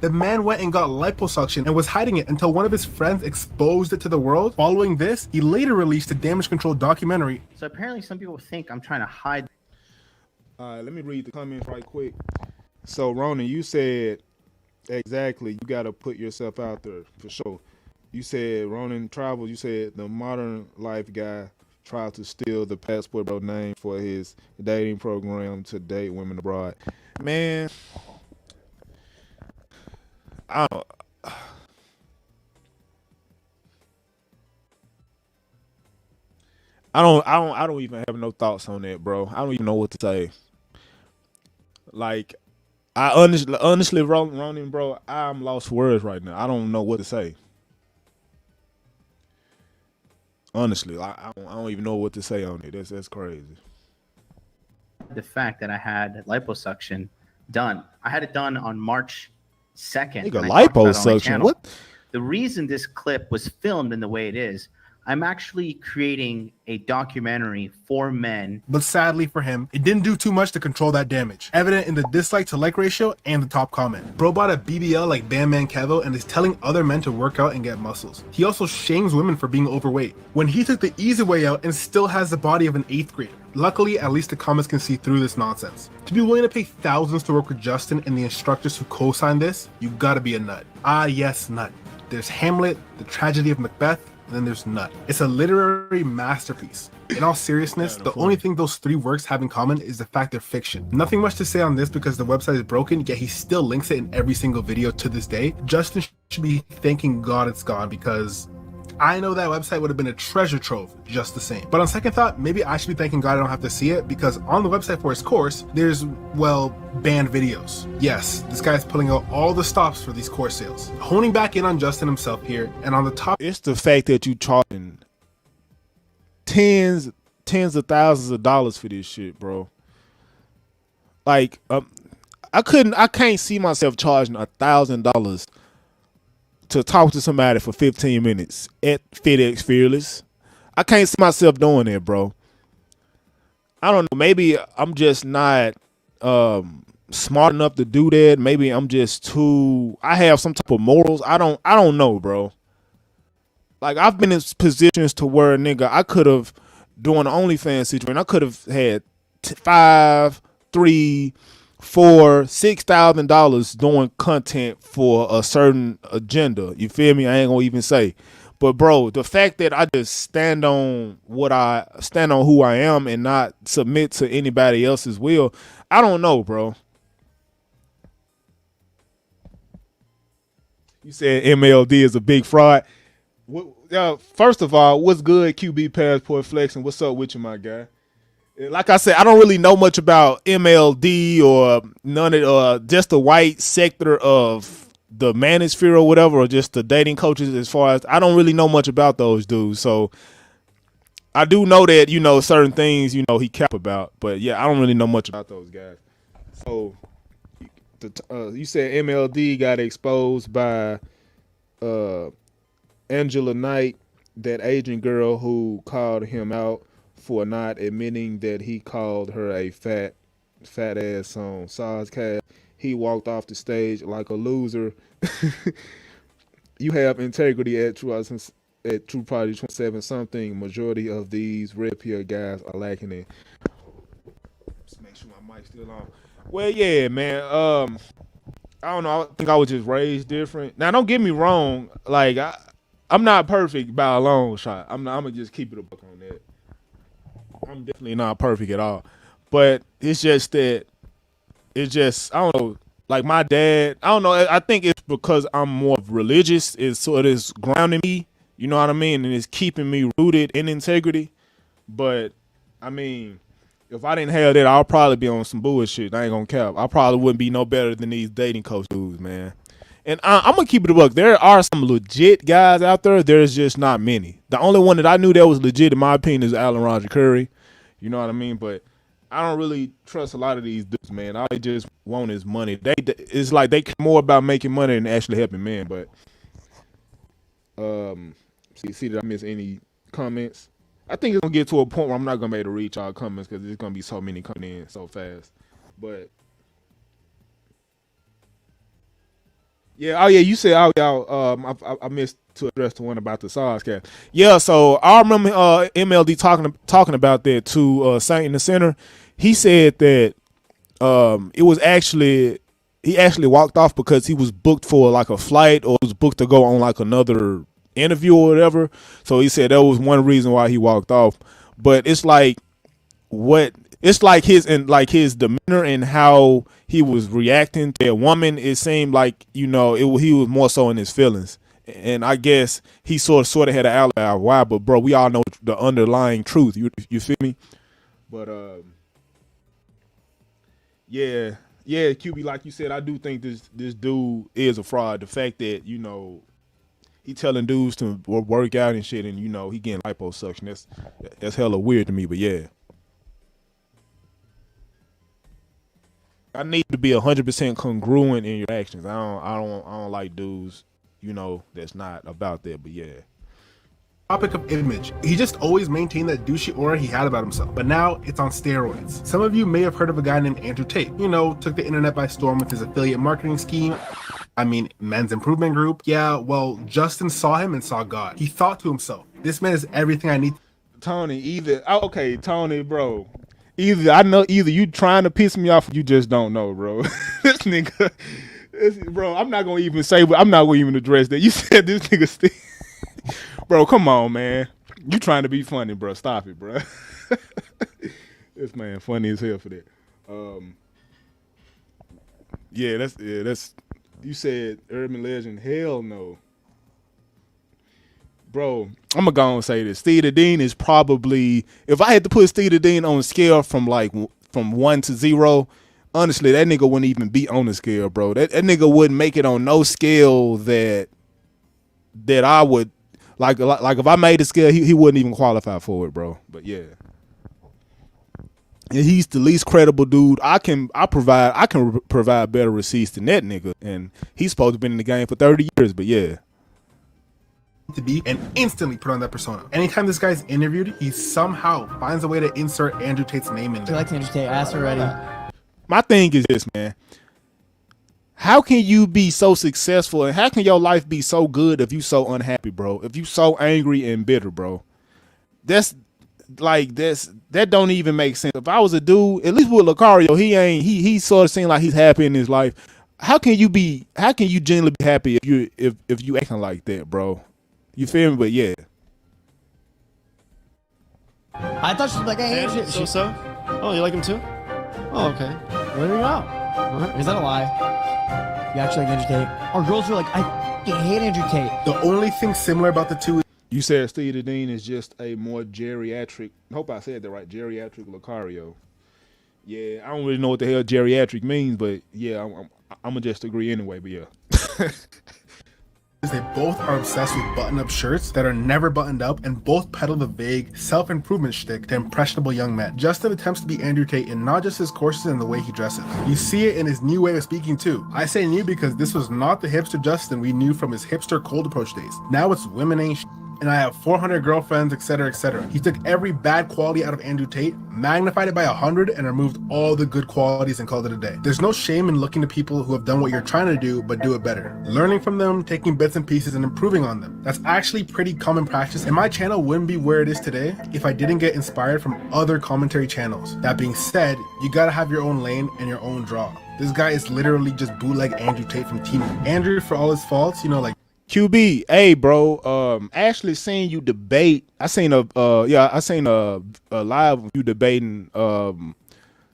The man went and got liposuction and was hiding it until one of his friends exposed it to the world. Following this, he later released a damage control documentary. So apparently some people think I'm trying to hide. All right, let me read the comments right quick. So Ronan, you said exactly, you got to put yourself out there for sure. You said Ronan Travels, you said the Modern Life guy tried to steal the Passport Bro name for his dating program to date women abroad. Man, I don't even have no thoughts on that, bro. I don't even know what to say. Like, I honestly, Ronan, bro, I'm lost for words right now. I don't know what to say. Honestly, I don't even know what to say on it. That's crazy. The fact that I had liposuction done. I had it done on March 2nd. Nigga, liposuction? What? The reason this clip was filmed in the way it is, I'm actually creating a documentary for men. But sadly for him, it didn't do too much to control that damage. Evident in the dislike to like ratio and the top comment. Bro bought a BBL like Bam Man Kevo and is telling other men to work out and get muscles. He also shames women for being overweight, when he took the easy way out and still has the body of an 8th grader. Luckily, at least the comments can see through this nonsense. To be willing to pay thousands to work with Justin and the instructors who co-signed this, you gotta be a nut. Ah yes, nut. There's Hamlet, The Tragedy of Macbeth, and then there's none. It's a literary masterpiece. In all seriousness, the only thing those 3 works have in common is the fact they're fiction. Nothing much to say on this because the website is broken, yet he still links it in every single video to this day. Justin should be thanking God it's gone, because I know that website would have been a treasure trove just the same. But on second thought, maybe I should be thanking God I don't have to see it, because on the website for his course, there's, well, banned videos. Yes, this guy's pulling out all the stops for these course sales. Honing back in on Justin himself here, and on the top, it's the fact that you charging tens of thousands of dollars for this shit, bro. Like, I can't see myself charging $1,000 to talk to somebody for 15 minutes at FedEx Fearless. I can't see myself doing that, bro. I don't know. Maybe I'm just not smart enough to do that. Maybe I'm just too. I have some type of morals. I don't know, bro. Like, I've been in positions to where, nigga, I could have, doing the OnlyFans situation, I could have had $5, $3, $4, $6,000 doing content for a certain agenda. You feel me? I ain't gonna even say. But bro, the fact that I just stand on who I am and not submit to anybody else's will, I don't know, bro. You said MLD is a big fraud. First of all, what's good, QB Passport Flexing? What's up with you, my guy? Like I said, I don't really know much about MLD or none of just the white sector of the manosphere or whatever, or just the dating coaches. As far as I don't really know much about those dudes, so I do know that certain things he cap about, but yeah, I don't really know much about those guys. So you said MLD got exposed by Angela Knight, that Asian girl who called him out for not admitting that he called her a fat ass on Sozcast. He walked off the stage like a loser. You have integrity at True Prodigy 27 something. Majority of these red pill guys are lacking it. Let's make sure my mic's still on. Well, yeah, man. I don't know. I think I was just raised different. Now, don't get me wrong. Like, I'm not perfect by a long shot. I'm gonna just keep it a book on that. I'm definitely not perfect at all. But it's just that I don't know, like my dad, I don't know, I think it's because I'm more religious, it's grounding me, you know what I mean? And it's keeping me rooted in integrity. But I mean, if I didn't have that, I'll probably be on some bullshit. I ain't gonna cap. I probably wouldn't be no better than these dating coach dudes, man. And I'm gonna keep it a buck. There are some legit guys out there. There's just not many. The only one that I knew that was legit, in my opinion, is Allen Roger Curry. You know what I mean? But I don't really trust a lot of these dudes, man. All they just want is money. It's like they care more about making money than actually helping men. But see, did I miss any comments? I think it's gonna get to a point where I'm not gonna be able to reach all comments because there's gonna be so many coming in so fast. But yeah, you said I missed to address the one about the Sozcast. Yeah, so I remember MLD talking about that to Saint in the Center. He said that it was he actually walked off because he was booked for like a flight, or was booked to go on like another interview or whatever. So he said that was one reason why he walked off. But it's like his demeanor and how he was reacting to a woman, it seemed like, he was more so in his feelings. And I guess he sort of had an alibi why, but bro, we all know the underlying truth. You feel me? But yeah, QB, like you said, I do think this dude is a fraud. The fact that, he telling dudes to work out and shit, and he getting liposuction. That's hella weird to me, but yeah. I need to be 100% congruent in your actions. I don't like dudes, that's not about that, but yeah. Topic of image. He just always maintained that douchey aura he had about himself, but now it's on steroids. Some of you may have heard of a guy named Andrew Tate. Took the internet by storm with his affiliate marketing scheme. Men's Improvement Group. Yeah, well, Justin saw him and saw God. He thought to himself, this man is everything I need. Tony, Tony, bro. Either you trying to piss me off or you just don't know, bro. This nigga, bro, I'm not gonna even address that. You said this nigga Bro, come on, man. You trying to be funny, bro. Stop it, bro. This man funny as hell for that. That's you said urban legend. Hell no. Bro, I'm gonna go and say this. Steve Dean is probably, if I had to put Steve Dean on a scale from 1 to 0, honestly, that nigga wouldn't even be on the scale, bro. That nigga wouldn't make it on no scale that I would like if I made a scale, he wouldn't even qualify for it, bro. But yeah. And he's the least credible dude. I can provide better receipts than that nigga. And he's supposed to have been in the game for 30 years, but yeah. To be and instantly put on that persona. Anytime this guy's interviewed, he somehow finds a way to insert Andrew Tate's name in there. I like Andrew Tate. I asked already. My thing is this, man. How can you be so successful and how can your life be so good if you so unhappy, bro? If you so angry and bitter, bro? That don't even make sense. If I was a dude, at least with Lucario, he sort of seemed like he's happy in his life. How can you genuinely be happy if you acting like that, bro? You feel me? But yeah. I thought she was like, hey, So? Oh, you like him too? Oh, okay. There you go. Is that a lie? You actually like Andrew Tate? Our girls are like, I hate Andrew Tate. The only thing similar about the two. You said Steve Dean is just a more geriatric. I hope I said that right. Geriatric Lucario. Yeah, I don't really know what the hell geriatric means, but yeah, I'm gonna just agree anyway. But yeah. They both are obsessed with button-up shirts that are never buttoned up, and both peddle the vague self-improvement shtick to impressionable young men. Justin attempts to be Andrew Tate in not just his courses and the way he dresses. You see it in his new way of speaking too. I say new because this was not the hipster Justin we knew from his hipster cold approach days. Now it's women ain't and I have 400 girlfriends, etc., etc. He took every bad quality out of Andrew Tate, magnified it by 100, and removed all the good qualities and called it a day. There's no shame in looking to people who have done what you're trying to do, but do it better. Learning from them, taking bits and pieces, and improving on them. That's actually pretty common practice, and my channel wouldn't be where it is today if I didn't get inspired from other commentary channels. That being said, you gotta have your own lane and your own draw. This guy is literally just bootleg Andrew Tate from Team Andrew for all his faults, like QB, hey bro, actually seen you debate. I seen a live of you debating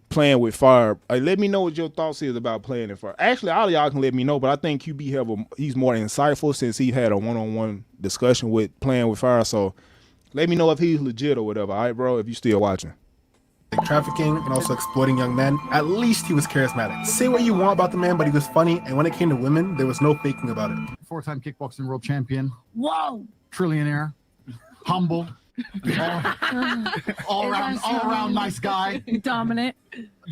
playing with fire. Let me know what your thoughts is about playing in fire. Actually, all of y'all can let me know, but I think QB he's more insightful since he had a one-on-one discussion with playing with fire. So let me know if he's legit or whatever. All right, bro, if you still watching. Trafficking and also exploiting young men. At least he was charismatic. Say what you want about the man, but he was funny, and when it came to women, there was no faking about it. 4-time kickboxing world champion. Whoa! Trillionaire. Humble. all around nice guy. Dominant.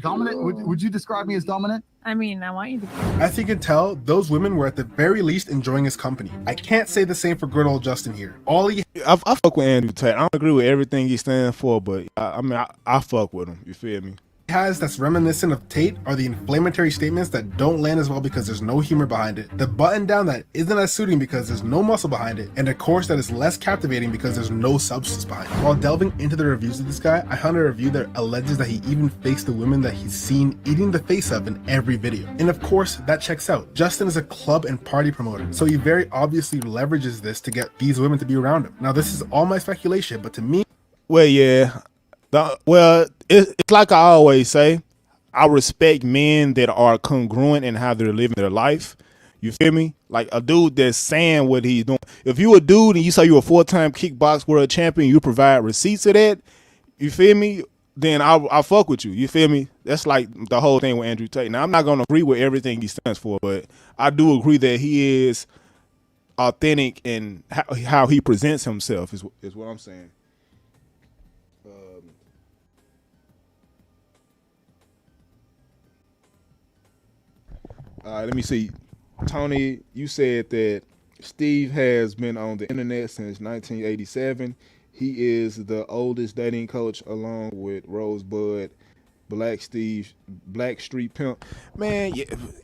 Dominant? Would you describe me as dominant? I mean, I want you to. As you can tell, those women were at the very least enjoying his company. I can't say the same for good old Justin here. I fuck with Andrew Tate. I don't agree with everything he stands for, but I fuck with him. You feel me? Has that's reminiscent of Tate are the inflammatory statements that don't land as well because there's no humor behind it, the button down that isn't as suiting because there's no muscle behind it, and a course that is less captivating because there's no substance behind it. While delving into the reviews of this guy, I found a review that alleges that he even fakes the women that he's seen eating the face of in every video. And of course, that checks out. Justin is a club and party promoter, so he very obviously leverages this to get these women to be around him. Now, this is all my speculation, but to me, well, yeah. It's like I always say, I respect men that are congruent in how they're living their life. You feel me? Like a dude that's saying what he's doing. If you a dude and you say you're a 4-time kickbox world champion, you provide receipts of that, you feel me? Then I'll fuck with you. You feel me? That's like the whole thing with Andrew Tate. Now, I'm not going to agree with everything he stands for, but I do agree that he is authentic in how he presents himself is what I'm saying. Let me see. Tony, you said that Steve has been on the internet since 1987. He is the oldest dating coach along with Rosebud, Black Street Pimp. Man,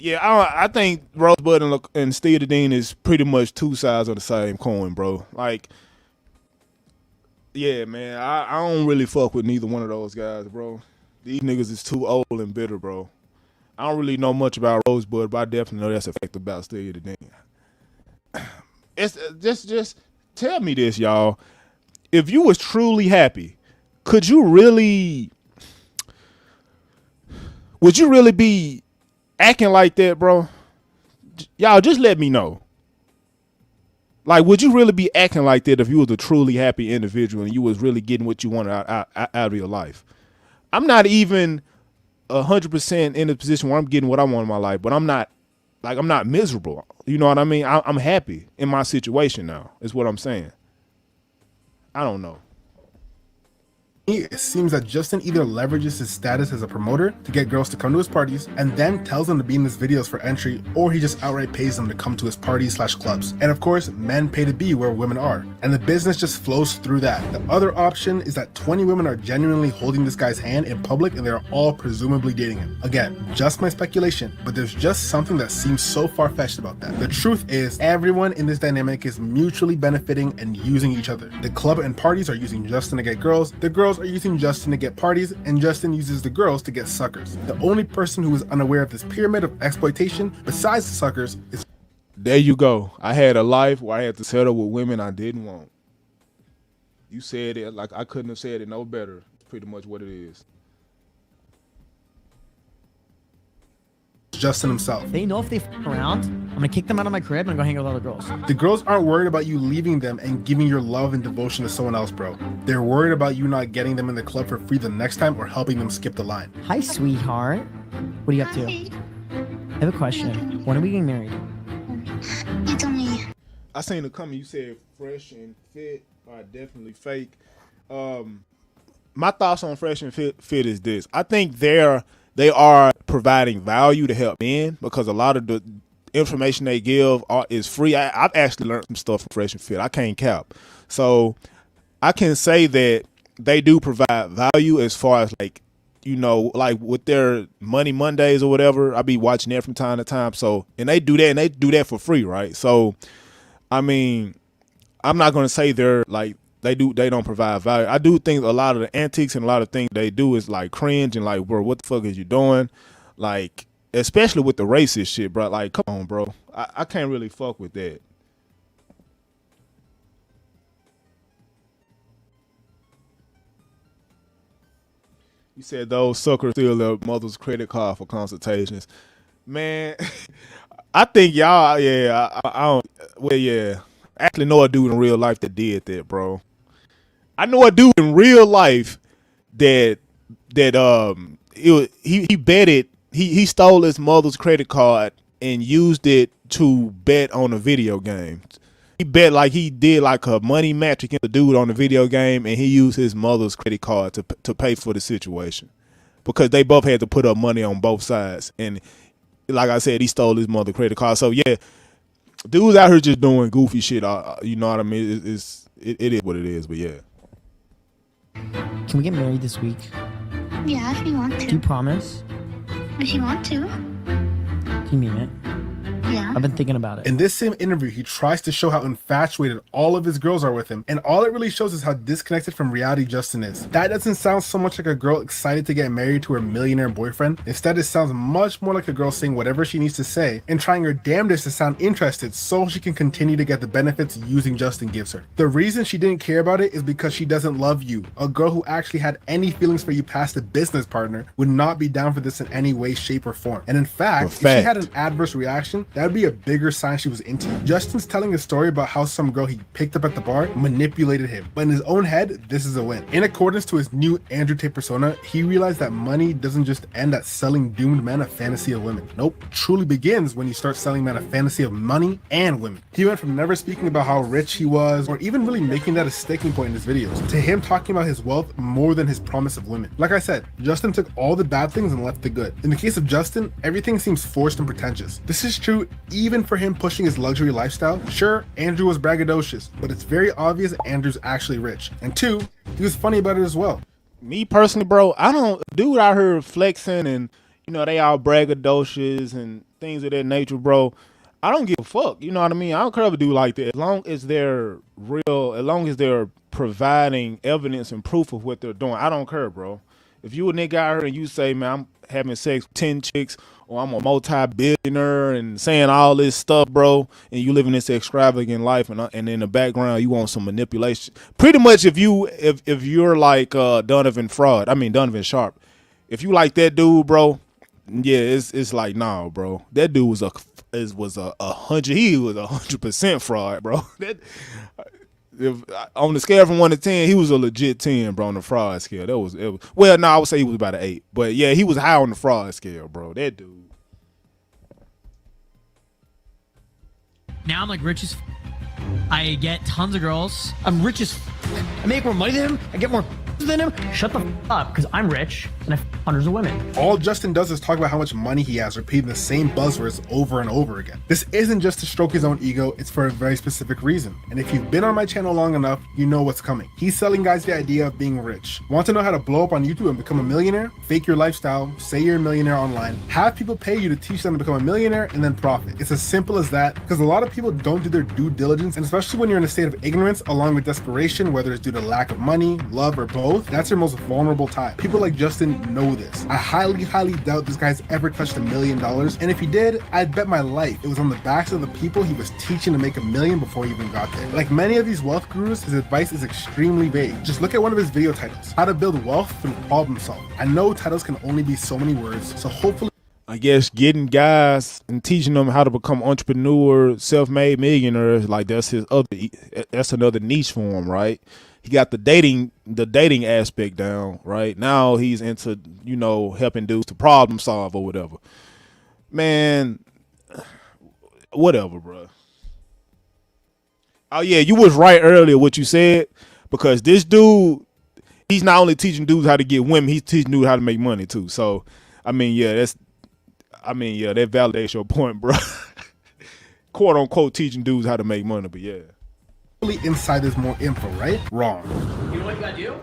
yeah. I think Rosebud and Steve Dean is pretty much two sides of the same coin, bro. Like, yeah, man, I don't really fuck with neither one of those guys, bro. These niggas is too old and bitter, bro. I don't really know much about Rosebud, but I definitely know that's a fact about Steve Dean. It's just tell me this, y'all. If you was truly happy, would you really be acting like that, bro? Y'all just let me know. Like, would you really be acting like that if you was a truly happy individual and you was really getting what you wanted out of your life? I'm not even 100% in a position where I'm getting what I want in my life, but I'm not miserable. You know what I mean? I'm happy in my situation now, is what I'm saying. I don't know. It seems that Justin either leverages his status as a promoter to get girls to come to his parties and then tells them to be in his videos for entry, or he just outright pays them to come to his parties/clubs. And of course, men pay to be where women are, and the business just flows through that. The other option is that 20 women are genuinely holding this guy's hand in public and they're all presumably dating him. Again, just my speculation, but there's just something that seems so far-fetched about that. The truth is, everyone in this dynamic is mutually benefiting and using each other. The club and parties are using Justin to get girls, the girls are using Justin to get parties, and Justin uses the girls to get suckers. The only person who is unaware of this pyramid of exploitation besides the suckers is... There you go. I had a life where I had to settle with women I didn't want. You said it like I couldn't have said it no better. It's pretty much what it is. Justin himself. They know if they f around, I'm gonna kick them out of my crib and go hang out with other girls. The girls aren't worried about you leaving them and giving your love and devotion to someone else, bro. They're worried about you not getting them in the club for free the next time or helping them skip the line. Hi, sweetheart. What are you up to? I have a question. When are we getting married? You tell me. I seen it coming. You said fresh and fit are definitely fake. My thoughts on fresh and fit is this. I think they are providing value to help men because a lot of the information they give is free. I've actually learned some stuff from Fresh and Fit. I can't cap. So I can say that they do provide value as far as like, you know, like with their Money Mondays or whatever. I be watching that from time to time. So, and they do that for free, right? So, I mean, I'm not going to say they're like, they don't provide value. I do think a lot of the antics and a lot of things they do is like cringe and like, bro, what the fuck is you doing? Like, especially with the racist shit, bro. Like, come on, bro. I can't really fuck with that. You said those suckers steal their mother's credit card for consultations. Man, I think y'all, yeah, I don't, well, yeah. I actually know a dude in real life that did that, bro. I know a dude in real life that he betted, he stole his mother's credit card and used it to bet on a video game. He bet like he did like a money match against a dude on the video game, and he used his mother's credit card to pay for the situation because they both had to put up money on both sides. And like I said, he stole his mother's credit card. So yeah, dudes out here just doing goofy shit. You know what I mean? It is what it is. But yeah. Can we get married this week? Yeah, if you want to. Do you promise? If you want to. Do you mean it? Yeah. I've been thinking about it. In this same interview, he tries to show how infatuated all of his girls are with him, and all it really shows is how disconnected from reality Justin is. That doesn't sound so much like a girl excited to get married to her millionaire boyfriend. Instead, it sounds much more like a girl saying whatever she needs to say and trying her damnedest to sound interested so she can continue to get the benefits using Justin gives her. The reason she didn't care about it is because she doesn't love you. A girl who actually had any feelings for you past a business partner would not be down for this in any way, shape, or form. And in fact, if she had an adverse reaction, that would be a bigger sign she was into you. Justin's telling a story about how some girl he picked up at the bar manipulated him, but in his own head, this is a win. In accordance to his new Andrew Tate persona, he realized that money doesn't just end at selling doomed men a fantasy of women. Nope, truly begins when you start selling men a fantasy of money and women. He went from never speaking about how rich he was, or even really making that a sticking point in his videos, to him talking about his wealth more than his promise of women. Like I said, Justin took all the bad things and left the good. In the case of Justin, everything seems forced and pretentious. This is true even for him pushing his luxury lifestyle. Sure, Andrew was braggadocious, but it's very obvious Andrew's actually rich. And two, he was funny about it as well. Me personally, bro, I don't, dude out here flexing and, you know, they all braggadocious and things of that nature, bro. I don't give a fuck. You know what I mean? I don't care if a dude like that. As long as they're real, as long as they're providing evidence and proof of what they're doing, I don't care, bro. If you a nigga out here and you say, man, I'm having sex with 10 chicks, or I'm a multi-billionaire and saying all this stuff, bro, and you living this extravagant life, and in the background you want some manipulation. Pretty much, if you're like Donovan Sharp, if you like that dude, bro, yeah, it's like, nah, bro, that dude was a 100% fraud, bro. That. If on the scale from 1 to 10, he was a legit 10, bro, on the fraud scale. Well, no, I would say he was about an 8. But yeah, he was high on the fraud scale, bro. That dude. Now I'm like rich as I get tons of girls. I'm rich as I make more money than him. I get more than him. Shut the up, because I'm rich and I hundreds of women. All Justin does is talk about how much money he has, repeating the same buzzwords over and over again. This isn't just to stroke his own ego, it's for a very specific reason. And if you've been on my channel long enough, you know what's coming. He's selling guys the idea of being rich. Want to know how to blow up on YouTube and become a millionaire? Fake your lifestyle, say you're a millionaire online, have people pay you to teach them to become a millionaire, and then profit. It's as simple as that, because a lot of people don't do their due diligence, and especially when you're in a state of ignorance along with desperation, whether it's due to lack of money, love, or both, that's your most vulnerable time. People like Justin know this. I highly doubt this guy's ever touched $1 million, and if he did, I'd bet my life it was on the backs of the people he was teaching to make $1 million before he even got there. Like many of these wealth gurus, his advice is extremely vague. Just look at one of his video titles, How to Build Wealth Through Problem Solving. I know titles can only be so many words, so hopefully I guess getting guys and teaching them how to become entrepreneur, self-made millionaires, like that's another niche for him, right? He got the dating aspect down, right? Now he's into, helping dudes to problem solve or whatever. Man, whatever, bro. Oh yeah, you was right earlier what you said, because this dude, he's not only teaching dudes how to get women, he's teaching dudes how to make money too. So, that validates your point, bro. Quote unquote teaching dudes how to make money, but yeah. Inside there's more info, right? Wrong. You know what you gotta do? You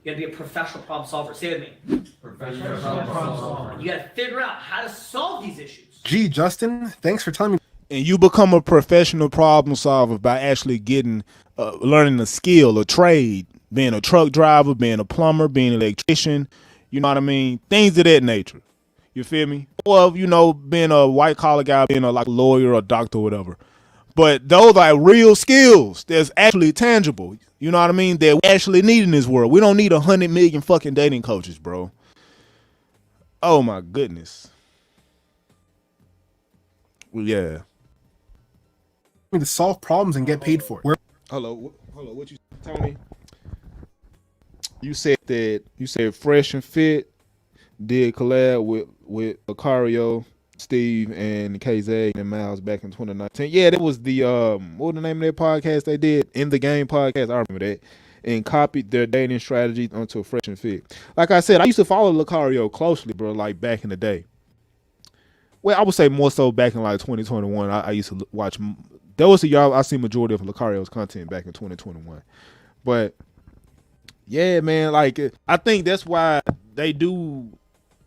gotta be a professional problem solver. Say it with me. Professional problem solver. You gotta figure out how to solve these issues. Gee, Justin, thanks for telling me. And you become a professional problem solver by actually learning a skill, a trade, being a truck driver, being a plumber, being an electrician, you know what I mean? Things of that nature. You feel me? Or, being a white collar guy, being a lawyer or doctor or whatever. But those are real skills that's actually tangible. You know what I mean? That we actually need in this world. We don't need 100 million fucking dating coaches, bro. Oh my goodness. Well, yeah. To solve problems and get paid for it. Hello, what you tell me? You said Fresh and Fit did collab with Lucario, Steve, and KZ and Miles back in 2019. Yeah, that was the what was the name of that podcast they did? In the Game podcast. I remember that. And copied their dating strategy onto Fresh and Fit. Like I said, I used to follow Lucario closely, bro, like back in the day. Well, I would say more so back in 2021. I used to watch. That was the year I see majority of Lucario's content back in 2021. But yeah, man, I think that's why they do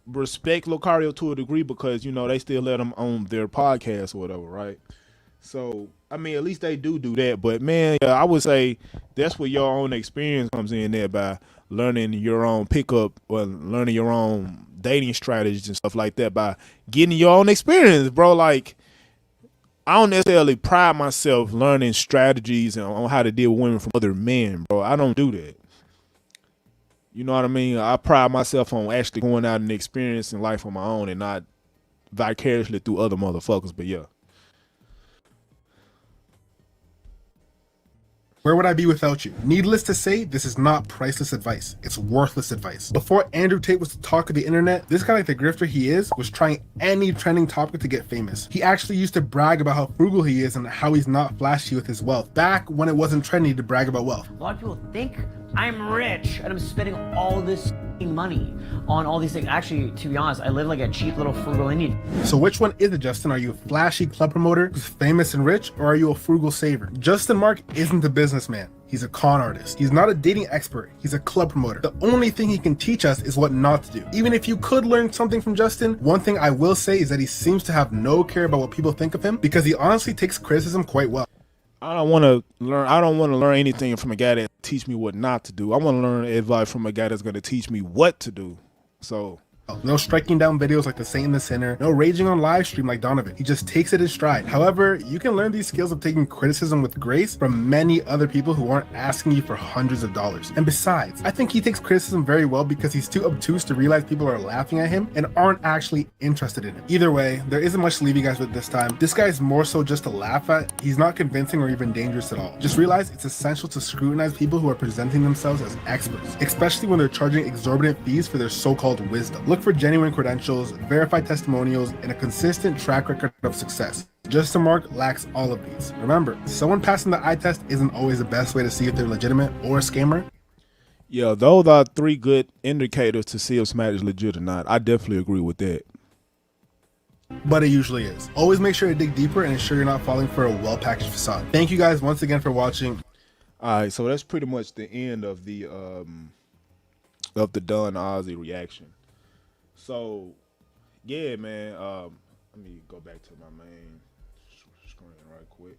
respect Lucario to a degree, because they still let him on their podcast or whatever, right? So at least they do that. But man, I would say that's where your own experience comes in there, by learning your own pickup or learning your own dating strategies and stuff like that, by getting your own experience, bro. I don't necessarily pride myself learning strategies on how to deal with women from other men, bro. I don't do that. You know what I mean? I pride myself on actually going out and experiencing life on my own and not vicariously through other motherfuckers, but yeah. Where would I be without you? Needless to say, this is not priceless advice. It's worthless advice. Before Andrew Tate was the talk of the internet, this guy, like the grifter he is, was trying any trending topic to get famous. He actually used to brag about how frugal he is and how he's not flashy with his wealth, back when it wasn't trendy to brag about wealth. A lot of people think I'm rich and I'm spending all this money on all these things. Actually, to be honest, I live like a cheap little frugal Indian. So which one is it, Justin? Are you a flashy club promoter who's famous and rich, or are you a frugal saver? Justin Marc isn't a businessman. He's a con artist. He's not a dating expert. He's a club promoter. The only thing he can teach us is what not to do. Even if you could learn something from Justin, one thing I will say is that he seems to have no care about what people think of him, because he honestly takes criticism quite well. I don't want to learn. I don't want to learn anything from a guy that teach me what not to do. I want to learn advice from a guy that's going to teach me what to do. So. No striking down videos like the Saint and the Sinner. No raging on live stream like Donovan. He just takes it in stride. However, you can learn these skills of taking criticism with grace from many other people who aren't asking you for hundreds of dollars. And besides, I think he takes criticism very well because he's too obtuse to realize people are laughing at him and aren't actually interested in it. Either way, there isn't much to leave you guys with this time. This guy is more so just to laugh at. He's not convincing or even dangerous at all. Just realize it's essential to scrutinize people who are presenting themselves as experts, especially when they're charging exorbitant fees for their so-called wisdom. Look for genuine credentials, verified testimonials, and a consistent track record of success. Justin Marc lacks all of these. Remember, someone passing the eye test isn't always the best way to see if they're legitimate or a scammer. Yeah, those are 3 good indicators to see if somebody's legit or not. I definitely agree with that. But it usually is. Always make sure to dig deeper and ensure you're not falling for a well-packaged facade. Thank you guys once again for watching. All right, so that's pretty much the end of the DaDonOzzy reaction. So, yeah, man. Let me go back to my main screen right quick.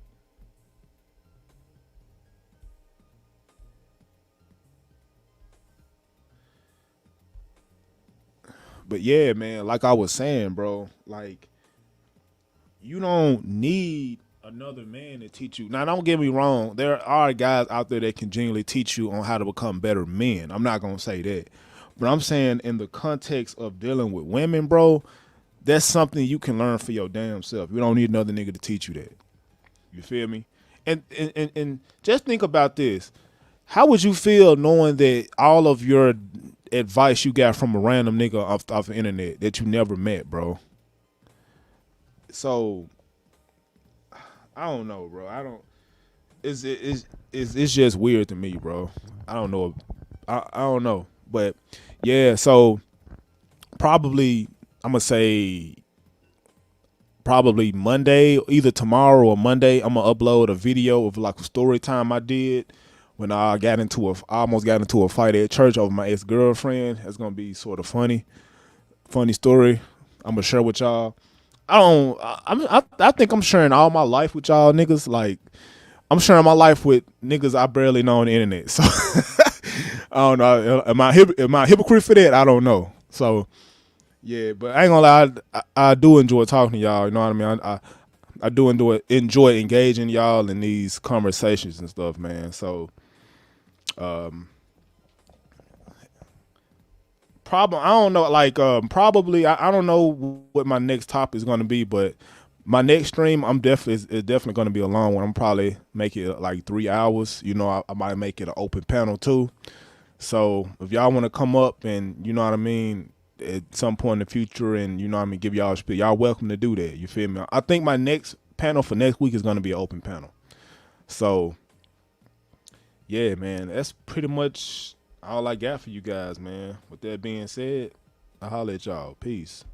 But yeah, man, like I was saying, bro, like you don't need another man to teach you. Now, don't get me wrong. There are guys out there that can genuinely teach you on how to become better men. I'm not going to say that. But I'm saying in the context of dealing with women, bro, that's something you can learn for your damn self. You don't need another nigga to teach you that. You feel me? And just think about this. How would you feel knowing that all of your advice you got from a random nigga off the internet that you never met, bro? So, I don't know, bro. I don't. It's just weird to me, bro. I don't know. I don't know. But yeah, so probably I'm gonna say probably Monday, either tomorrow or Monday, I'm gonna upload a video of like a story time I did when I almost got into a fight at church over my ex-girlfriend. It's gonna be sort of funny story. I'm gonna share with y'all. I think I'm sharing all my life with y'all niggas. Like I'm sharing my life with niggas I barely know on the internet. So I don't know. Am I a hypocrite for that? I don't know. So yeah, but I ain't gonna lie. I do enjoy talking to y'all. You know what I mean? I do enjoy engaging y'all in these conversations and stuff, man. So probably I don't know. Like probably I don't know what my next topic is gonna be, but my next stream it's definitely gonna be a long one. I'm probably make it like 3 hours. You know, I might make it an open panel too. So if y'all want to come up and, you know what I mean, at some point in the future and, you know what I mean, give y'all a spiel, y'all welcome to do that. You feel me? I think my next panel for next week is going to be an open panel. So, yeah, man, that's pretty much all I got for you guys, man. With that being said, I'll holler at y'all. Peace.